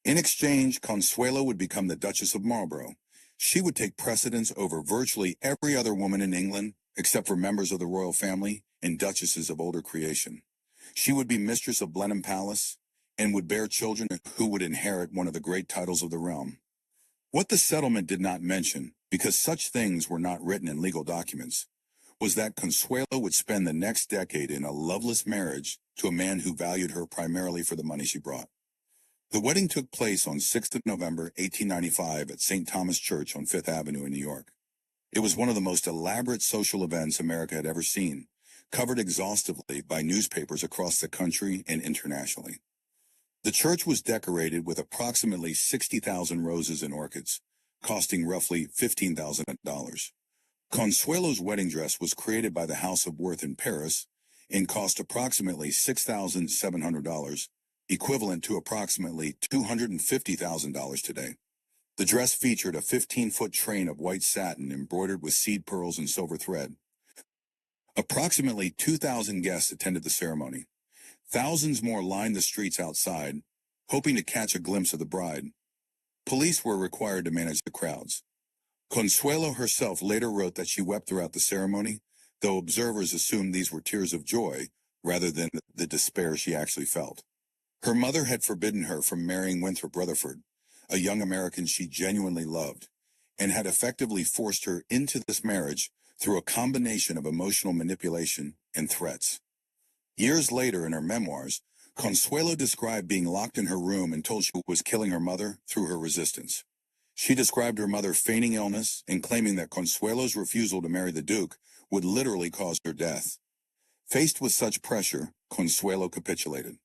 In exchange, Consuelo would become the Duchess of Marlborough. She would take precedence over virtually every other woman in England, except for members of the royal family and duchesses of older creation. She would be mistress of Blenheim Palace and would bear children who would inherit one of the great titles of the realm. What the settlement did not mention, because such things were not written in legal documents, was that Consuelo would spend the next decade in a loveless marriage to a man who valued her primarily for the money she brought. The wedding took place on 6th of November, 1895 at St. Thomas Church on Fifth Avenue in New York. It was one of the most elaborate social events America had ever seen, covered exhaustively by newspapers across the country and internationally. The church was decorated with approximately 60,000 roses and orchids, costing roughly $15,000. Consuelo's wedding dress was created by the House of Worth in Paris and cost approximately $6,700, equivalent to approximately $250,000 today. The dress featured a 15-foot train of white satin embroidered with seed pearls and silver thread. Approximately 2,000 guests attended the ceremony. Thousands more lined the streets outside, hoping to catch a glimpse of the bride. Police were required to manage the crowds. Consuelo herself later wrote that she wept throughout the ceremony, though observers assumed these were tears of joy rather than the despair she actually felt. Her mother had forbidden her from marrying Winthrop Rutherford, a young American she genuinely loved, and had effectively forced her into this marriage through a combination of emotional manipulation and threats. Years later, in her memoirs, Consuelo described being locked in her room and told she was killing her mother through her resistance. She described her mother feigning illness and claiming that Consuelo's refusal to marry the Duke would literally cause her death. Faced with such pressure, Consuelo capitulated.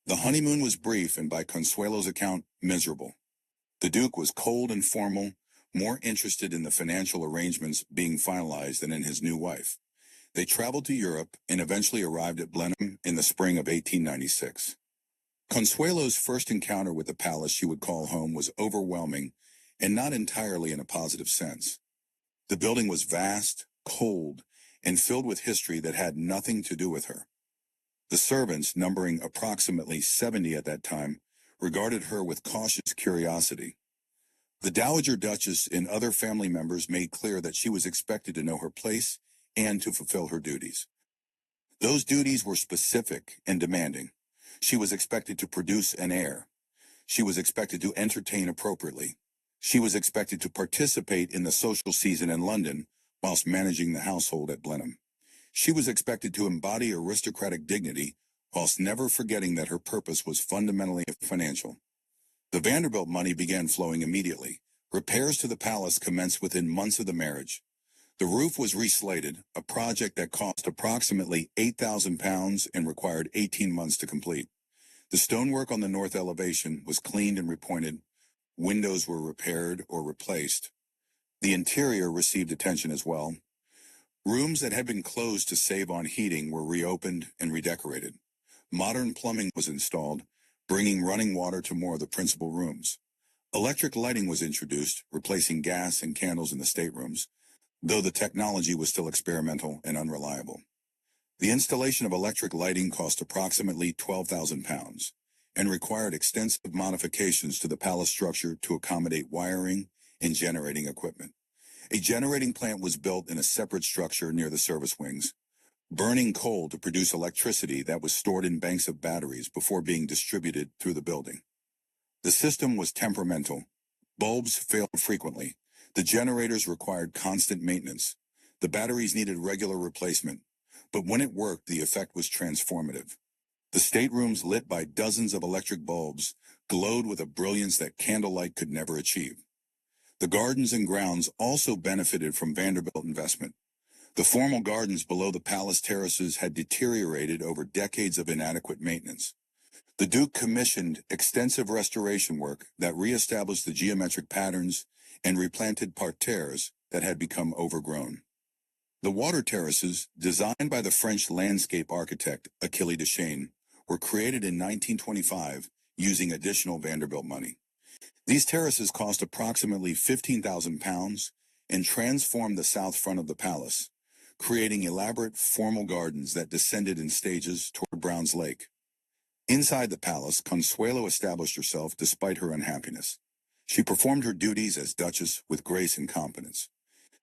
The honeymoon was brief and, by Consuelo's account, miserable. The Duke was cold and formal, more interested in the financial arrangements being finalized than in his new wife. They traveled to Europe and eventually arrived at Blenheim in the spring of 1896. Consuelo's first encounter with the palace she would call home was overwhelming and not entirely in a positive sense. The building was vast, cold, and filled with history that had nothing to do with her. The servants, numbering approximately 70 at that time, regarded her with cautious curiosity. The Dowager Duchess and other family members made clear that she was expected to know her place and to fulfill her duties. Those duties were specific and demanding. She was expected to produce an heir. She was expected to entertain appropriately. She was expected to participate in the social season in London whilst managing the household at Blenheim. She was expected to embody aristocratic dignity whilst never forgetting that her purpose was fundamentally financial. The Vanderbilt money began flowing immediately. Repairs to the palace commenced within months of the marriage. The roof was reslated, a project that cost approximately £8,000 and required 18 months to complete. The stonework on the north elevation was cleaned and repointed. Windows were repaired or replaced. The interior received attention as well. Rooms that had been closed to save on heating were reopened and redecorated. Modern plumbing was installed, bringing running water to more of the principal rooms. Electric lighting was introduced, replacing gas and candles in the staterooms, though the technology was still experimental and unreliable. The installation of electric lighting cost approximately £12,000 and required extensive modifications to the palace structure to accommodate wiring and generating equipment. A generating plant was built in a separate structure near the service wings, burning coal to produce electricity that was stored in banks of batteries before being distributed through the building. The system was temperamental. Bulbs failed frequently. The generators required constant maintenance. The batteries needed regular replacement. But when it worked, the effect was transformative. The staterooms, lit by dozens of electric bulbs, glowed with a brilliance that candlelight could never achieve. The gardens and grounds also benefited from Vanderbilt investment. The formal gardens below the palace terraces had deteriorated over decades of inadequate maintenance. The Duke commissioned extensive restoration work that re-established the geometric patterns and replanted parterres that had become overgrown. The water terraces, designed by the French landscape architect Achille Deschênes, were created in 1925 using additional Vanderbilt money. These terraces cost approximately £15,000 and transformed the south front of the palace, creating elaborate formal gardens that descended in stages toward Brown's Lake. Inside the palace, Consuelo established herself despite her unhappiness. She performed her duties as Duchess with grace and competence.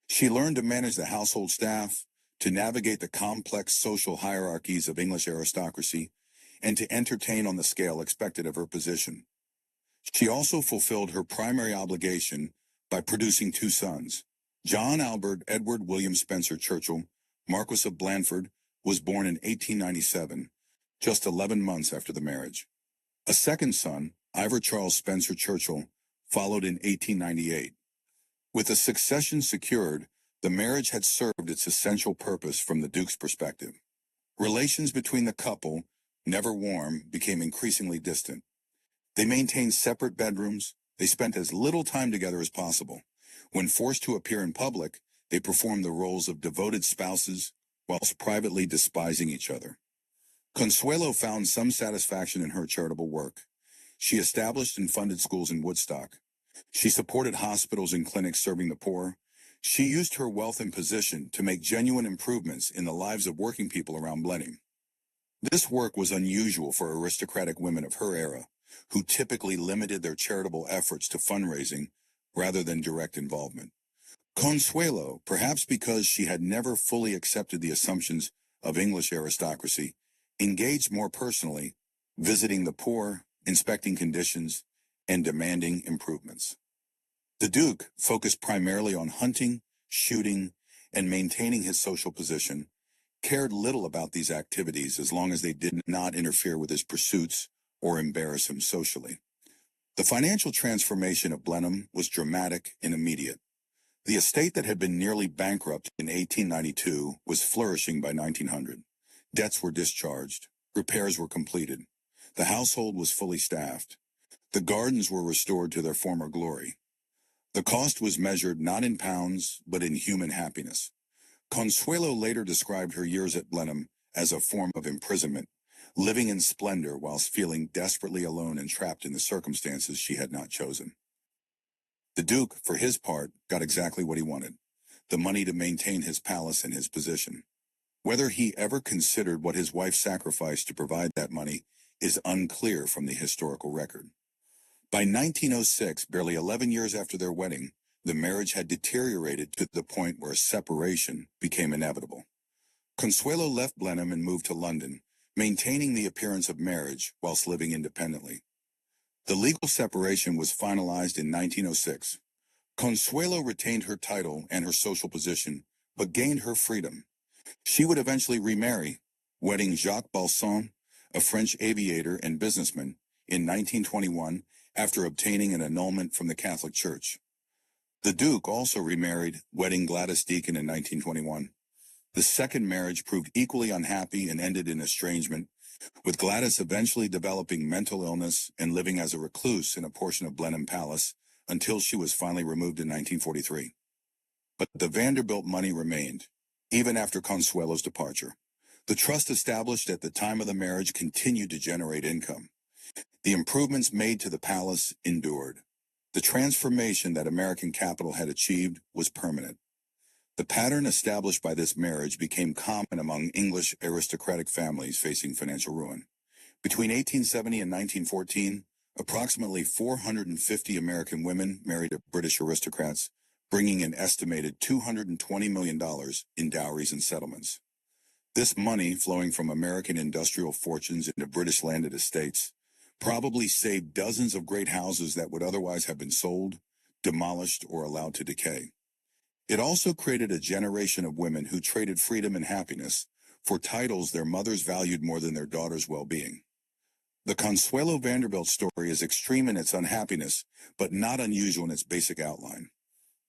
She learned to manage the household staff, to navigate the complex social hierarchies of English aristocracy, and to entertain on the scale expected of her position. She also fulfilled her primary obligation by producing two sons. John Albert Edward William Spencer Churchill, Marquis of Blandford, was born in 1897, just 11 months after the marriage. A second son, Ivor Charles Spencer Churchill, followed in 1898. With the succession secured, the marriage had served its essential purpose from the Duke's perspective. Relations between the couple, never warm, became increasingly distant. They maintained separate bedrooms. They spent as little time together as possible. When forced to appear in public, they performed the roles of devoted spouses whilst privately despising each other. Consuelo found some satisfaction in her charitable work. She established and funded schools in Woodstock. She supported hospitals and clinics serving the poor. She used her wealth and position to make genuine improvements in the lives of working people around Blenheim. This work was unusual for aristocratic women of her era, who typically limited their charitable efforts to fundraising rather than direct involvement. Consuelo, perhaps because she had never fully accepted the assumptions of English aristocracy, engaged more personally, visiting the poor, inspecting conditions, and demanding improvements. The Duke focused primarily on hunting, shooting, and maintaining his social position, cared little about these activities as long as they did not interfere with his pursuits or embarrass him socially. The financial transformation of Blenheim was dramatic and immediate. The estate that had been nearly bankrupt in 1892 was flourishing by 1900. Debts were discharged. Repairs were completed. The household was fully staffed. The gardens were restored to their former glory. The cost was measured not in pounds, but in human happiness. Consuelo later described her years at Blenheim as a form of imprisonment, living in splendor whilst feeling desperately alone and trapped in the circumstances she had not chosen. The Duke, for his part, got exactly what he wanted, the money to maintain his palace and his position. Whether he ever considered what his wife sacrificed to provide that money is unclear from the historical record. By 1906, barely 11 years after their wedding, the marriage had deteriorated to the point where separation became inevitable. Consuelo left Blenheim and moved to London, maintaining the appearance of marriage whilst living independently. The legal separation was finalized in 1906. Consuelo retained her title and her social position, but gained her freedom. She would eventually remarry, wedding Jacques Balsan, a French aviator and businessman, in 1921 after obtaining an annulment from the Catholic Church. The Duke also remarried, wedding Gladys Deacon in 1921. The second marriage proved equally unhappy and ended in estrangement, with Gladys eventually developing mental illness and living as a recluse in a portion of Blenheim Palace until she was finally removed in 1943. But the Vanderbilt money remained, even after Consuelo's departure. The trust established at the time of the marriage continued to generate income. The improvements made to the palace endured. The transformation that American capital had achieved was permanent. The pattern established by this marriage became common among English aristocratic families facing financial ruin. Between 1870 and 1914, approximately 450 American women married British aristocrats, bringing an estimated $220 million in dowries and settlements. This money, flowing from American industrial fortunes into British landed estates, probably saved dozens of great houses that would otherwise have been sold, demolished, or allowed to decay. It also created a generation of women who traded freedom and happiness for titles their mothers valued more than their daughters' well-being. The Consuelo Vanderbilt story is extreme in its unhappiness, but not unusual in its basic outline.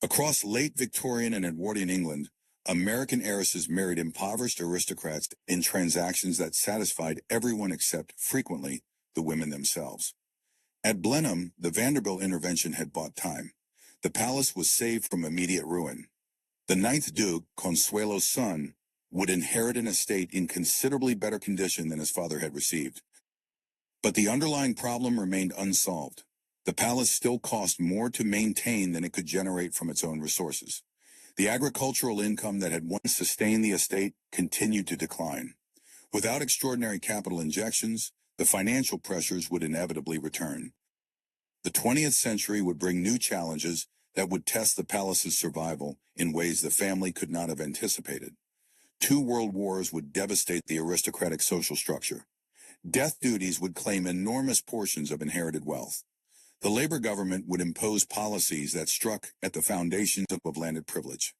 Across late Victorian and Edwardian England, American heiresses married impoverished aristocrats in transactions that satisfied everyone except, frequently, the women themselves. At Blenheim, the Vanderbilt intervention had bought time. The palace was saved from immediate ruin. The ninth Duke, Consuelo's son, would inherit an estate in considerably better condition than his father had received. But the underlying problem remained unsolved. The palace still cost more to maintain than it could generate from its own resources. The agricultural income that had once sustained the estate continued to decline. Without extraordinary capital injections, the financial pressures would inevitably return. The 20th century would bring new challenges that would test the palace's survival in ways the family could not have anticipated. 2 world wars would devastate the aristocratic social structure. Death duties would claim enormous portions of inherited wealth. The labor government would impose policies that struck at the foundations of landed privilege.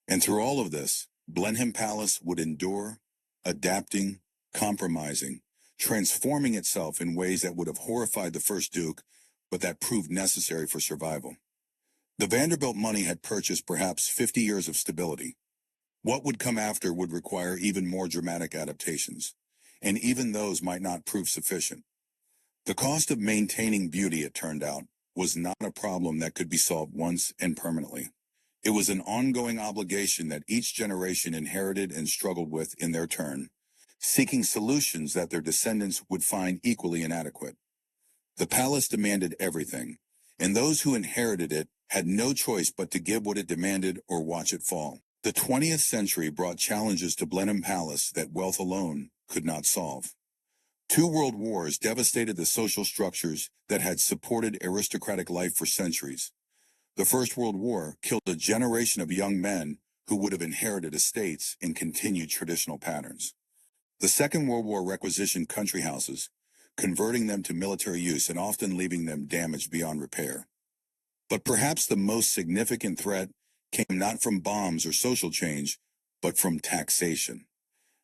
And through all of this, Blenheim Palace would endure, adapting, compromising, transforming itself in ways that would have horrified the first Duke, but that proved necessary for survival. The Vanderbilt money had purchased perhaps 50 years of stability. What would come after would require even more dramatic adaptations, and even those might not prove sufficient. The cost of maintaining beauty, it turned out, was not a problem that could be solved once and permanently. It was an ongoing obligation that each generation inherited and struggled with in their turn, seeking solutions that their descendants would find equally inadequate. The palace demanded everything, and those who inherited it had no choice but to give what it demanded or watch it fall. The 20th century brought challenges to Blenheim Palace that wealth alone could not solve. 2 world wars devastated the social structures that had supported aristocratic life for centuries. The First World War killed a generation of young men who would have inherited estates and continued traditional patterns. The Second World War requisitioned country houses, converting them to military use and often leaving them damaged beyond repair. But perhaps the most significant threat came not from bombs or social change, but from taxation.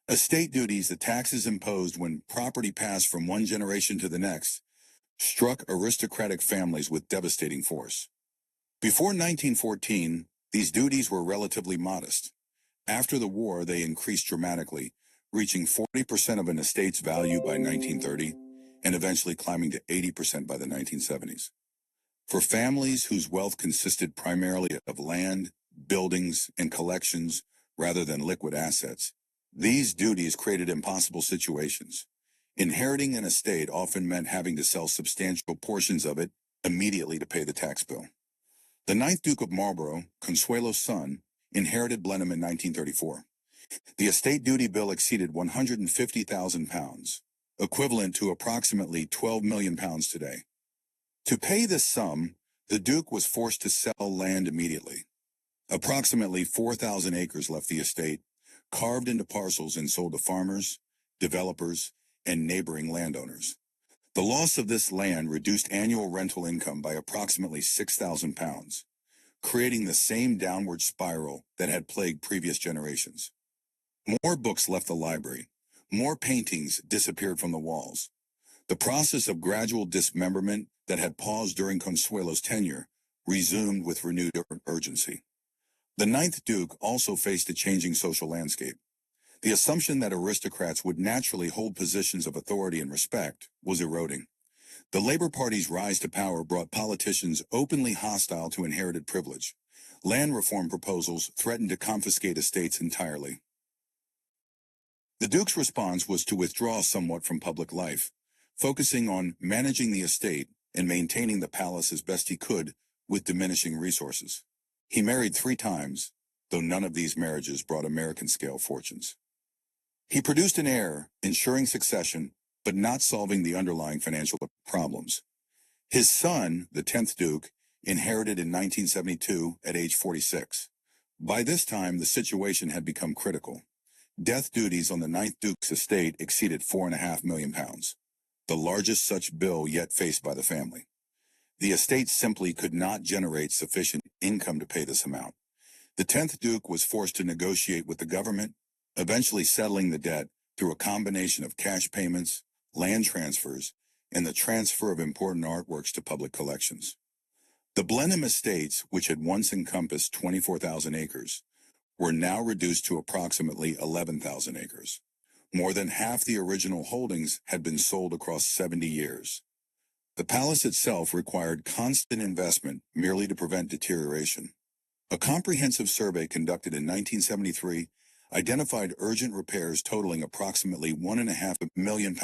Estate duties, the taxes imposed when property passed from one generation to the next, struck aristocratic families with devastating force. Before 1914, these duties were relatively modest. After the war, they increased dramatically, reaching 40% of an estate's value by 1930, and eventually climbing to 80% by the 1970s. For families whose wealth consisted primarily of land, buildings, and collections rather than liquid assets, these duties created impossible situations. Inheriting an estate often meant having to sell substantial portions of it immediately to pay the tax bill. The ninth Duke of Marlborough, Consuelo's son, inherited Blenheim in 1934. The estate duty bill exceeded £150,000, equivalent to approximately £12 million today. To pay this sum, the Duke was forced to sell land immediately. Approximately 4,000 acres left the estate, carved into parcels and sold to farmers, developers, and neighboring landowners. The loss of this land reduced annual rental income by approximately £6,000, creating the same downward spiral that had plagued previous generations. More books left the library. More paintings disappeared from the walls. The process of gradual dismemberment that had paused during Consuelo's tenure resumed with renewed urgency. The ninth Duke also faced a changing social landscape. The assumption that aristocrats would naturally hold positions of authority and respect was eroding. The Labour Party's rise to power brought politicians openly hostile to inherited privilege. Land reform proposals threatened to confiscate estates entirely. The Duke's response was to withdraw somewhat from public life, focusing on managing the estate and maintaining the palace as best he could with diminishing resources. He married 3 times, though none of these marriages brought American-scale fortunes. He produced an heir, ensuring succession, but not solving the underlying financial problems. His son, the 10th Duke, inherited in 1972 at age 46. By this time, the situation had become critical. Death duties on the 9th Duke's estate exceeded £4.5 million, the largest such bill yet faced by the family. The estate simply could not generate sufficient income to pay this amount. The 10th Duke was forced to negotiate with the government, eventually settling the debt through a combination of cash payments, land transfers, and the transfer of important artworks to public collections. The Blenheim estates, which had once encompassed 24,000 acres, were now reduced to approximately 11,000 acres. More than half the original holdings had been sold across 70 years. The palace itself required constant investment merely to prevent deterioration. A comprehensive survey conducted in 1973 identified urgent repairs totaling approximately £1.5 million.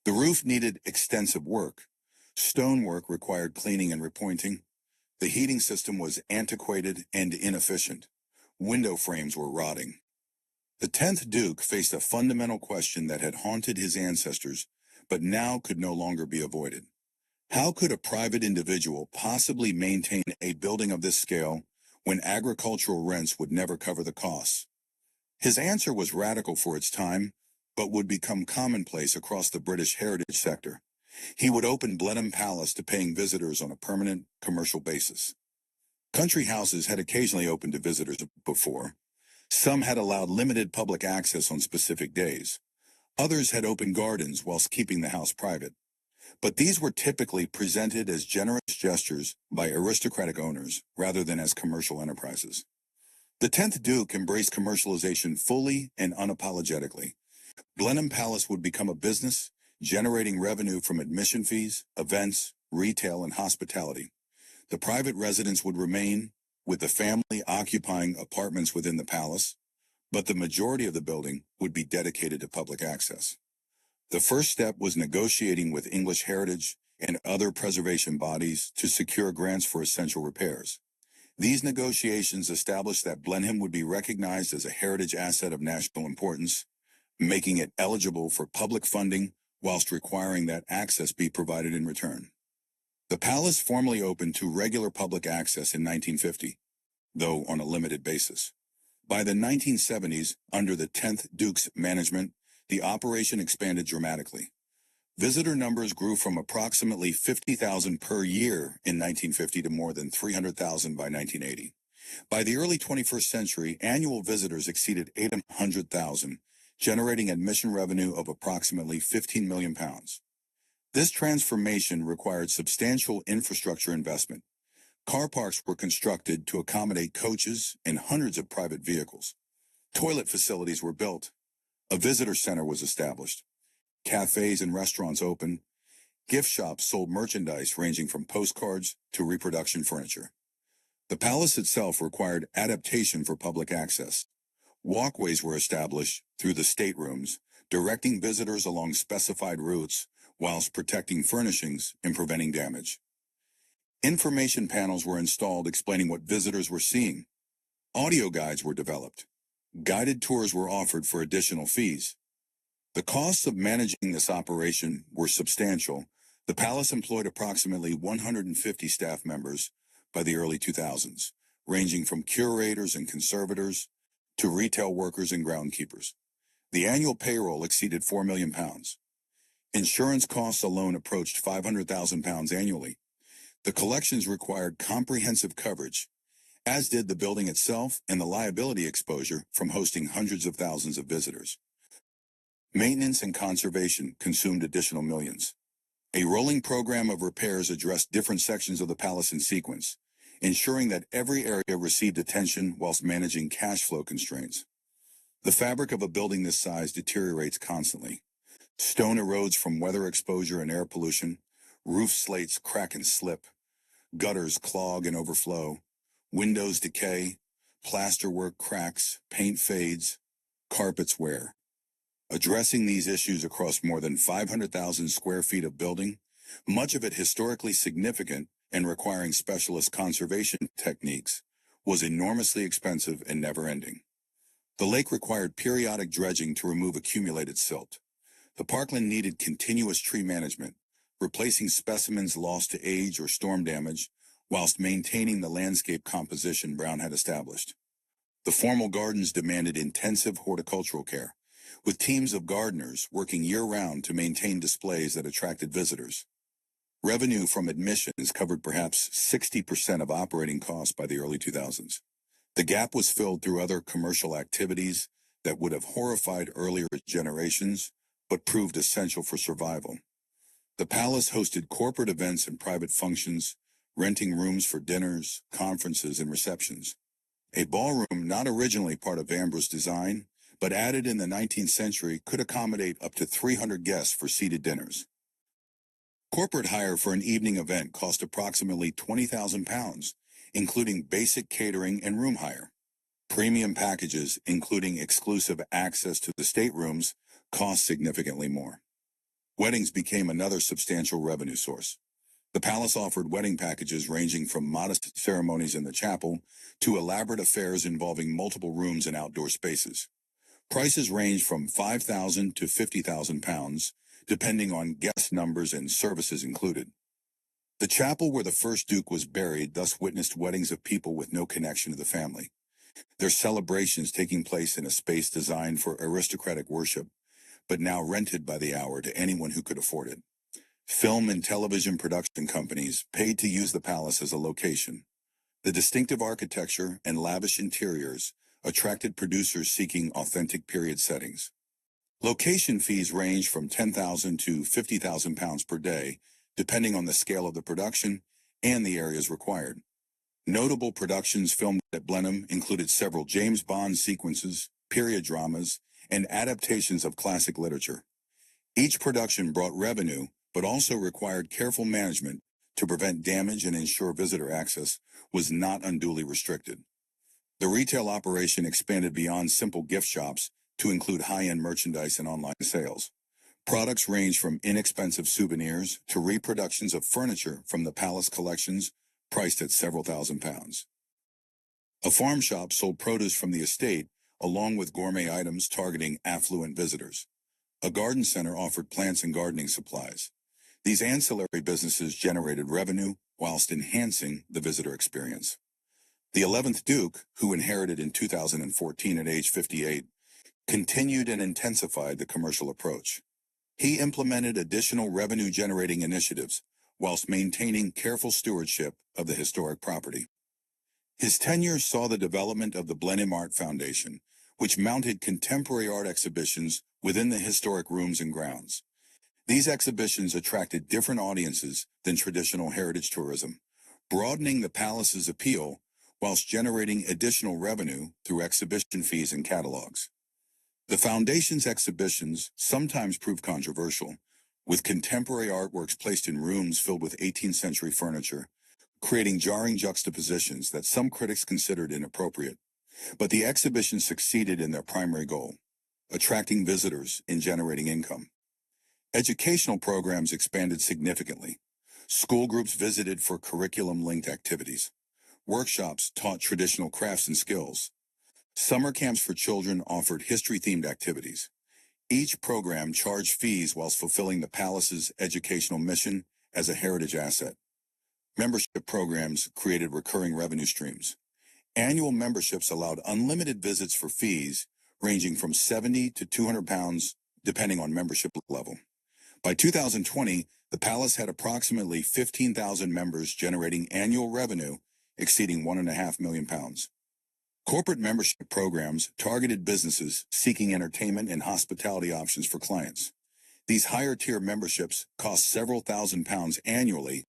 The roof needed extensive work. Stonework required cleaning and repointing. The heating system was antiquated and inefficient. Window frames were rotting. The 10th Duke faced a fundamental question that had haunted his ancestors, but now could no longer be avoided. How could a private individual possibly maintain a building of this scale when agricultural rents would never cover the costs? His answer was radical for its time, but would become commonplace across the British heritage sector. He would open Blenheim Palace to paying visitors on a permanent commercial basis. Country houses had occasionally opened to visitors before. Some had allowed limited public access on specific days. Others had open gardens whilst keeping the house private. But these were typically presented as generous gestures by aristocratic owners rather than as commercial enterprises. The 10th Duke embraced commercialization fully and unapologetically. Blenheim Palace would become a business, generating revenue from admission fees, events, retail, and hospitality. The private residence would remain, with the family occupying apartments within the palace, but the majority of the building would be dedicated to public access. The first step was negotiating with English heritage and other preservation bodies to secure grants for essential repairs. These negotiations established that Blenheim would be recognized as a heritage asset of national importance, making it eligible for public funding whilst requiring that access be provided in return. The palace formally opened to regular public access in 1950, though on a limited basis. By the 1970s, under the 10th Duke's management, the operation expanded dramatically. Visitor numbers grew from approximately 50,000 per year in 1950 to more than 300,000 by 1980. By the early 21st century, annual visitors exceeded 800,000, generating admission revenue of approximately £15 million. This transformation required substantial infrastructure investment. Car parks were constructed to accommodate coaches and hundreds of private vehicles. Toilet facilities were built. A visitor center was established. Cafes and restaurants opened. Gift shops sold merchandise ranging from postcards to reproduction furniture. The palace itself required adaptation for public access. Walkways were established through the staterooms, directing visitors along specified routes whilst protecting furnishings and preventing damage. Information panels were installed explaining what visitors were seeing. Audio guides were developed. Guided tours were offered for additional fees. The costs of managing this operation were substantial, The palace employed approximately 150 staff members by the early 2000s, ranging from curators and conservators to retail workers and groundkeepers. The annual payroll exceeded £4 million. Insurance costs alone approached £500,000 annually. The collections required comprehensive coverage, as did the building itself and the liability exposure from hosting hundreds of thousands of visitors. Maintenance and conservation consumed additional millions. A rolling program of repairs addressed different sections of the palace in sequence, ensuring that every area received attention whilst managing cash flow constraints. The fabric of a building this size deteriorates constantly. Stone erodes from weather exposure and air pollution, roof slates crack and slip, gutters clog and overflow, windows decay, plasterwork cracks, paint fades, carpets wear. Addressing these issues across more than 500,000 square feet of building, much of it historically significant and requiring specialist conservation techniques, was enormously expensive and never-ending. The lake required periodic dredging to remove accumulated silt. The parkland needed continuous tree management, replacing specimens lost to age or storm damage, whilst maintaining the landscape composition Brown had established. The formal gardens demanded intensive horticultural care, with teams of gardeners working year-round to maintain displays that attracted visitors. Revenue from admissions covered perhaps 60% of operating costs by the early 2000s. The gap was filled through other commercial activities that would have horrified earlier generations, but proved essential for survival. The palace hosted corporate events and private functions, renting rooms for dinners, conferences, and receptions. A ballroom not originally part of Vanderbilt's design, but added in the 19th century, could accommodate up to 300 guests for seated dinners. Corporate hire for an evening event cost approximately £20,000, including basic catering and room hire. Premium packages, including exclusive access to the staterooms, cost significantly more. Weddings became another substantial revenue source. The palace offered wedding packages ranging from modest ceremonies in the chapel to elaborate affairs involving multiple rooms and outdoor spaces. Prices ranged from £5,000 to £50,000, depending on guest numbers and services included. The chapel where the first Duke was buried thus witnessed weddings of people with no connection to the family, their celebrations taking place in a space designed for aristocratic worship, but now rented by the hour to anyone who could afford it. Film and television production companies paid to use the palace as a location. The distinctive architecture and lavish interiors attracted producers seeking authentic period settings. Location fees range from £10,000 to £50,000 per day, depending on the scale of the production and the areas required. Notable productions filmed at Blenheim included several James Bond sequences, period dramas, and adaptations of classic literature. Each production brought revenue, but also required careful management to prevent damage and ensure visitor access was not unduly restricted. The retail operation expanded beyond simple gift shops to include high-end merchandise and online sales. Products range from inexpensive souvenirs to reproductions of furniture from the palace collections priced at several £1,000s. A farm shop sold produce from the estate along with gourmet items targeting affluent visitors. A garden center offered plants and gardening supplies. These ancillary businesses generated revenue whilst enhancing the visitor experience. The 11th Duke, who inherited in 2014 at age 58, continued and intensified the commercial approach. He implemented additional revenue-generating initiatives whilst maintaining careful stewardship of the historic property. His tenure saw the development of the Blenheim Art Foundation, which mounted contemporary art exhibitions within the historic rooms and grounds. These exhibitions attracted different audiences than traditional heritage tourism, broadening the palace's appeal whilst generating additional revenue through exhibition fees and catalogs. The Foundation's exhibitions sometimes proved controversial, with contemporary artworks placed in rooms filled with 18th century furniture, creating jarring juxtapositions that some critics considered inappropriate. But the exhibitions succeeded in their primary goal, attracting visitors and generating income. Educational programs expanded significantly. School groups visited for curriculum-linked activities. Workshops taught traditional crafts and skills. Summer camps for children offered history-themed activities. Each program charged fees whilst fulfilling the palace's educational mission as a heritage asset. Membership programs created recurring revenue streams. Annual memberships allowed unlimited visits for fees ranging from £70 to £200, depending on membership level. By 2020, the Palace had approximately 15,000 members generating annual revenue exceeding £1.5 million. Corporate membership programs targeted businesses seeking entertainment and hospitality options for clients. These higher-tier memberships cost several £1,000s annually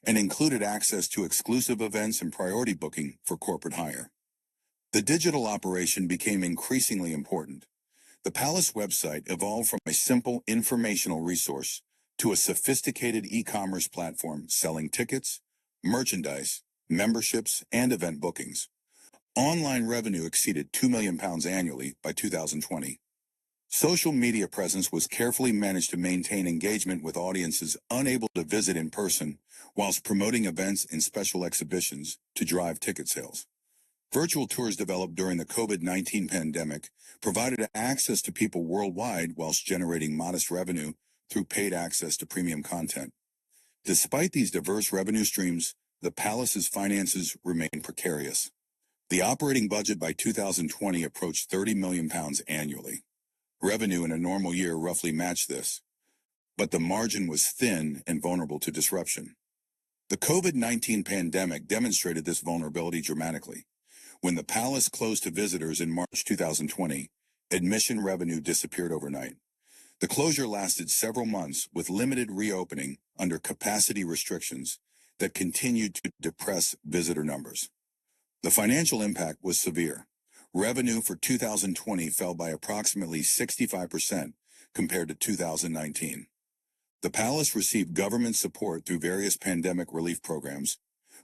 and included access to exclusive events and priority booking for corporate hire. The digital operation became increasingly important. The Palace website evolved from a simple informational resource to a sophisticated e-commerce platform selling tickets, merchandise, memberships, and event bookings. Online revenue exceeded £2 million annually by 2020. Social media presence was carefully managed to maintain engagement with audiences unable to visit in person, whilst promoting events and special exhibitions to drive ticket sales. Virtual tours developed during the COVID-19 pandemic provided access to people worldwide whilst generating modest revenue through paid access to premium content. Despite these diverse revenue streams, the Palace's finances remained precarious. The operating budget by 2020 approached £30 million annually. Revenue in a normal year roughly matched this, but the margin was thin and vulnerable to disruption. The COVID-19 pandemic demonstrated this vulnerability dramatically. When the Palace closed to visitors in March 2020, admission revenue disappeared overnight. The closure lasted several months with limited reopening under capacity restrictions that continued to depress visitor numbers. The financial impact was severe. Revenue for 2020 fell by approximately 65% compared to 2019. The Palace received government support through various pandemic relief programs,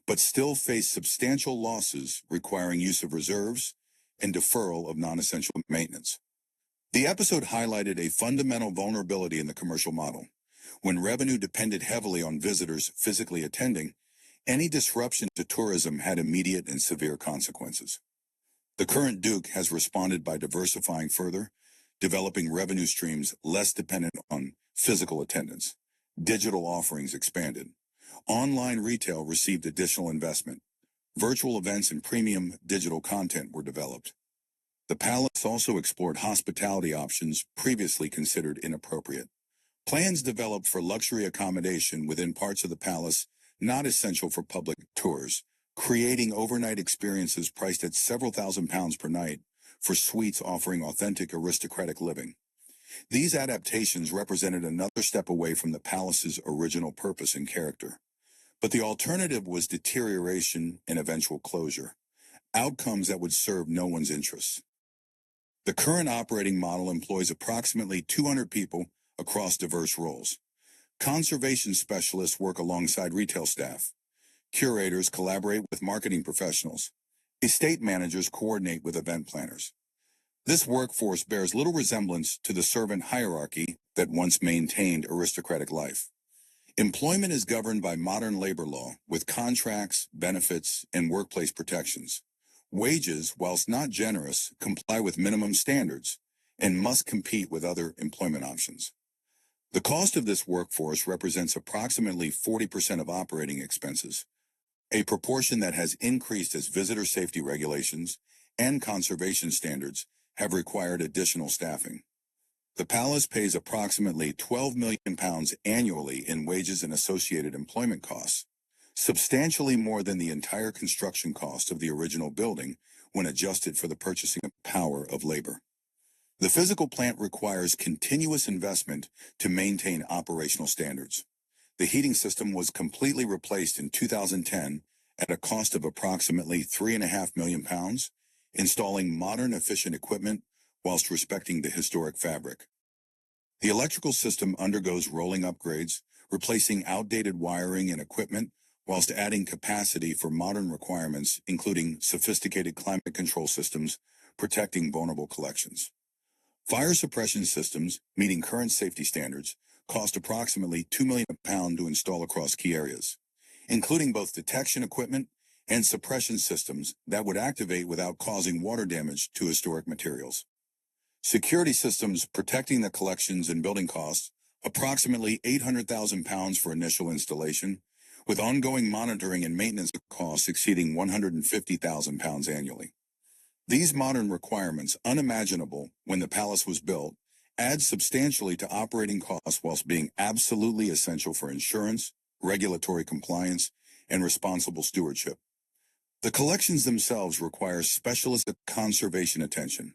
but still faced substantial losses requiring use of reserves and deferral of non-essential maintenance. The episode highlighted a fundamental vulnerability in the commercial model. When revenue depended heavily on visitors physically attending, any disruption to tourism had immediate and severe consequences. The current Duke has responded by diversifying further, developing revenue streams less dependent on physical attendance. Digital offerings expanded. Online retail received additional investment. Virtual events and premium digital content were developed. The Palace also explored hospitality options previously considered inappropriate. Plans developed for luxury accommodation within parts of the Palace not essential for public tours, creating overnight experiences priced at several £1,000s per night for suites offering authentic aristocratic living. These adaptations represented another step away from the Palace's original purpose and character. But the alternative was deterioration and eventual closure, outcomes that would serve no one's interests. The current operating model employs approximately 200 people across diverse roles. Conservation specialists work alongside retail staff. Curators collaborate with marketing professionals. Estate managers coordinate with event planners. This workforce bears little resemblance to the servant hierarchy that once maintained aristocratic life. Employment is governed by modern labor law, with contracts, benefits, and workplace protections. Wages, whilst not generous, comply with minimum standards and must compete with other employment options. The cost of this workforce represents approximately 40% of operating expenses, a proportion that has increased as visitor safety regulations and conservation standards have required additional staffing. The Palace pays approximately £12 million annually in wages and associated employment costs, substantially more than the entire construction cost of the original building when adjusted for the purchasing power of labor. The physical plant requires continuous investment to maintain operational standards. The heating system was completely replaced in 2010 at a cost of approximately £3.5 million, installing modern efficient equipment whilst respecting the historic fabric. The electrical system undergoes rolling upgrades, replacing outdated wiring and equipment whilst adding capacity for modern requirements, including sophisticated climate control systems protecting vulnerable collections. Fire suppression systems, meeting current safety standards, cost approximately £2 million to install across key areas, including both detection equipment and suppression systems that would activate without causing water damage to historic materials. Security systems protecting the collections and building costs approximately £800,000 for initial installation, with ongoing monitoring and maintenance costs exceeding £150,000 annually. These modern requirements, unimaginable when the palace was built, add substantially to operating costs whilst being absolutely essential for insurance, regulatory compliance, and responsible stewardship. The collections themselves require specialist conservation attention.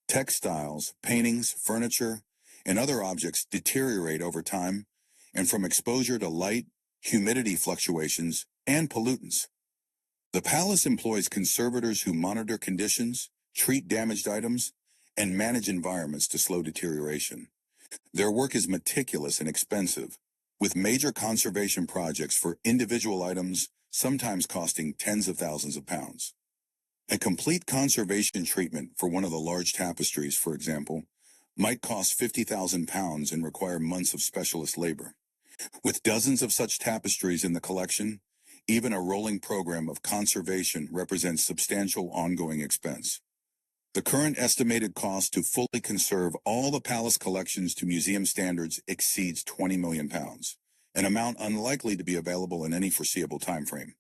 Textiles, paintings, furniture, and other objects deteriorate over time and from exposure to light, humidity fluctuations, and pollutants. The palace employs conservators who monitor conditions, treat damaged items, and manage environments to slow deterioration. Their work is meticulous and expensive, with major conservation projects for individual items sometimes costing tens of thousands of pounds. A complete conservation treatment for one of the large tapestries, for example, might cost £50,000 and require months of specialist labor. With dozens of such tapestries in the collection, even a rolling program of conservation represents substantial ongoing expense. The current estimated cost to fully conserve all the palace collections to museum standards exceeds £20 million, an amount unlikely to be available in any foreseeable timeframe.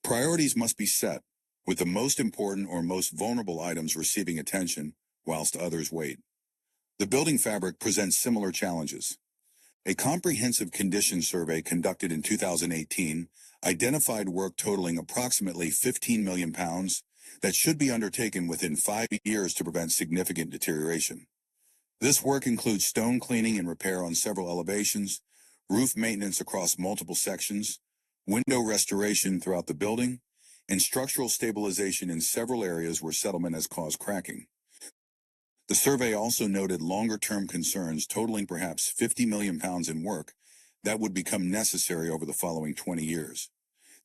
Priorities must be set, with the most important or most vulnerable items receiving attention, whilst others wait. The building fabric presents similar challenges. A comprehensive condition survey conducted in 2018 identified work totaling approximately £15 million that should be undertaken within 5 years to prevent significant deterioration. This work includes stone cleaning and repair on several elevations, roof maintenance across multiple sections, window restoration throughout the building, and structural stabilization in several areas where settlement has caused cracking. The survey also noted longer-term concerns totaling perhaps £50 million in work that would become necessary over the following 20 years.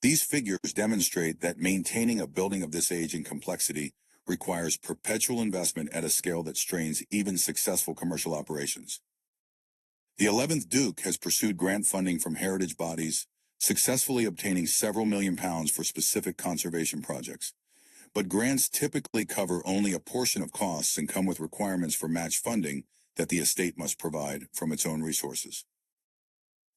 These figures demonstrate that maintaining a building of this age and complexity requires perpetual investment at a scale that strains even successful commercial operations. The 11th Duke has pursued grant funding from heritage bodies, successfully obtaining several million pounds for specific conservation projects. But grants typically cover only a portion of costs and come with requirements for match funding that the estate must provide from its own resources.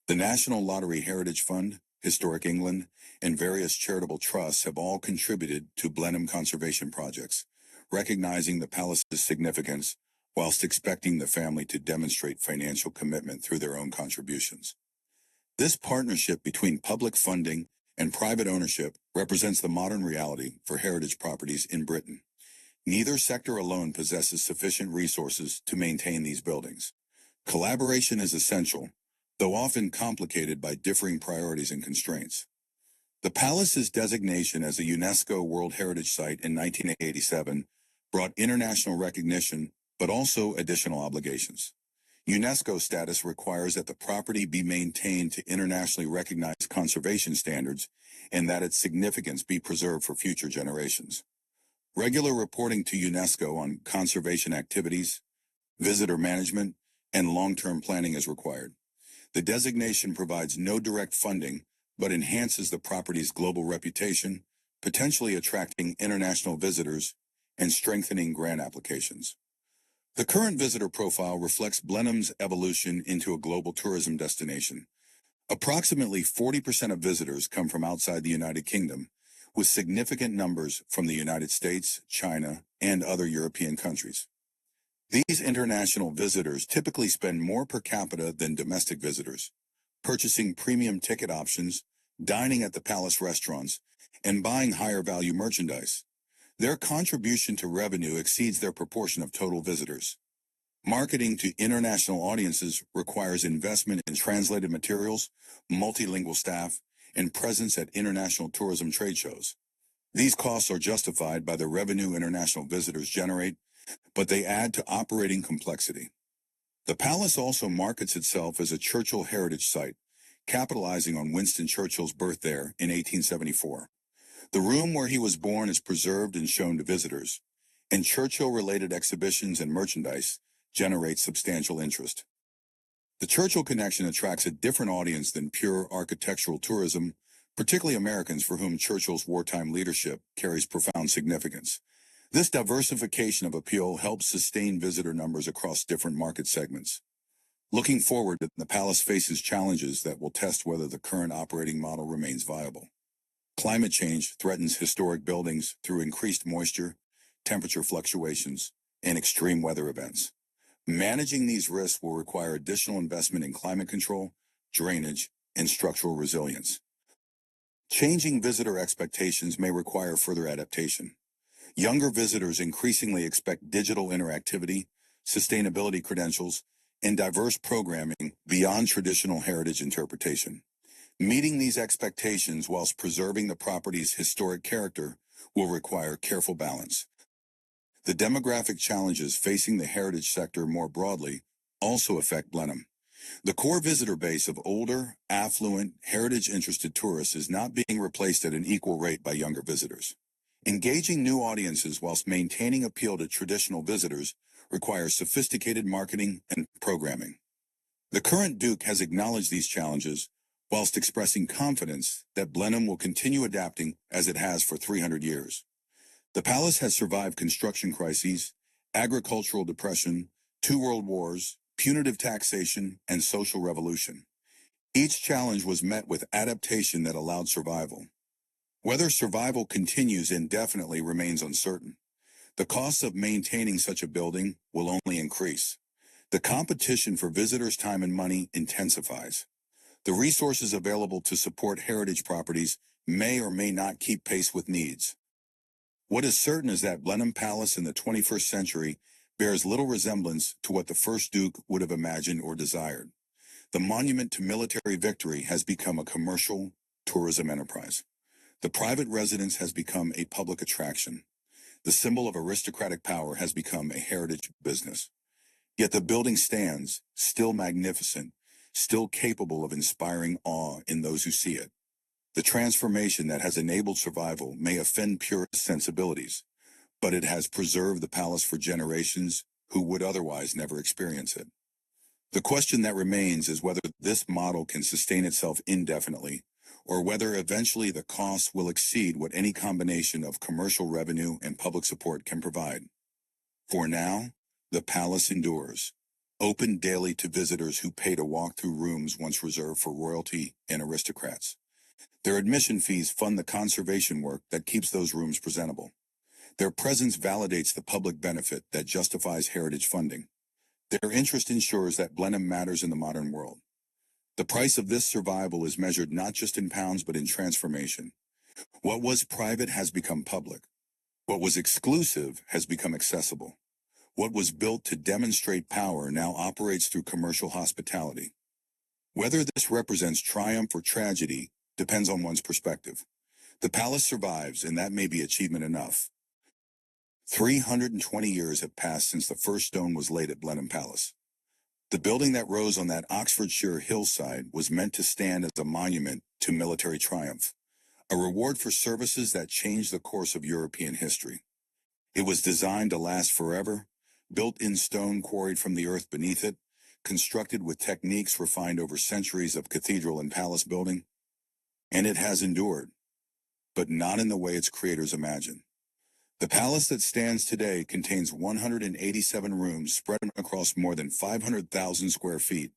The National Lottery Heritage Fund, Historic England, and various charitable trusts have all contributed to Blenheim conservation projects, recognizing the palace's significance whilst expecting the family to demonstrate financial commitment through their own contributions. This partnership between public funding and private ownership represents the modern reality for heritage properties in Britain. Neither sector alone possesses sufficient resources to maintain these buildings. Collaboration is essential, though often complicated by differing priorities and constraints. The palace's designation as a UNESCO World Heritage Site in 1987 brought international recognition, but also additional obligations. UNESCO status requires that the property be maintained to internationally recognized conservation standards and that its significance be preserved for future generations. Regular reporting to UNESCO on conservation activities, visitor management, and long-term planning is required. The designation provides no direct funding, but enhances the property's global reputation, potentially attracting international visitors and strengthening grant applications. The current visitor profile reflects Blenheim's evolution into a global tourism destination. Approximately 40% of visitors come from outside the United Kingdom, with significant numbers from the United States, China, and other European countries. These international visitors typically spend more per capita than domestic visitors, purchasing premium ticket options, dining at the palace restaurants, and buying higher-value merchandise. Their contribution to revenue exceeds their proportion of total visitors. Marketing to international audiences requires investment in translated materials, multilingual staff, and presence at international tourism trade shows. These costs are justified by the revenue international visitors generate, but they add to operating complexity. The palace also markets itself as a Churchill heritage site, capitalizing on Winston Churchill's birth there in 1874. The room where he was born is preserved and shown to visitors, and Churchill-related exhibitions and merchandise generate substantial interest. The Churchill connection attracts a different audience than pure architectural tourism, particularly Americans for whom Churchill's wartime leadership carries profound significance. This diversification of appeal helps sustain visitor numbers across different market segments. Looking forward, the palace faces challenges that will test whether the current operating model remains viable. Climate change threatens historic buildings through increased moisture, temperature fluctuations, and extreme weather events. Managing these risks will require additional investment in climate control, drainage, and structural resilience. Changing visitor expectations may require further adaptation. Younger visitors increasingly expect digital interactivity, sustainability credentials, and diverse programming beyond traditional heritage interpretation. Meeting these expectations whilst preserving the property's historic character will require careful balance. The demographic challenges facing the heritage sector more broadly also affect Blenheim. The core visitor base of older, affluent, heritage-interested tourists is not being replaced at an equal rate by younger visitors. Engaging new audiences whilst maintaining appeal to traditional visitors requires sophisticated marketing and programming. The current Duke has acknowledged these challenges whilst expressing confidence that Blenheim will continue adapting as it has for 300 years. The palace has survived construction crises, agricultural depression, 2 world wars, punitive taxation, and social revolution. Each challenge was met with adaptation that allowed survival. Whether survival continues indefinitely remains uncertain. The cost of maintaining such a building will only increase. The competition for visitors' time and money intensifies. The resources available to support heritage properties may or may not keep pace with needs. What is certain is that Blenheim Palace in the 21st century bears little resemblance to what the first Duke would have imagined or desired. The monument to military victory has become a commercial tourism enterprise. The private residence has become a public attraction. The symbol of aristocratic power has become a heritage business. Yet the building stands, still magnificent, still capable of inspiring awe in those who see it. The transformation that has enabled survival may offend purist sensibilities, but it has preserved the palace for generations who would otherwise never experience it. The question that remains is whether this model can sustain itself indefinitely, or whether eventually the costs will exceed what any combination of commercial revenue and public support can provide. For now, the palace endures, open daily to visitors who pay to walk through rooms once reserved for royalty and aristocrats. Their admission fees fund the conservation work that keeps those rooms presentable. Their presence validates the public benefit that justifies heritage funding. Their interest ensures that Blenheim matters in the modern world. The price of this survival is measured not just in pounds but in transformation. What was private has become public. What was exclusive has become accessible. What was built to demonstrate power now operates through commercial hospitality. Whether this represents triumph or tragedy depends on one's perspective. The palace survives, and that may be achievement enough. 320 years have passed since the first stone was laid at Blenheim Palace. The building that rose on that Oxfordshire hillside was meant to stand as a monument to military triumph, a reward for services that changed the course of European history. It was designed to last forever, built in stone quarried from the earth beneath it, constructed with techniques refined over centuries of cathedral and palace building, and it has endured, but not in the way its creators imagined. The palace that stands today contains 187 rooms spread across more than 500,000 square feet.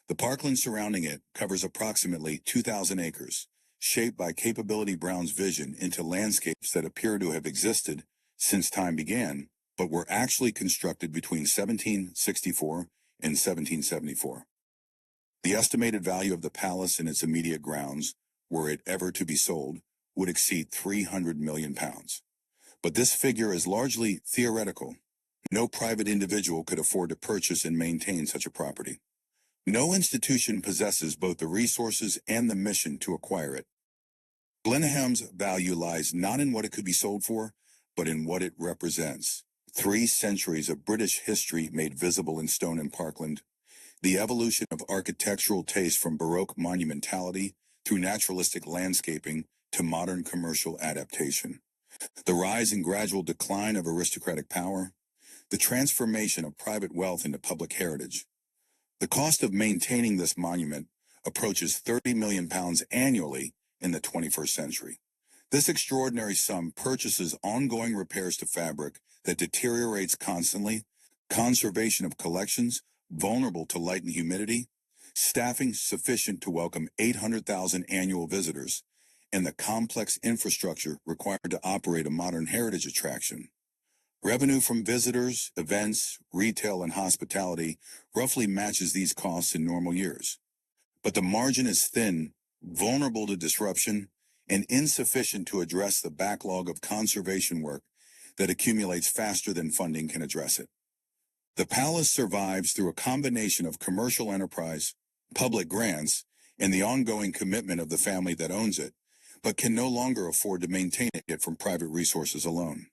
The parkland surrounding it covers approximately 2,000 acres, shaped by Capability Brown's vision into landscapes that appear to have existed since time began, but were actually constructed between 1764 and 1774. The estimated value of the palace and its immediate grounds, were it ever to be sold, would exceed £300 million. But this figure is largely theoretical. No private individual could afford to purchase and maintain such a property. No institution possesses both the resources and the mission to acquire it. Blenheim's value lies not in what it could be sold for, but in what it represents. 3 centuries of British history made visible in stone and parkland, the evolution of architectural taste from Baroque monumentality through naturalistic landscaping to modern commercial adaptation, the rise and gradual decline of aristocratic power, the transformation of private wealth into public heritage. The cost of maintaining this monument approaches £30 million annually in the 21st century. This extraordinary sum purchases ongoing repairs to fabric that deteriorates constantly, conservation of collections, vulnerable to light and humidity, staffing sufficient to welcome 800,000 annual visitors, and the complex infrastructure required to operate a modern heritage attraction. Revenue from visitors, events, retail, and hospitality roughly matches these costs in normal years. But the margin is thin, vulnerable to disruption, and insufficient to address the backlog of conservation work that accumulates faster than funding can address it. The palace survives through a combination of commercial enterprise, public grants, and the ongoing commitment of the family that owns it, but can no longer afford to maintain it from private resources alone.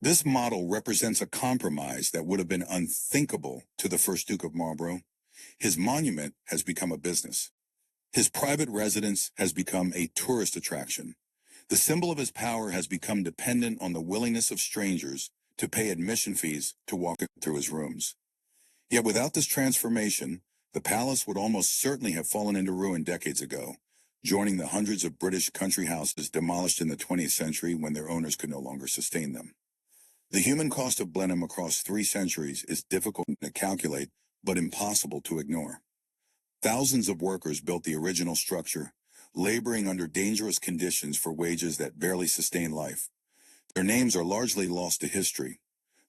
This model represents a compromise that would have been unthinkable to the first Duke of Marlborough. His monument has become a business. His private residence has become a tourist attraction. The symbol of his power has become dependent on the willingness of strangers to pay admission fees to walk through his rooms. Yet without this transformation, the palace would almost certainly have fallen into ruin decades ago, joining the hundreds of British country houses demolished in the 20th century when their owners could no longer sustain them. The human cost of Blenheim across 3 centuries is difficult to calculate, but impossible to ignore. Thousands of workers built the original structure, laboring under dangerous conditions for wages that barely sustain life. Their names are largely lost to history.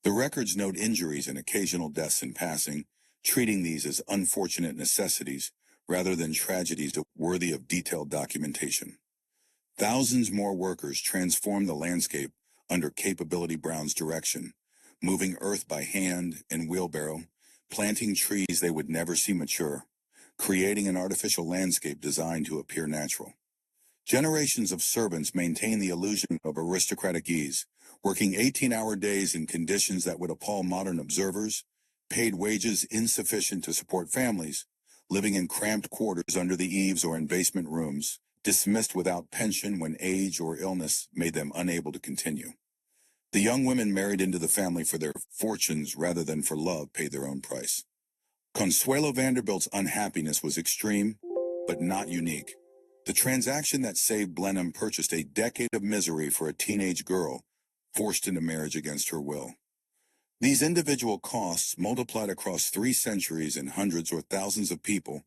The records note injuries and occasional deaths in passing, treating these as unfortunate necessities rather than tragedies worthy of detailed documentation. Thousands more workers transformed the landscape under Capability Brown's direction, moving earth by hand and wheelbarrow, planting trees they would never see mature, creating an artificial landscape designed to appear natural. Generations of servants maintained the illusion of aristocratic ease, working 18-hour days in conditions that would appall modern observers, paid wages insufficient to support families, living in cramped quarters under the eaves or in basement rooms, dismissed without pension when age or illness made them unable to continue. The young women married into the family for their fortunes rather than for love paid their own price. Consuelo Vanderbilt's unhappiness was extreme, but not unique. The transaction that saved Blenheim purchased a decade of misery for a teenage girl forced into marriage against her will. These individual costs, multiplied across 3 centuries and hundreds or thousands of people,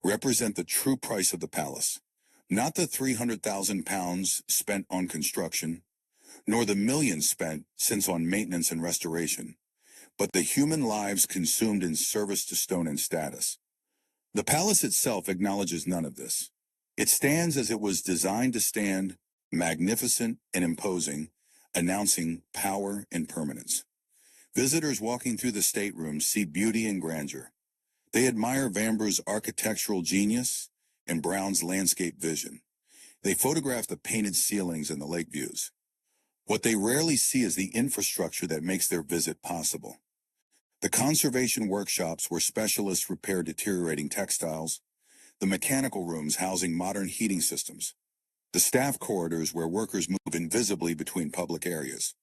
represent the true price of the palace, not the £300,000 spent on construction, nor the millions spent since on maintenance and restoration, but the human lives consumed in service to stone and status. The palace itself acknowledges none of this. It stands as it was designed to stand, magnificent and imposing, announcing power and permanence. Visitors walking through the staterooms see beauty and grandeur. They admire Vanborough's architectural genius and Brown's landscape vision. They photograph the painted ceilings and the lake views. What they rarely see is the infrastructure that makes their visit possible. The conservation workshops where specialists repair deteriorating textiles, the mechanical rooms housing modern heating systems, the staff corridors where workers move invisibly between public areas,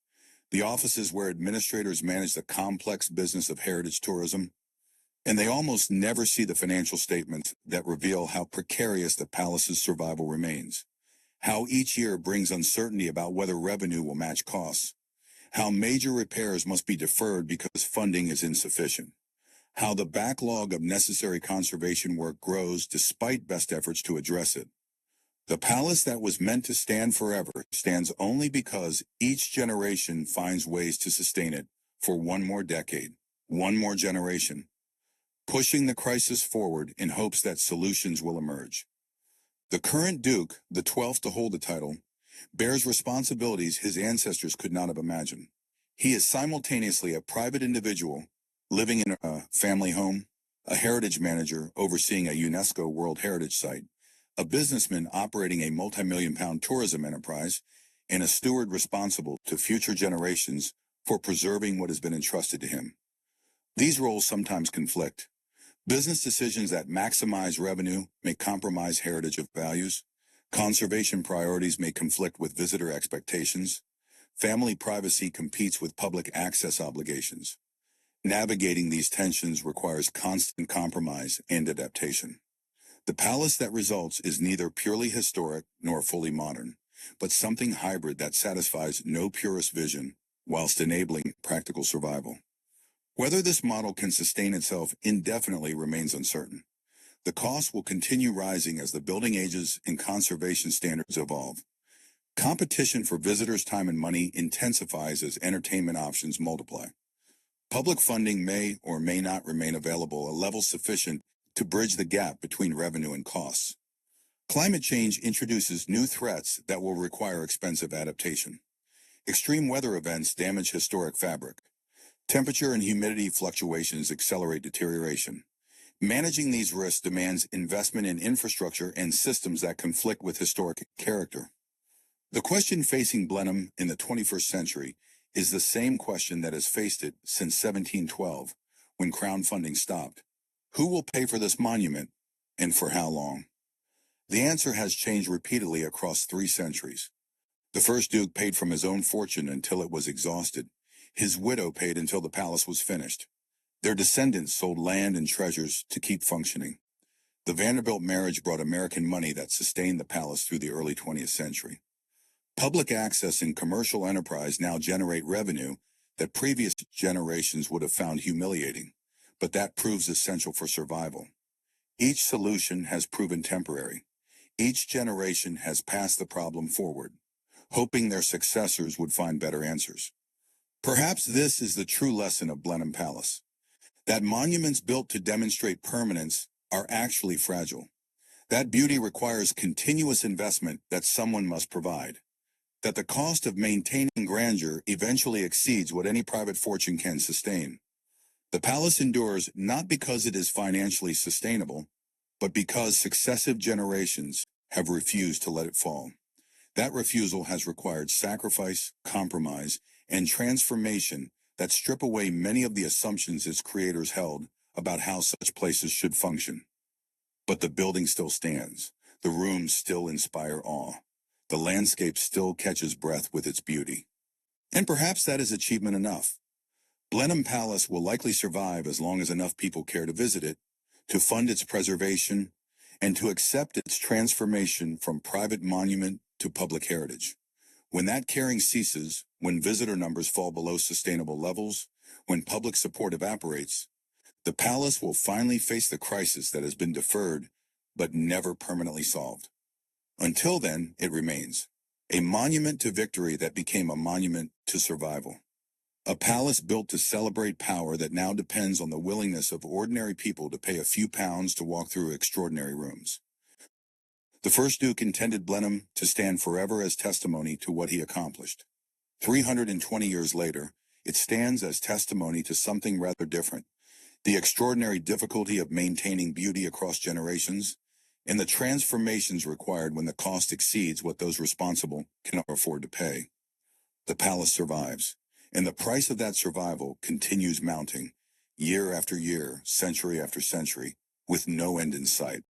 the offices where administrators manage the complex business of heritage tourism, and they almost never see the financial statements that reveal how precarious the palace's survival remains, how each year brings uncertainty about whether revenue will match costs, how major repairs must be deferred because funding is insufficient, how the backlog of necessary conservation work grows despite best efforts to address it. The palace that was meant to stand forever stands only because each generation finds ways to sustain it for one more decade, one more generation, pushing the crisis forward in hopes that solutions will emerge. The current Duke, the 12th to hold the title, bears responsibilities his ancestors could not have imagined. He is simultaneously a private individual living in a family home, a heritage manager overseeing a UNESCO World Heritage Site, a businessman operating a multi-million-pound tourism enterprise, and a steward responsible to future generations for preserving what has been entrusted to him. These roles sometimes conflict. Business decisions that maximize revenue may compromise heritage of values. Conservation priorities may conflict with visitor expectations. Family privacy competes with public access obligations. Navigating these tensions requires constant compromise and adaptation. The palace that results is neither purely historic nor fully modern, but something hybrid that satisfies no purist vision whilst enabling practical survival. Whether this model can sustain itself indefinitely remains uncertain. The cost will continue rising as the building ages and conservation standards evolve. Competition for visitors' time and money intensifies as entertainment options multiply. Public funding may or may not remain available at a level sufficient to bridge the gap between revenue and costs. Climate change introduces new threats that will require expensive adaptation. Extreme weather events damage historic fabric. Temperature and humidity fluctuations accelerate deterioration. Managing these risks demands investment in infrastructure and systems that conflict with historic character. The question facing Blenheim in the 21st century is the same question that has faced it since 1712, when Crown funding stopped. Who will pay for this monument, and for how long? The answer has changed repeatedly across 3 centuries. The first Duke paid from his own fortune until it was exhausted. His widow paid until the palace was finished. Their descendants sold land and treasures to keep functioning. The Vanderbilt marriage brought American money that sustained the palace through the early 20th century. Public access and commercial enterprise now generate revenue that previous generations would have found humiliating, but that proves essential for survival. Each solution has proven temporary. Each generation has passed the problem forward, hoping their successors would find better answers. Perhaps this is the true lesson of Blenheim Palace, that monuments built to demonstrate permanence are actually fragile. That beauty requires continuous investment that someone must provide. That the cost of maintaining grandeur eventually exceeds what any private fortune can sustain. The palace endures not because it is financially sustainable, but because successive generations have refused to let it fall. That refusal has required sacrifice, compromise, and transformation that strip away many of the assumptions its creators held about how such places should function. But the building still stands. The rooms still inspire awe. The landscape still catches breath with its beauty. And perhaps that is achievement enough. Blenheim Palace will likely survive as long as enough people care to visit it, to fund its preservation, and to accept its transformation from private monument to public heritage. When that caring ceases, when visitor numbers fall below sustainable levels, when public support evaporates, the palace will finally face the crisis that has been deferred but never permanently solved. Until then, it remains a monument to victory that became a monument to survival. A palace built to celebrate power that now depends on the willingness of ordinary people to pay a few pounds to walk through extraordinary rooms. The first Duke intended Blenheim to stand forever as testimony to what he accomplished. 320 years later, it stands as testimony to something rather different: the extraordinary difficulty of maintaining beauty across generations, and the transformations required when the cost exceeds what those responsible can afford to pay. The palace survives, and the price of that survival continues mounting, year after year, century after century, with no end in sight.